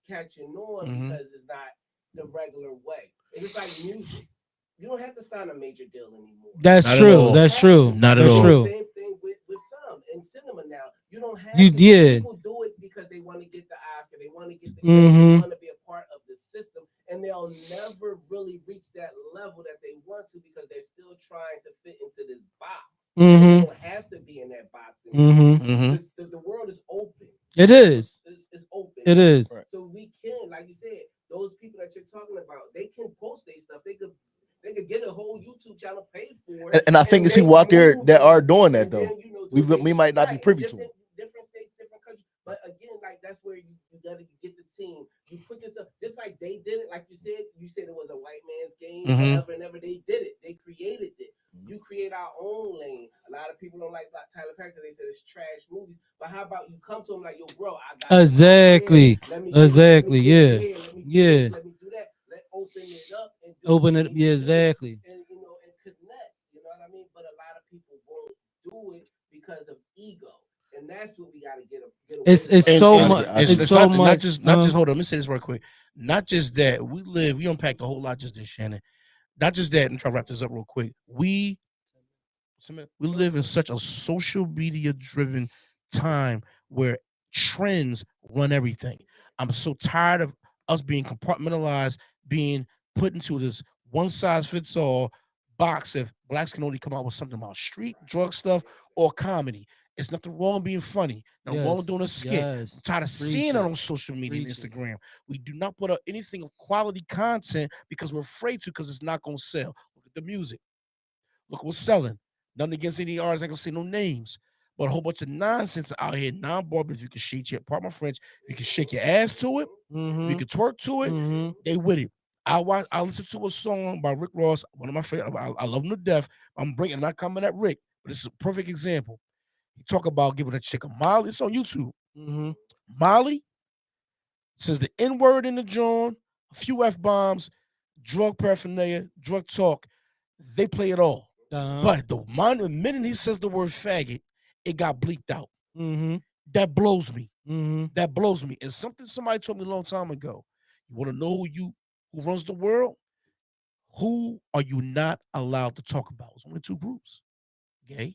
catching on Mm-hmm. because it's not the regular way. It's just like music. You don't have to sign a major deal anymore. That's Not at true. You all. don't That's have true. to. Not at That's It's all. the true. same thing with film and cinema now. You don't You have to. did. People do it because they want to get the Oscar. They want to get the credit. They Mhm. want to be a part of the system, and they'll never really reach that level that they want to because they're still trying to fit into this box. And you Mhm. don't have to be in that box anymore. Mhm. Mm-hmm. The world is open. It is. It's open It now. is. Right. So we can, like you said, those people that you're talking about, they can post their stuff. They could get a whole YouTube channel paid for it And I think and it's make people out there that are movies doing that and though. then We do they we might not be right in privy to them. different states, different countries. But again, like that's where you gotta get the team. You put yourself just like they did it, like you said it was a white man's game Mm-hmm. forever and ever. They did it, they created it. You create our own lane. A lot of people don't like Black Tyler Perry because they said it's trash movies. But how about you come to him like, yo, bro, I got some ideas. Exactly. Let me get it. Let me Exactly. get it Yeah. here. Let me do this. Yeah. Let me do that. Let open it up and do what Open you it. need Yeah. to do Exactly. and and connect. You know what I mean? But a lot of people won't do it because of ego. And that's what we got to get It's away it's from. And so I and agree. much. I it's, It's agree. it's so not much. just not just hold on. Let me say this real quick. Not just that we unpacked a whole lot just this, Shannon. Not just that. I'm trying to wrap this up real quick. We live in such a social media driven time where trends run everything. I'm so tired of us being compartmentalized, being put into this one size fits all box. If blacks can only come out with something about street drug stuff or comedy, it's nothing wrong being funny. Nothing wrong with Yes. doing a skit. I'm Yes. tired of Preach seeing it it. on social media and Preach it. Instagram. We do not put up anything of quality content because we're afraid to because it's not going to sell. Look at the music. Look what's selling. Nothing against any artists. I ain't gonna say no names. but a whole bunch of nonsense out here, non-barbers. You can shake your, pardon my French, you can shake your ass to it, you can twerk to it. They with it. I listen to a song by Rick Ross, one of my favorite. I love him to death. I'm not coming at Rick, but this is a perfect example. He talk about giving a chick a Molly. It's on YouTube. Molly says the N word in the joint, a few F bombs, drug paraphernalia, drug talk. They play it all. But the minute he says the word faggot, it got bleeped out. That blows me. That blows me. It's something somebody told me a long time ago. You want to know who runs the world? Who are you not allowed to talk about? It's only two groups: gay,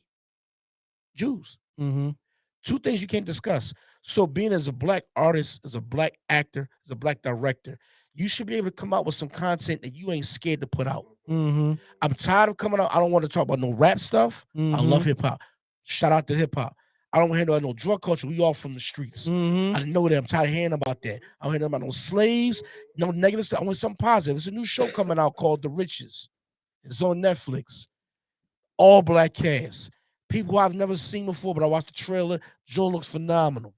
Jews. Two things you can't discuss. So being as a black artist, as a black actor, as a black director, you should be able to come out with some content that you ain't scared to put out. I'm tired of coming out. I don't want to talk about no rap stuff. I love hip hop. Shout out to hip hop. I don't hear no drug culture. We all from the streets. I know that. I'm tired of hearing about that. I don't hear about no slaves, no negative stuff. I want something positive. There's a new show coming out called The Riches. It's on Netflix. All black cast. People I've never seen before, but I watched the trailer. Joe looks phenomenal.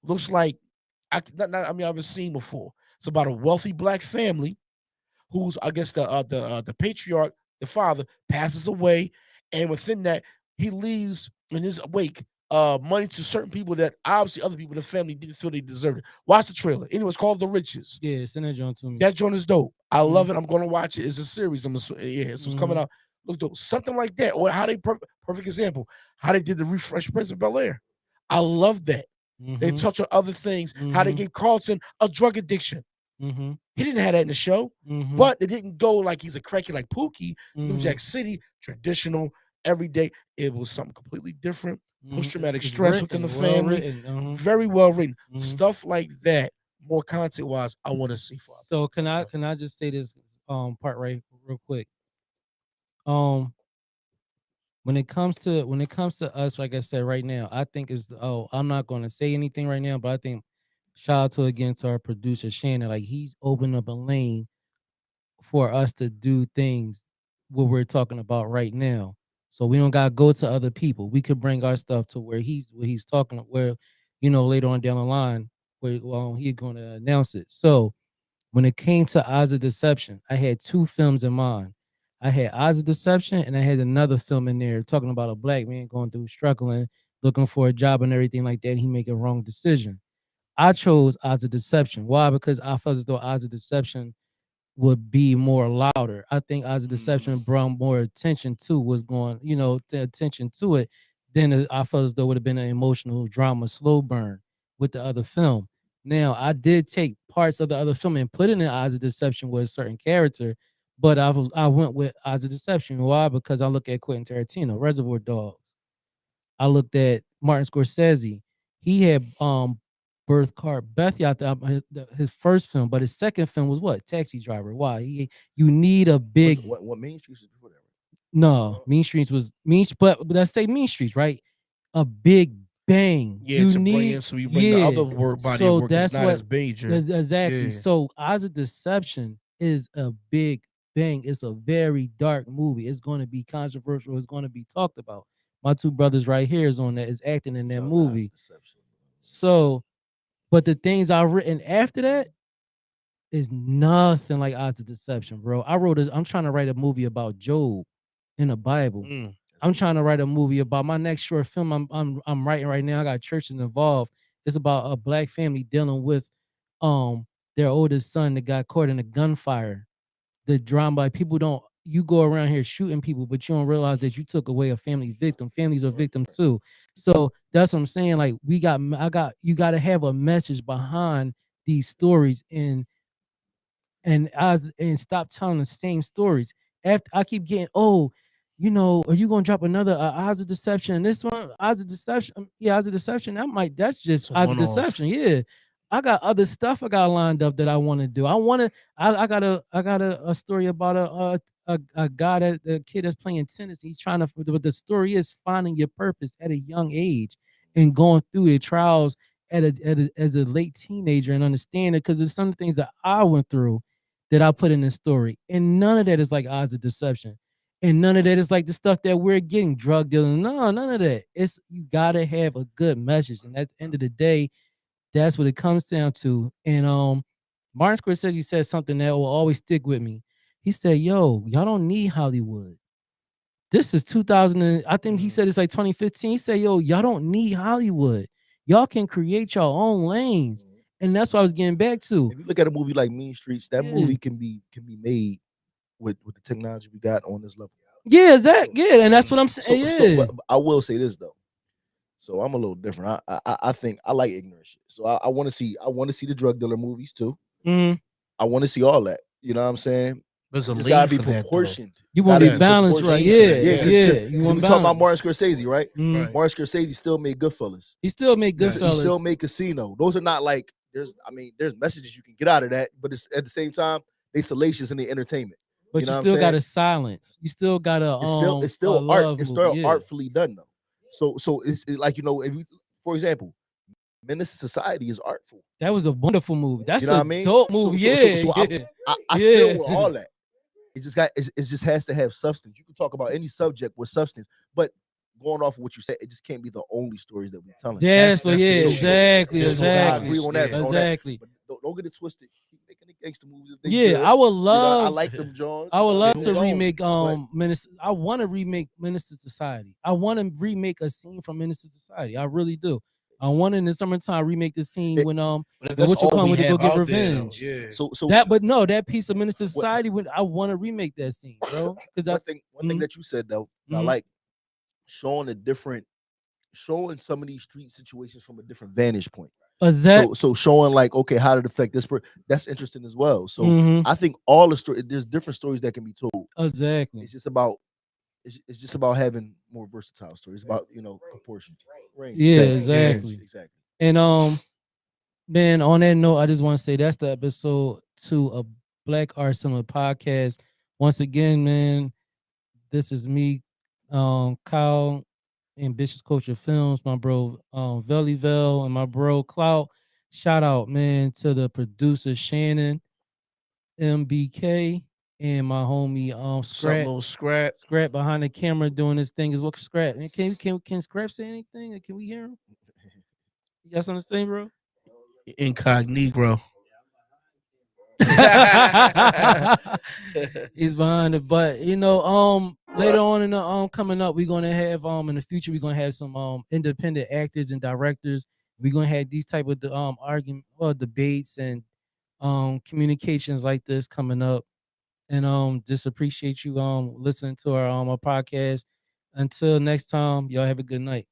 Looks like I've ever seen before. It's about a wealthy black family who's, I guess, the patriarch, the father, passes away, and within that, he leaves in his wake money to certain people that obviously other people in the family didn't feel they deserved it. Watch the trailer. Anyway, it's called The Riches. Yeah, send that joint to me. That joint is dope. I love it. I'm gonna watch it. It's a series. So it's coming out. Look dope. Something like that. Or how they perfect example. How they did the Refresh Prince of Bel-Air. I love that. They touch on other things. How they gave Carlton a drug addiction. He didn't have that in the show, but it didn't go like he's a cracky like Pookie. New Jack City, traditional, everyday. It was something completely different. Post-traumatic stress within the family. Very well written. Stuff like that. More content-wise, I want to see. So can I just say this part right real quick? When it comes to us, like I said right now, I think I'm not going to say anything right now, but I think shout out to our producer Shannon, like he's opened up a lane for us to do things what we're talking about right now. So we don't gotta go to other people. We could bring our stuff to where he's talking, where later on down the line where he's gonna announce it. So when it came to Eyes of Deception, I had two films in mind. I had Eyes of Deception and I had another film in there talking about a black man going through struggling, looking for a job and everything like that, and he make a wrong decision. I chose Eyes of Deception. Why? Because I felt as though Eyes of Deception would be more louder. I think Eyes of Deception brought more attention to what's going, the attention to it than I felt as though it would have been an emotional drama slow burn with the other film. Now, I did take parts of the other film and put it in Eyes of Deception with a certain character, but I went with Eyes of Deception. Why? Because I look at Quentin Tarantino, Reservoir Dogs. I looked at Martin Scorsese. He had Birth Card Bethy out there, his first film, but his second film was what? Taxi Driver. Why? You need a big what Main Streets was before that? No, Mean Streets was but let's say Mean Streets, right? A big bang. Yeah, you to need, bring in so you bring the other body of work that's not as major. Exactly. Yeah. So Eyes of Deception is a big bang. It's a very dark movie. It's going to be controversial. It's going to be talked about. My two brothers right here is acting in that movie. So, but the things I've written after that is nothing like Odds of Deception, bro. I'm trying to write a movie about Job in the Bible. I'm trying to write a movie about my next short film I'm writing right now. I got churches involved. It's about a black family dealing with their oldest son that got caught in a gunfire. The drama, like you go around here shooting people, but you don't realize that you took away a family victim. Families are victims too. So that's what I'm saying. Like you got to have a message behind these stories and stop telling the same stories. After I keep getting, are you gonna drop another Odds of Deception? And this one, Odds of Deception, yeah, Odds of Deception. That's just Odds of Deception. Yeah, I got other stuff I got lined up that I want to do. I got a story about a guy a kid that's playing tennis. He's trying to, but the story is finding your purpose at a young age and going through the trials as a late teenager and understand it, because there's some things that I went through that I put in this story, and none of that is like Odds of Deception. And none of that is like the stuff that we're getting, drug dealing. No, none of that. It's you gotta have a good message. And at the end of the day, that's what it comes down to. And Martin Scorsese said something that will always stick with me. He said, "Yo, y'all don't need Hollywood. This is 2000. I think he said it's like 2015. He said, "Yo, y'all don't need Hollywood. Y'all can create your own lanes." And that's what I was getting back to. If you look at a movie like Mean Streets, that Yeah. movie can be made with the technology we got on this level. Yeah, Zach. Yeah, and that's what I'm saying. So, but I will say this though. So I'm a little different. I think I like ignorant shit. So I want to see the drug dealer movies too. Mhm. I want to see all that. You know what I'm saying? There's a It's lead gotta be for that, though. proportioned. You want to be Yes. balanced, right? Lead for Yeah, that, yeah, yes. yeah. Just, You we want talking about balance. Martin Scorsese, right? Mhm. Right. Martin Scorsese still made Goodfellas. He still make Yes. He Goodfellas. still made Casino. Those are not like there's messages you can get out of that, but it's at the same time they salacious in the entertainment. But You know you what I'm still saying? got to silence. You still got to It's still a art. love It's movie. still Yeah. artfully done though. So it's like if you, for example, Menace to Society is artful. That was a wonderful movie. That's You know a what I mean? dope movie. So Yeah. I still with all that. It just has to have substance. You can talk about any subject with substance, but going off of what you said, it just can't be the only stories that we're telling. That's what. Yeah. the issue. Exactly. There's no I Exactly. agree on that. Yeah. On that. Exactly. But don't get it twisted. Keep making the gangster movies if they Yeah, good. I would I love. like them Jones. I would love who to don't? remake But- Minister. I want to remake Minister Society. I want to remake a scene from Minister Society. I really do. I want in the summertime remake the scene It- when But if when that's what you all call we with to go have get out there, though, revenge. yeah. So That piece of Minister Society when I want to remake that scene, bro. Because one thing that you said though, I Mhm. like showing some of these street situations from a different vantage point. So showing like, okay, how did it affect this person? That's interesting as well. So Mhm. I think all the story, there's different stories that can be told. Exactly. It's just about having more versatile stories. It's about proportion. Range. Yeah, Exactly. exactly. And man, on that note, I just want to say that's the episode 2 of Black Art Cinema Podcast. Once again, man, this is me, Kyle, Ambitious Culture Films, my bro Velivel, and my bro Clout. Shout out, man, to the producer Shannon, MBK, and my homie Scrap behind the camera doing this thing. Is what Scrap? And can Scrap say anything? Can we hear him? You got something to say, bro? Incognito. He's behind it, but later on in the coming up, we're gonna have in the future we're gonna have some independent actors and directors. We're gonna have these type of argument debates and communications like this coming up. And just appreciate you listening to our podcast. Until next time, y'all have a good night.